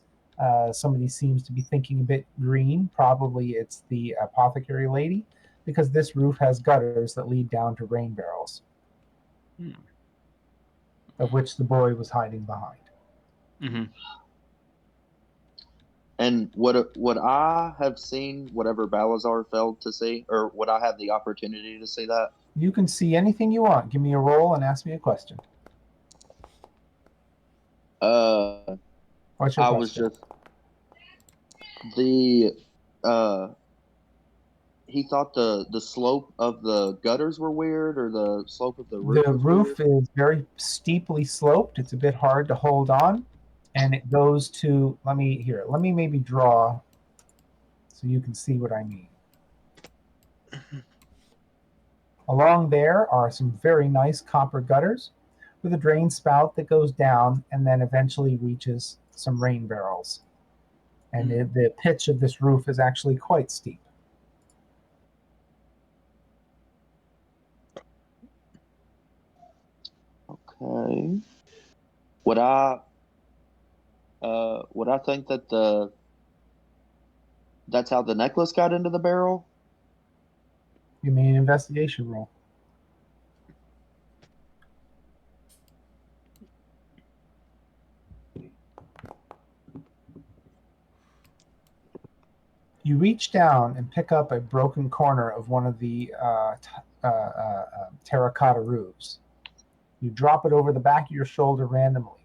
Somebody seems to be thinking a bit green. Probably it's the apothecary lady, because this roof has gutters that lead down to rain barrels, of which the boy was hiding behind. Mm-hmm. And would I have seen whatever Balazar failed to see, or would I have the opportunity to see that? You can see anything you want. Give me a roll and ask me a question. What's your I question? was just the he thought the slope of the gutters were weird, or the slope of the roof. The was roof weird? is very steeply sloped. It's a bit hard to hold on, and it goes to let me maybe draw so you can see what I mean. Along there are some very nice copper gutters with a drain spout that goes down and then eventually reaches some rain barrels. And the pitch of this roof is actually quite steep. Okay. Would I think that that's how the necklace got into the barrel? Give me an investigation roll. You reach down and pick up a broken corner of one of the terracotta roofs. You drop it over the back of your shoulder randomly.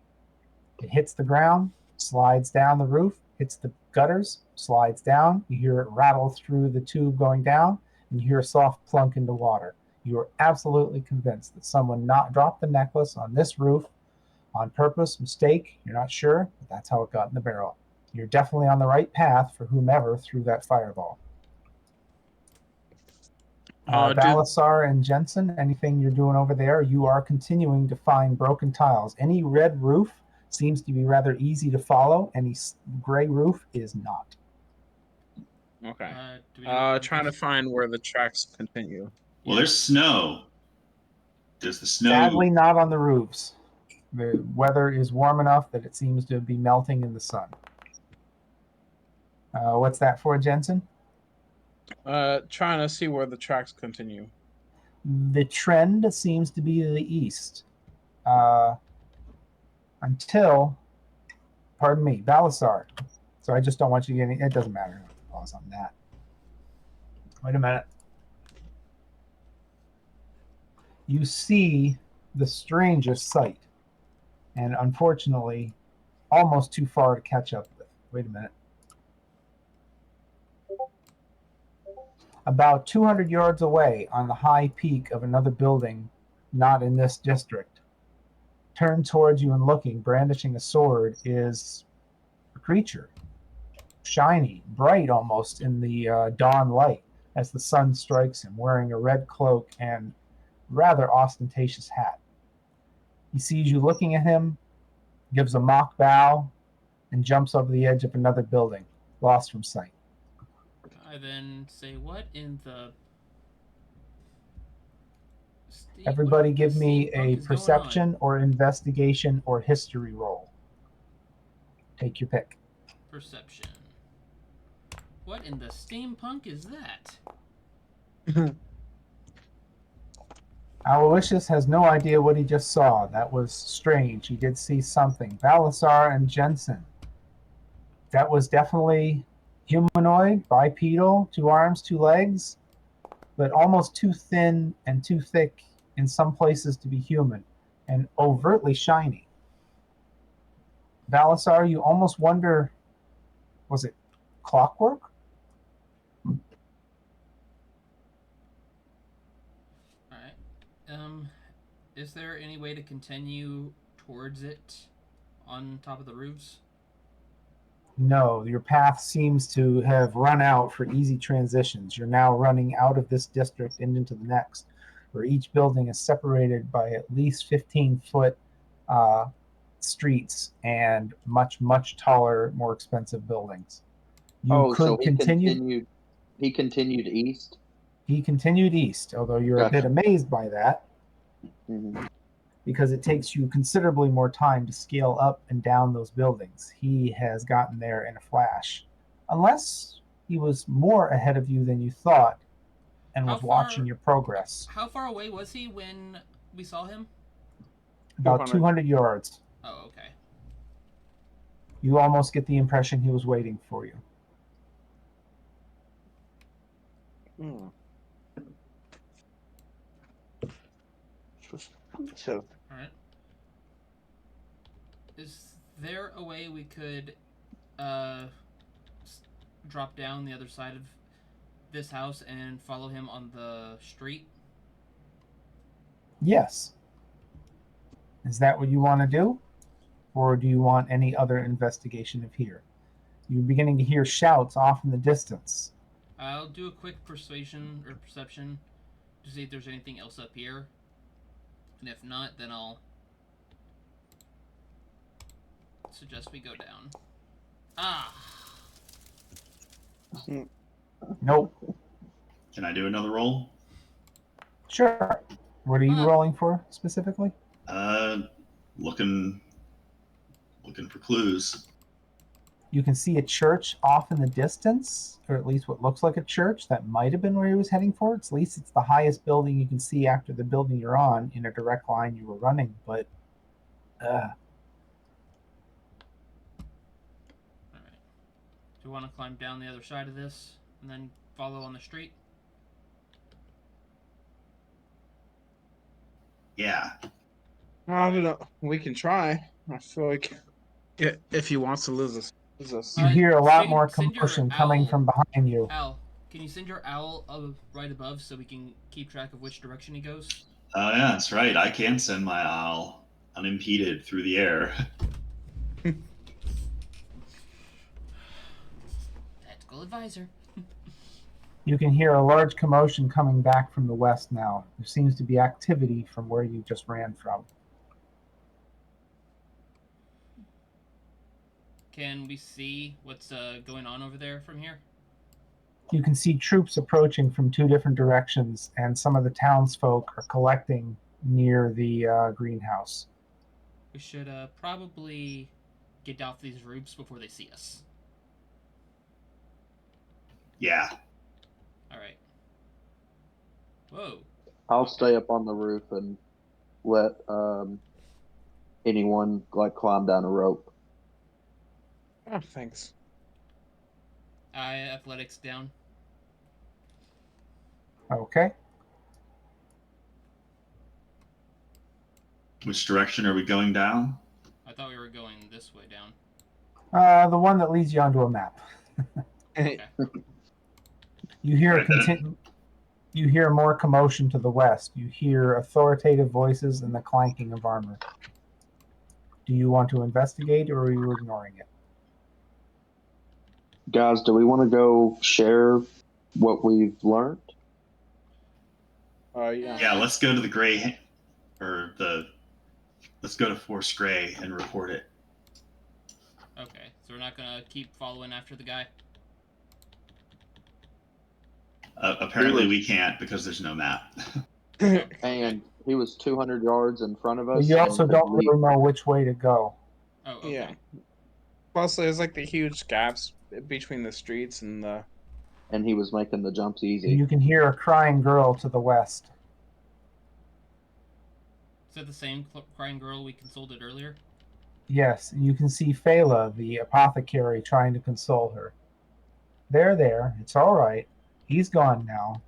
It hits the ground, slides down the roof, hits the gutters, slides down. You hear it rattle through the tube going down, and you hear a soft plunk into water. You are absolutely convinced that someone not dropped the necklace on this roof on purpose, mistake. You're not sure, but that's how it got in the barrel. You're definitely on the right path for whomever threw that fireball. Balasar and Jensen, anything you're doing over there? You are continuing to find broken tiles. Any red roof seems to be rather easy to follow. Any gray roof is not. Okay. Trying to find where the tracks continue. Well, there's snow. Does the snow... Sadly, not on the roofs. The weather is warm enough that it seems to be melting in the sun. What's that for, Jensen? Trying to see where the tracks continue. The trend seems to be to the east. Until, pardon me, Balasar. So I just don't want you getting, it doesn't matter. Pause on that. Wait a minute. You see the strangest sight. And unfortunately, almost too far to catch up with. Wait a minute. About 200 yards away on the high peak of another building, not in this district, turned towards you and looking, brandishing a sword, is a creature. Shiny, bright almost in the dawn light as the sun strikes him, wearing a red cloak and rather ostentatious hat. He sees you looking at him, gives a mock bow, and jumps over the edge of another building, lost from sight. I then say, what in the... Everybody give what me steampunk a is going perception or investigation or history roll. Take your pick. on? Perception. What in the steampunk is that? Aloysius has no idea what he just saw. That was strange. He did see something. Balasar and Jensen. That was definitely humanoid, bipedal, 2 arms, 2 legs, but almost too thin and too thick in some places to be human, and overtly shiny. Balasar, you almost wonder, was it clockwork? Alright. Is there any way to continue towards it on top of the roofs? No, your path seems to have run out for easy transitions. You're now running out of this district and into the next, where each building is separated by at least 15-foot streets and much, much taller, more expensive buildings. You so could continue. He continued east. He continued east, although you're a bit Gotcha. amazed by that, because it takes you considerably more time to scale up and down those buildings. He has gotten there in a flash. Unless he was more ahead of you than you thought and was watching your progress. How far away was he when we saw him? About 200 yards. Oh, okay. You almost get the impression he was waiting for you. So, Alright. Is there a way we could drop down the other side of this house and follow him on the street? Yes. Is that what you want to do? Or do you want any other investigation of here? You're beginning to hear shouts off in the distance. I'll do a quick persuasion or perception to see if there's anything else up here. And if not, then I'll suggest we go down. Ah! Nope. Can I do another roll? Sure. What are you rolling for specifically? Looking for clues. You can see a church off in the distance, or at least what looks like a church. That might have been where he was heading for. At least it's the highest building you can see after the building you're on in a direct line you were running, but Alright. Do you want to climb down the other side of this and then follow on the street? Yeah. I don't know. We can try. I feel like if he wants to lose us. you hear a lot more send your commotion coming owl. from behind you. Al, can you send your owl right above so we can keep track of which direction he goes? Oh, yeah, that's right. I can send my owl unimpeded through the air. Tactical advisor. You can hear a large commotion coming back from the west now. There seems to be activity from where you just ran from. Can we see what's going on over there from here? You can see troops approaching from 2 different directions, and some of the townsfolk are collecting near the greenhouse. We should probably get off these roofs before they see us. Yeah. Alright. Whoa. I'll stay up on the roof and let anyone climb down a rope. oh, thanks. Athletics down. Okay. Which direction are we going down? I thought we were going this way down. The one that leads you onto a map. Okay. You hear Right, you hear more commotion to the west. You hear authoritative voices and the clanking of armor. Do you want to investigate, or are you ignoring it? Guys, do we want to go share what we've learned? Yeah. Yeah, let's go to the gray, let's go to Force Gray and report it. Okay, so we're not gonna keep following after the guy? Apparently, we can't because there's no map. And he was 200 yards in front of But us. you and also could don't leap. really know which way to go. Oh, okay. Yeah. Plus, there's like the huge gaps between the streets and the. And he was making the jumps easy. You can hear a crying girl to the west. Is that the same crying girl we consulted earlier? Yes, you can see Phala, the apothecary, trying to console her. There, it's all right. He's gone now.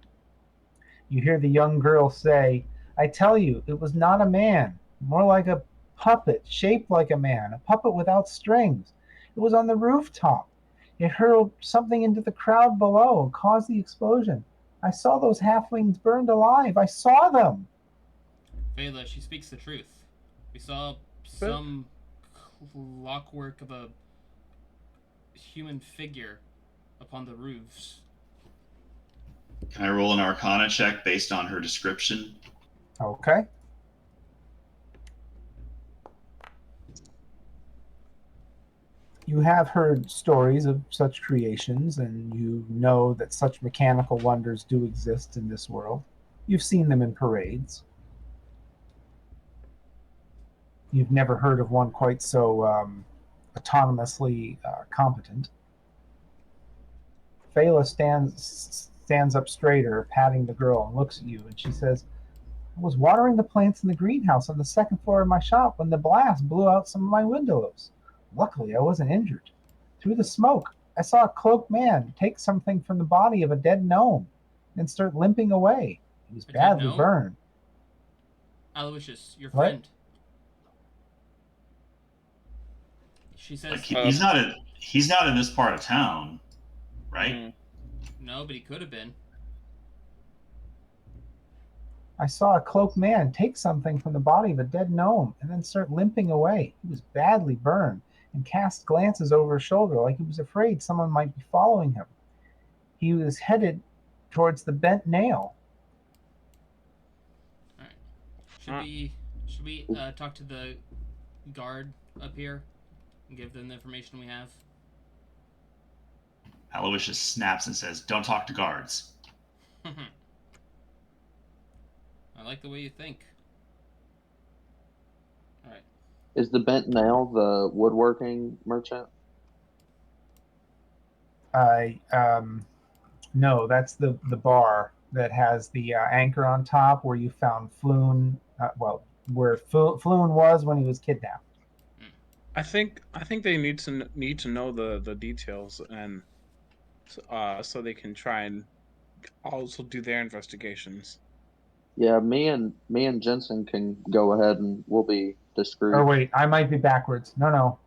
You hear the young girl say, I tell you, it was not a man, more like a puppet, shaped like a man, a puppet without strings. It was on the rooftop. It hurled something into the crowd below and caused the explosion. I saw those halflings burned alive. I saw them. Phala, she speaks the truth. We saw some clockwork of a human figure upon the roofs. Can I roll an Arcana check based on her description? Okay. You have heard stories of such creations, and you know that such mechanical wonders do exist in this world. You've seen them in parades. You've never heard of one quite so autonomously competent. Phala stands up straighter, patting the girl, and looks at you, and she says, I was watering the plants in the greenhouse on the second floor of my shop when the blast blew out some of my windows. Luckily, I wasn't injured. Through the smoke, I saw a cloaked man take something from the body of a dead gnome and start limping away. He was badly burned. Aloysius, your What? friend. She says, Like, he's not in this part of town, right? No, but he could have been. I saw a cloaked man take something from the body of a dead gnome and then start limping away. He was badly burned and cast glances over his shoulder like he was afraid someone might be following him. He was headed towards the bent nail. All right. Should we talk to the guard up here and give them the information we have? Aloysius snaps and says, "Don't talk to guards." I like the way you think. All right. Is the bent nail the woodworking merchant? No, that's the bar that has the anchor on top where you found Floon. Where Floon was when he was kidnapped. I think they need to know the details, and so they can try and also do their investigations. Yeah, me and Jensen can go ahead and we'll be discreet. Or wait, I might be backwards. No,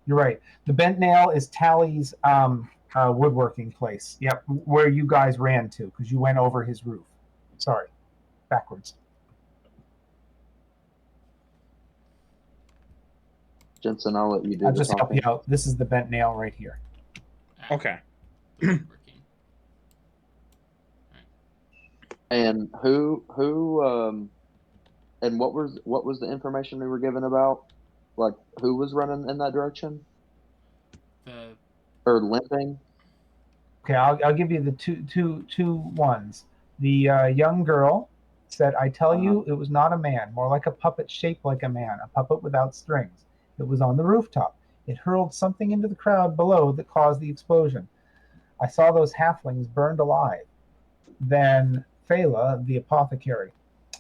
you're right. The bent nail is Tally's woodworking place. Yep, where you guys ran to because you went over his roof. Sorry, backwards. Jensen, I'll let you do I'll the just talking. help you out. This is the bent nail right here. Okay. And who and what was the information we were given about? Like who was running in that direction? Or limping? Okay, I'll give you the two ones. The young girl said, I tell you, it was not a man, more like a puppet shaped like a man, a puppet without strings. It was on the rooftop. It hurled something into the crowd below that caused the explosion. I saw those halflings burned alive. Then Phala, the apothecary.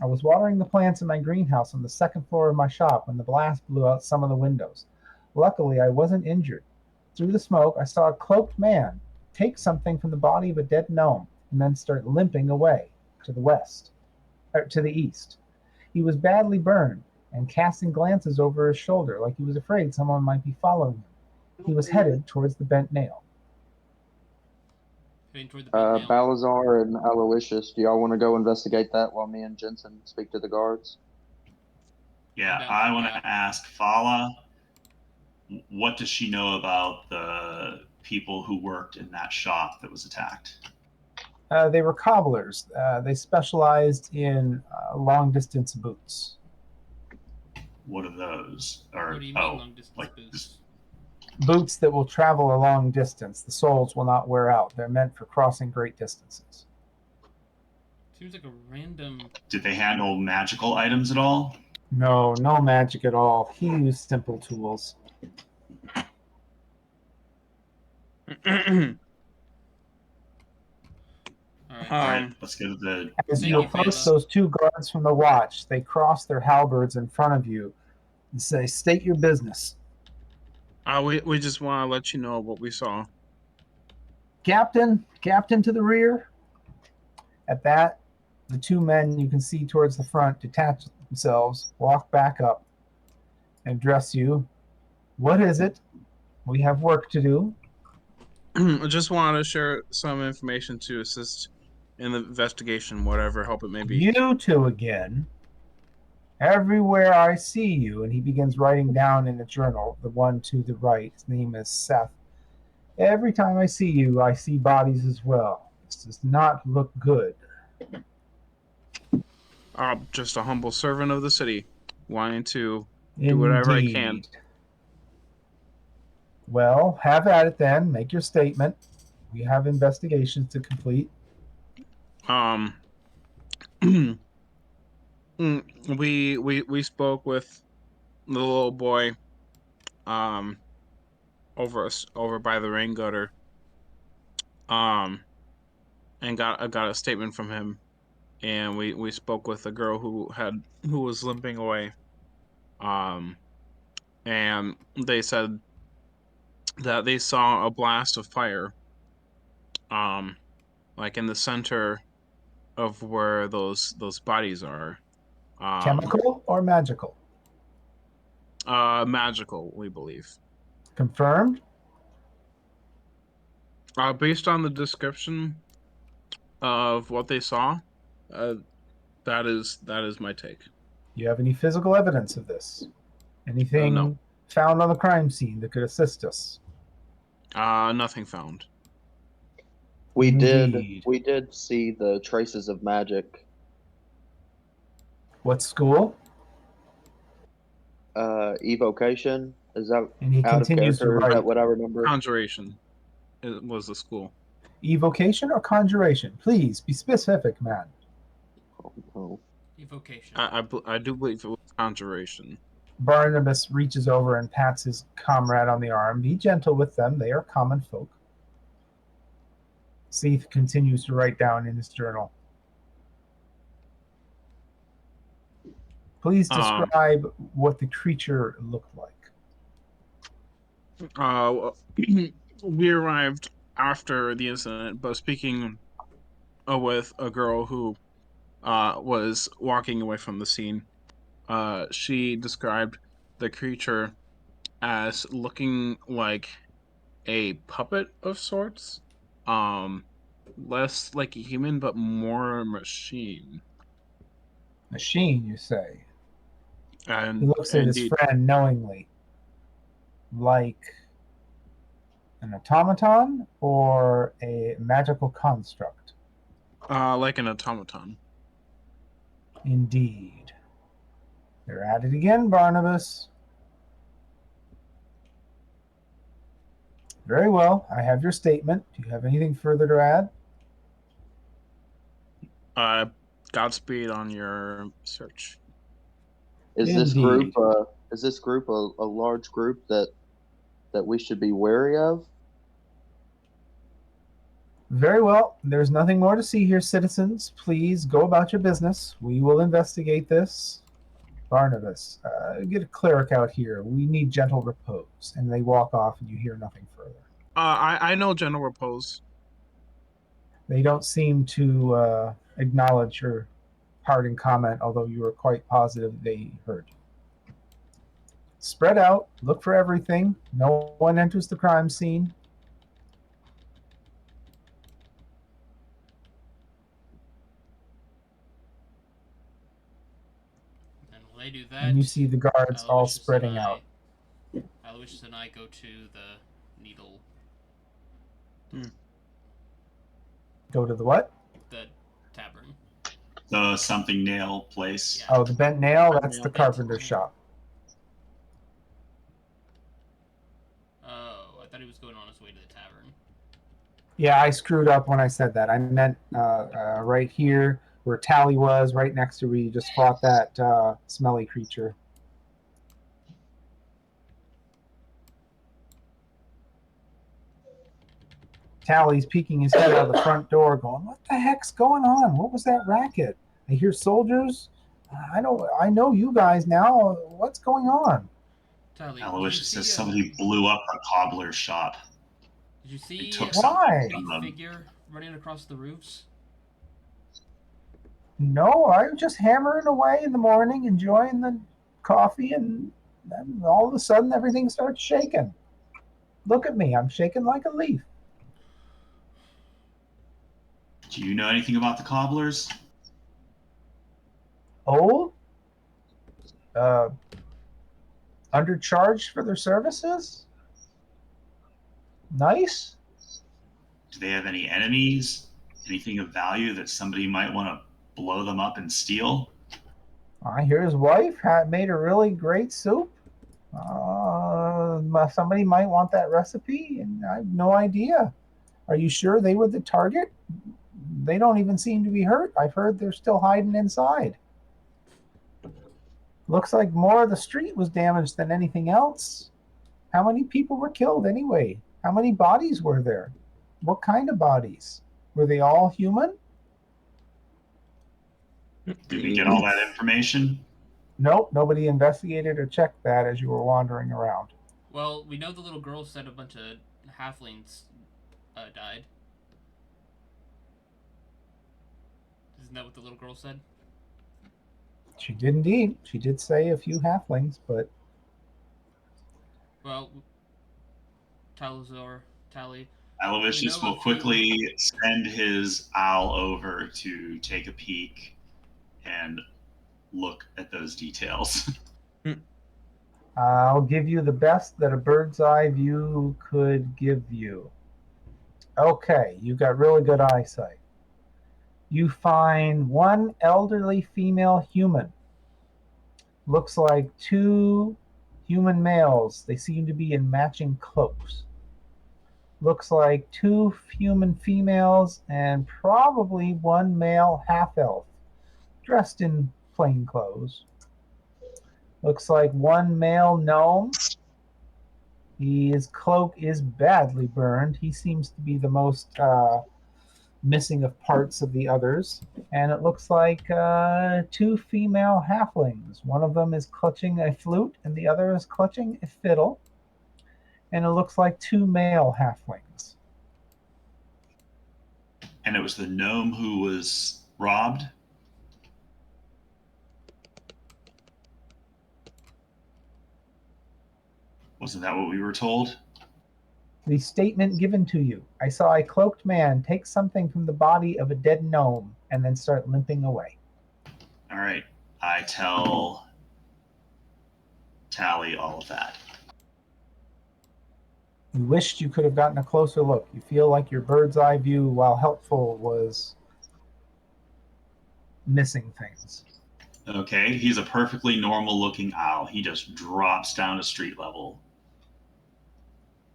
I was watering the plants in my greenhouse on the second floor of my shop when the blast blew out some of the windows. Luckily, I wasn't injured. Through the smoke, I saw a cloaked man take something from the body of a dead gnome and then start limping away to the east. He was badly burned and casting glances over his shoulder like he was afraid someone might be following him. He was headed towards the bent nail. Balazar and Aloysius, do y'all want to go investigate that while me and Jensen speak to the guards? Yeah, I want to ask Phala, what does she know about the people who worked in that shop that was attacked? They were cobblers. They specialized in long-distance boots. What are those? What do you mean long-distance boots? boots that will travel a long distance. The soles will not wear out. They're meant for crossing great distances. Seems like a random. Did they handle magical items at all? No, no magic at all. He used simple tools. All right. All right, let's go to the. As Thank you you, approach Phelan. those two guards from the watch, they cross their halberds in front of you and say, "State your business." We just want to let you know what we saw. Captain to the rear. At that, the two men you can see towards the front detach themselves, walk back up, and address you. What is it? We have work to do. I just wanted to share some information to assist in the investigation, whatever help it may be. You two again. Everywhere I see you, and he begins writing down in a journal, the one to the right. His name is Seth. Every time I see you, I see bodies as well. This does not look good. Just a humble servant of the city, wanting to do whatever I can. Indeed. Well, have at it then. Make your statement. We have investigations to complete. We spoke with the little boy, over by the rain gutter, and got a statement from him, and we spoke with a girl who was limping away, and they said that they saw a blast of fire, like in the center of where those bodies are. Chemical or magical? Magical, we believe. Confirmed? Based on the description of what they saw, that is my take. Do you have any physical evidence of this? Anything No. found on the crime scene that could assist us? Nothing found. We Indeed. did see the traces of magic. What school? Evocation. Is that And he out of continues to character? Is write. that what I remember? Conjuration. It was the school. Evocation or conjuration? Please be specific, man. Oh. Evocation. I do believe it was conjuration. Barnabas reaches over and pats his comrade on the arm. Be gentle with them. They are common folk. Seath continues to write down in his journal. Please describe what the creature looked like. We arrived after the incident, but speaking with a girl who was walking away from the scene, she described the creature as looking like a puppet of sorts, less like a human but more a machine. Machine, you say? And he looks at his friend knowingly. Like an automaton or a magical construct? Like an automaton. Indeed. They're at it again, Barnabas. Very well. I have your statement. Do you have anything further to add? Godspeed on your search. Is this group a large group that we should be wary of? Very well. There's nothing more to see here, citizens. Please go about your business. We will investigate this. Barnabas, get a cleric out here. We need gentle repose. And they walk off and you hear nothing further. I know gentle repose. They don't seem to acknowledge your parting comment, although you were quite positive they heard you. Spread out. Look for everything. No one enters the crime scene. And while they do that, And you see the guards all spreading out. Aloysius and I go to the needle. Go to the what? The tavern. The something nail place. Yeah. Oh, the bent nail? That's the carpenter shop. Oh. he was going on his way to the tavern. Yeah, I screwed up when I said that. I meant right here where Tally was, right next to where you just fought that smelly creature. Tally's peeking his head out of the front door, going, "What the heck's going on? What was that racket? I hear soldiers. I know you guys now. What's going on?" Tally, Aloysius says somebody blew up a cobbler's shop. did you They see took a Why? something from them. figure running across the roofs? No, I'm just hammering away in the morning, enjoying the coffee, and then all of a sudden everything starts shaking. Look at me, I'm shaking like a leaf. Do you know anything about the cobblers? Old? Uh, Undercharged for their services? Nice? Do they have any enemies? Anything of value that somebody might want to blow them up and steal? I hear his wife had made a really great soup. Somebody might want that recipe, and I have no idea. Are you sure they were the target? They don't even seem to be hurt. I've heard they're still hiding inside. Looks like more of the street was damaged than anything else. How many people were killed anyway? How many bodies were there? What kind of bodies? Were they all human? Did we get all that information? Nope, nobody investigated or checked that as you were wandering around. Well, we know the little girl said a bunch of halflings died. Isn't that what the little girl said? She did indeed. She did say a few halflings, but Well, Tally. Aloysius We know will a few- quickly send his owl over to take a peek and look at those details. I'll give you the best that a bird's eye view could give you. Okay, you've got really good eyesight. You find one elderly female human. Looks like two human males. They seem to be in matching cloaks. Looks like two human females and probably one male half-elf, dressed in plain clothes. Looks like one male gnome. His cloak is badly burned. He seems to be the most missing of parts of the others. And it looks like two female halflings. One of them is clutching a flute, and the other is clutching a fiddle. And it looks like two male halflings. And it was the gnome who was robbed? Wasn't that what we were told? The statement given to you. I saw a cloaked man take something from the body of a dead gnome and then start limping away. All right. I tell Tally all of that. You wished you could have gotten a closer look. You feel like your bird's eye view, while helpful, was missing things. Okay, he's a perfectly normal looking owl. He just drops down to street level.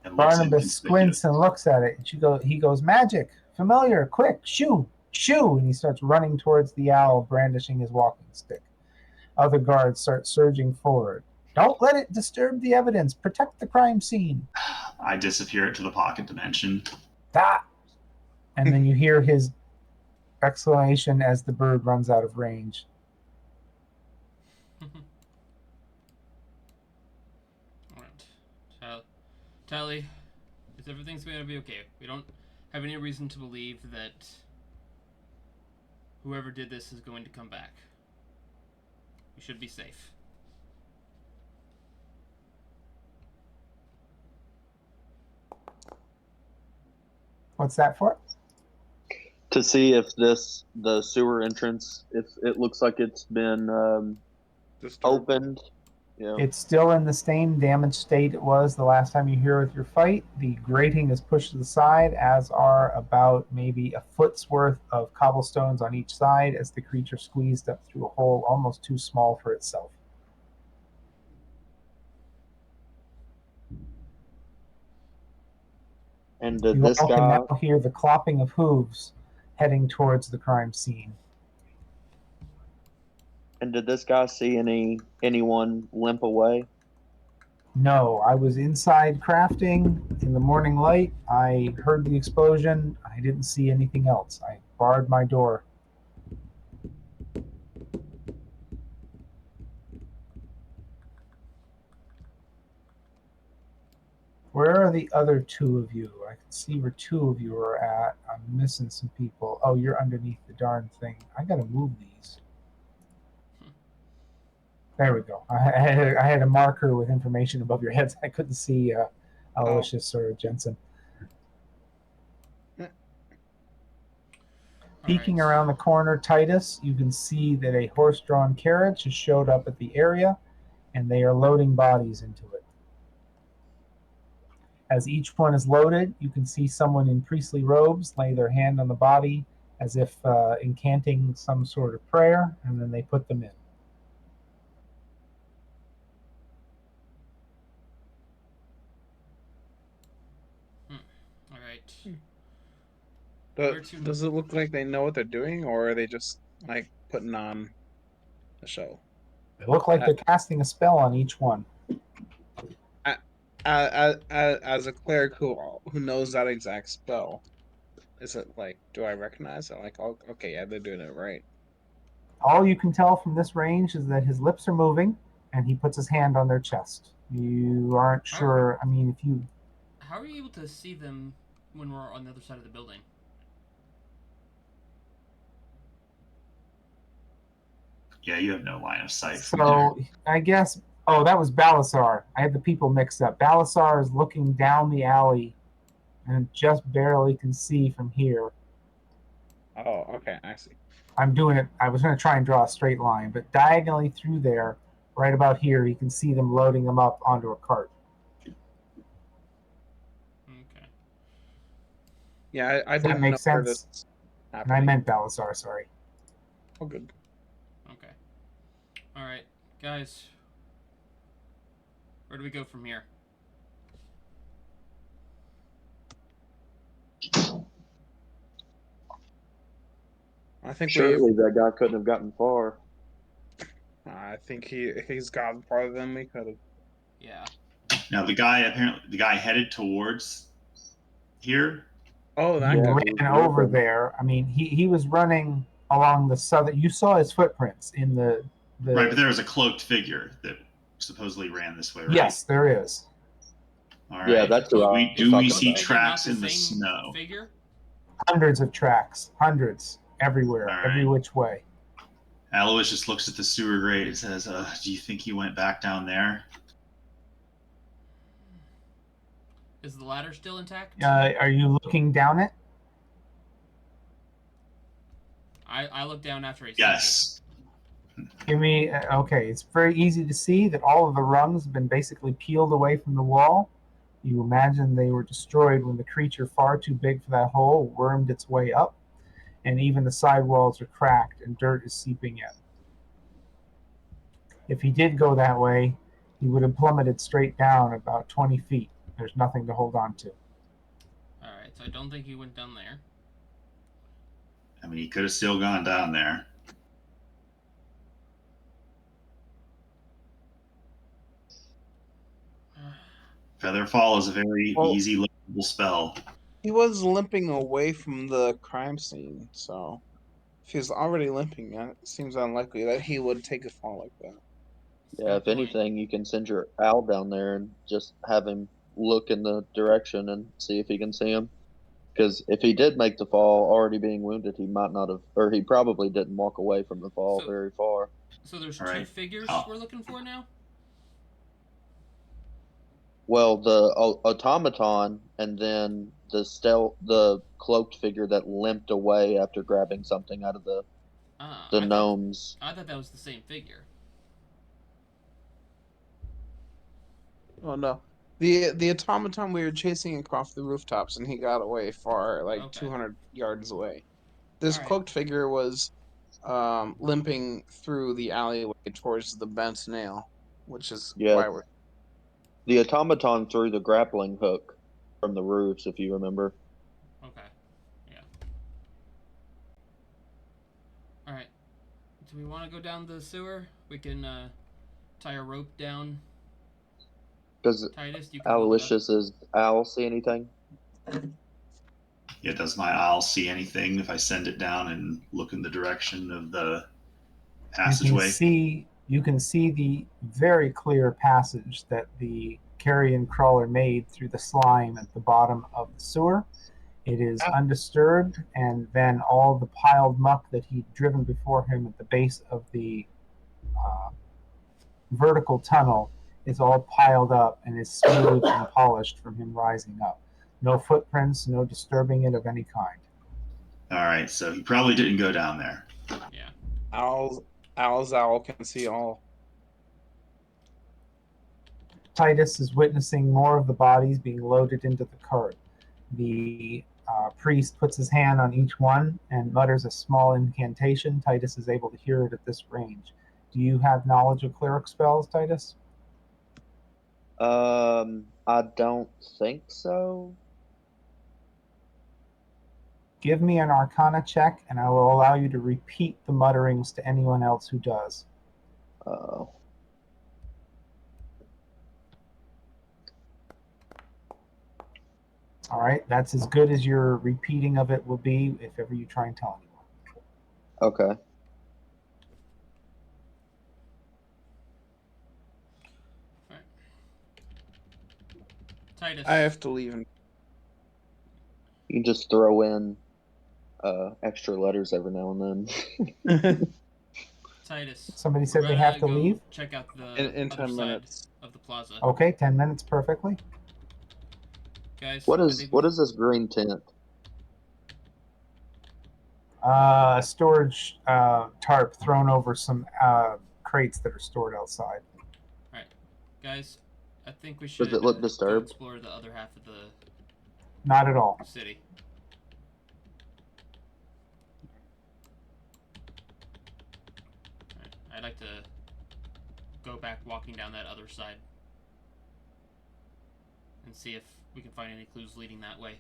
And looks Barnabas squints and looks at it. He goes, "Magic! Familiar! Quick! Shoo! Shoo!" And he starts running towards the owl, brandishing his walking stick. Other guards start surging forward. "Don't let it disturb the evidence. Protect the crime scene." I disappear into the pocket dimension. Ah! And then you hear his exclamation as the bird runs out of range. Alright. Tally, everything's going to be okay. We don't have any reason to believe that whoever did this is going to come back. We should be safe. What's that for? To see if the sewer entrance, if it looks like it's been opened. Yeah. It's still in the same damaged state it was the last time you were here with your fight. The grating is pushed to the side, as are about maybe a foot's worth of cobblestones on each side as the creature squeezed up through a hole almost too small for itself. And did You this all can guy now hear the clopping of hooves heading towards the crime scene. see anyone limp away? No, I was inside crafting in the morning light. I heard the explosion. I didn't see anything else. I barred my door. Where are the other two of you? I can see where two of you are at. I'm missing some people. Oh, you're underneath the darn thing. I gotta move these. There we go. I had a marker with information above your heads. I couldn't see Aloysius or Jensen. Peeking around the corner, Titus, you can see that a horse-drawn carriage has showed up at the area, and they are loading bodies into it. As each one is loaded, you can see someone in priestly robes lay their hand on the body as if incanting some sort of prayer, and then they put them in. All right. Does it look like they know what they're doing, or are they just like putting on a show? They look like they're casting a spell on each one. As a cleric who knows that exact spell, is it like, do I recognize it? Like, oh, okay, yeah, they're doing it right. All you can tell from this range is that his lips are moving, and he puts his hand on their chest. You aren't sure. I mean, if you... How are you able to see them when we're on the other side of the building? Yeah, you have no line of sight. So, I guess... Oh, that was Balasar. I had the people mixed up. Balasar is looking down the alley and just barely can see from here. Oh, okay, I see. I'm doing it. I was going to try and draw a straight line, but diagonally through there, right about here, you can see them loading them up onto a cart. Okay. Yeah, I Does that didn't make know sense? where this And I meant Balasar, sorry. Oh, good. Okay. All right, guys. Where do we go from here? I think surely that guy couldn't have gotten far. I think he's gotten farther than we could have. Yeah. Now the guy headed towards here. Oh, that he guy ran over there. I mean, he was running along the southern. You saw his footprints in the Right, but there was a cloaked figure that supposedly ran this way, right? Yes, there is. All right. Yeah, that's what we see tracks in the snow? Figure? Hundreds of tracks, hundreds everywhere, All right. every which way. Alois just looks at the sewer grate and says, "Do you think he went back down there?" Is the ladder still intact? Are you looking down it? I look down after he says Yes. Give me okay. It's very easy to see that all of the rungs have been basically peeled away from the wall. You imagine they were destroyed when the creature far too big for that hole wormed its way up, and even the side walls are cracked and dirt is seeping in. If he did go that way, he would have plummeted straight down about 20 feet. There's nothing to hold on to. Alright, so I don't think he went down there. I mean, he could have still gone down there. Featherfall is a very easy learnable spell. He was limping away from the crime scene, so if he's already limping, it seems unlikely that he would take a fall like that. Yeah, if anything, you can send your owl down there and just have him look in the direction and see if he can see him. Because if he did make the fall already being wounded, he might not have, or he probably didn't walk away from the fall very far. So there's two figures we're looking for now? Well, the automaton and then the cloaked figure that limped away after grabbing something out of the gnomes. I thought that was the same figure. Oh no. The automaton we were chasing across the rooftops and he got away far, like 200 yards away. This cloaked figure was limping through the alleyway towards the bent nail, which is why we're... The automaton threw the grappling hook from the roofs, if you remember. Okay. Yeah. All right. Do we want to go down the sewer? We can tie a rope down. Does Titus, you can hold it up. Aloysius's owl see anything? Yeah, does my owl see anything if I send it down and look in the direction of the passageway? You can see the very clear passage that the carrion crawler made through the slime at the bottom of the sewer. It is undisturbed, and then all the piled muck that he'd driven before him at the base of the vertical tunnel is all piled up and is smooth and polished from him rising up. No footprints, no disturbing it of any kind. All right, so he probably didn't go down there. Yeah. Owl's owl can see all. Titus is witnessing more of the bodies being loaded into the cart. The priest puts his hand on each one and mutters a small incantation. Titus is able to hear it at this range. Do you have knowledge of cleric spells, Titus? I don't think so. Give me an Arcana check, and I will allow you to repeat the mutterings to anyone else who does. Oh. All right, that's as good as your repeating of it will be if ever you try and tell anyone. Okay. Titus. I have to leave. You can just throw in extra letters every now and then. Titus. Somebody said they have to leave? Check out the in other 10 side minutes. of the plaza. Okay, 10 minutes perfectly. Guys, What is this green tent? A storage tarp thrown over some crates that are stored outside. Alright. Guys, I think we should Does it look go disturbed? explore the other half of the Not at all. city. Alright. I'd like to go back walking down that other side and see if we can find any clues leading that way.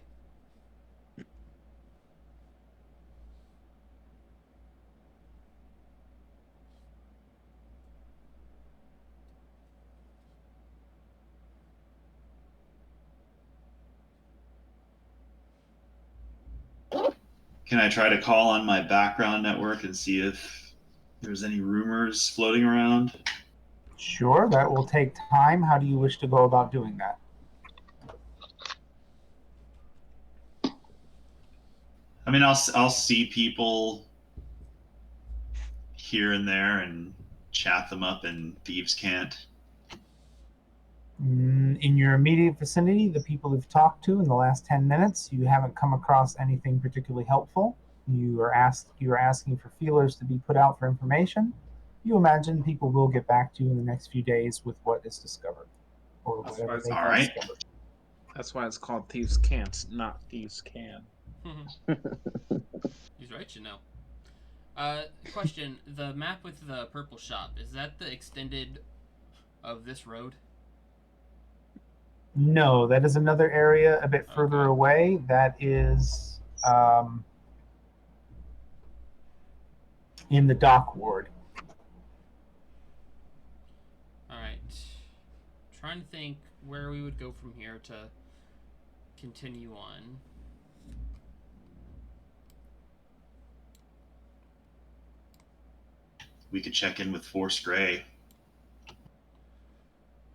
Can I try to call on my background network and see if there's any rumors floating around? Sure, that will take time. How do you wish to go about doing that? I mean, I'll see people here and there and chat them up in Thieves' Cant. In your immediate vicinity, the people you've talked to in the last 10 minutes, you haven't come across anything particularly helpful. You are asking for feelers to be put out for information. You imagine people will get back to you in the next few days with what is discovered, or That's whatever why it's they all can right. discover. That's why it's called Thieves' Cant, not Thieves' Can. He's right, you know. Question: the map with the purple shop, is that the extended of this road? No, that is another area a bit further Okay. away. That is in the dock ward. Alright. Trying to think where we would go from here to continue on. We could check in with Force Gray.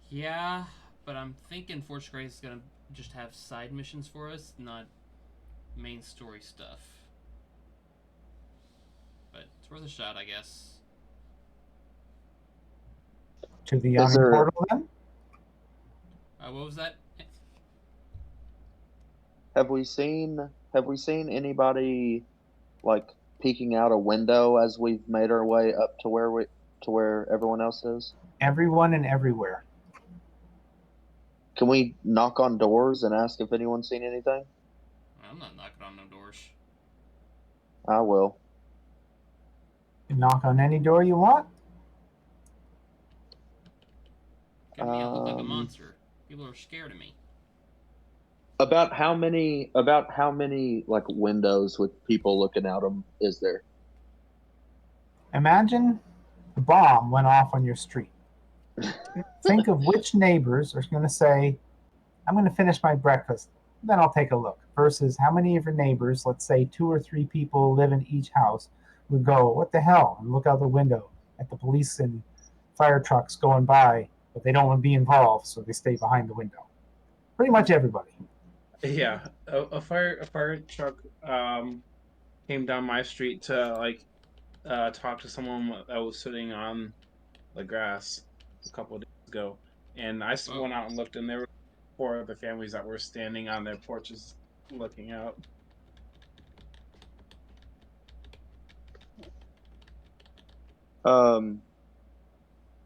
Yeah, but I'm thinking Force Grey is gonna just have side missions for us, not main story stuff. But it's worth a shot, I guess. To the Is yawning there- portal, then? What was that? Have we seen anybody like peeking out a window as we've made our way up to where everyone else is? Everyone and everywhere. Can we knock on doors and ask if anyone's seen anything? I'm not knocking on no doors. I will. You can knock on any door you want. Give me I look like a Um, monster. People are scared of me. About how many like windows with people looking out them is there? Imagine the bomb went off on your street. Think of which neighbors are going to say, I'm going to finish my breakfast, then I'll take a look. Versus how many of your neighbors, let's say 2 or 3 people live in each house, would go, what the hell, and look out the window at the police and fire trucks going by, but they don't want to be involved, so they stay behind the window. Pretty much everybody. Yeah, a fire truck came down my street to talk to someone that was sitting on the grass a couple of days ago, and I Oh. went out and looked, and there were 4 other families that were standing on their porches looking out.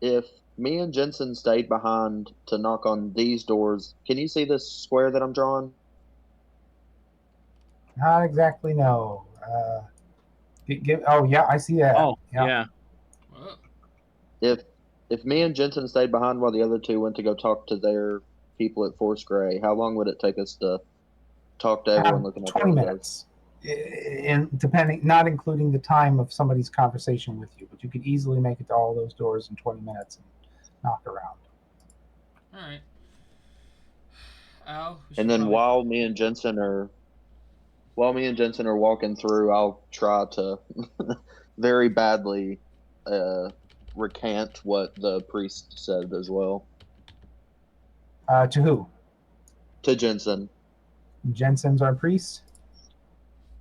If me and Jensen stayed behind to knock on these doors, can you see this square that I'm drawing? Not exactly, no. Oh, yeah, I see that. Oh, yeah. Well, If me and Jensen stayed behind while the other two went to go talk to their people at Force Gray, how long would it take us to talk to everyone looking at 20 the windows? minutes. And depending, not including the time of somebody's conversation with you, but you could easily make it to all those doors in 20 minutes and knock around. all right. Al, And then while me and Jensen are walking through, I'll try to very badly recant what the priest said as well To who? to Jensen. Jensen's our priest.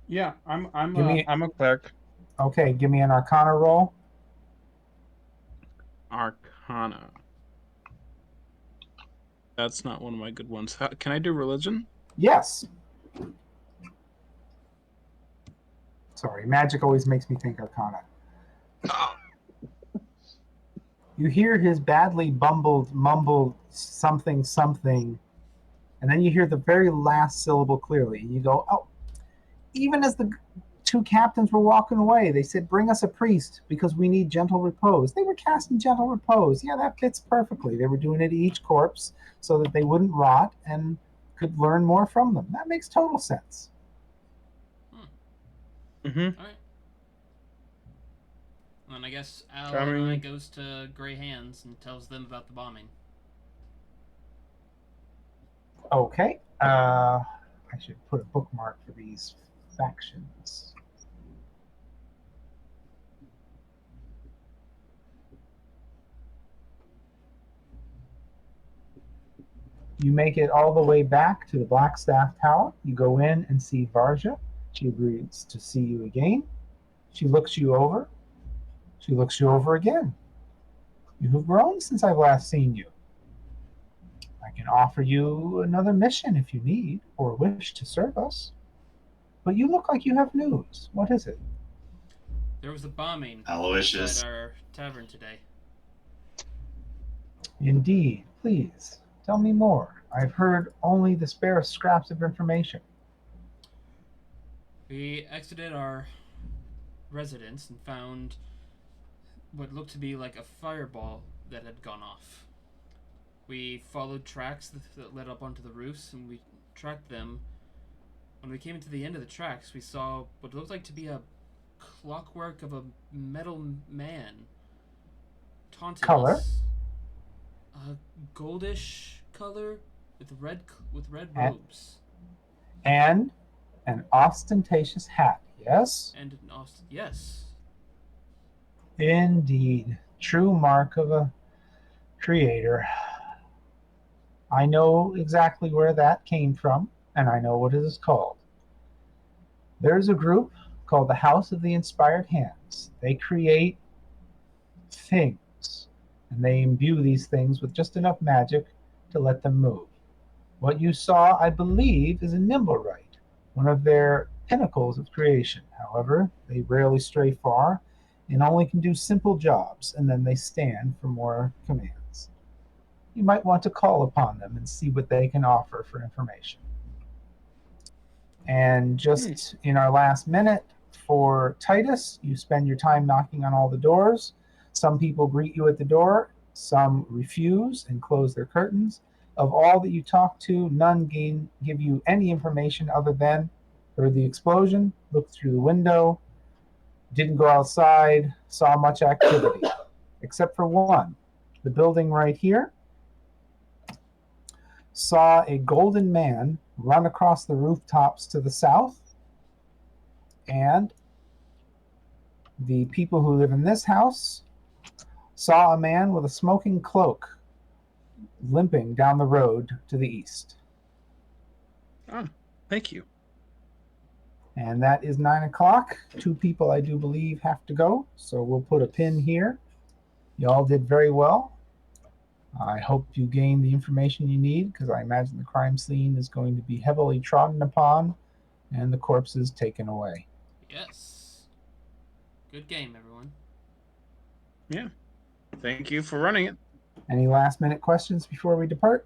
Yeah, I'm Give me- a cleric. Okay, give me an Arcana roll. Arcana. That's not one of my good ones. Can I do religion? Yes. Sorry, magic always makes me think Arcana. You hear his badly mumbled something, and then you hear the very last syllable clearly, and you go, oh, even as the 2 captains were walking away, they said, bring us a priest because we need gentle repose. They were casting gentle repose. Yeah, that fits perfectly. They were doing it to each corpse so that they wouldn't rot and could learn more from them. That makes total sense. Mm-hmm. All right. And I guess Al Charming. and I goes to Grey Hands and tells them about the bombing. Okay. I should put a bookmark for these factions. You make it all the way back to the Blackstaff Tower. You go in and see Varja. She agrees to see you again. She looks you over. She looks you over again. You have grown since I've last seen you. I can offer you another mission if you need or wish to serve us. But you look like you have news. What is it? There was a bombing Aloysius. outside our tavern today. Indeed. Please, tell me more. I've heard only the sparest scraps of information. We exited our residence and found what looked to be like a fireball that had gone off. We followed tracks that led up onto the roofs, and we tracked them. When we came to the end of the tracks, we saw what looked like to be a clockwork of a metal man taunting Color? us. A goldish color with red robes. And an ostentatious hat, yes? And yes. Indeed. True mark of a creator. I know exactly where that came from, and I know what it is called. There's a group called the House of the Inspired Hands. They create things, and they imbue these things with just enough magic to let them move. What you saw, I believe, is a Nimblewright, one of their pinnacles of creation. However, they rarely stray far and only can do simple jobs, and then they stand for more commands. You might want to call upon them and see what they can offer for information. And just in our last minute for Titus, you spend your time knocking on all the doors. Some people greet you at the door, some refuse and close their curtains, Of all that you talked to, none give you any information other than heard the explosion, looked through the window, didn't go outside, saw much activity, except for one. The building right here saw a golden man run across the rooftops to the south, and the people who live in this house saw a man with a smoking cloak limping down the road to the east. Oh, thank you. And that is 9 o'clock. 2 people, I do believe, have to go, so we'll put a pin here. Y'all did very well. I hope you gained the information you need, because I imagine the crime scene is going to be heavily trodden upon and the corpses taken away. Yes. Good game, everyone. Yeah. Thank you for running it. Any last minute questions before we depart?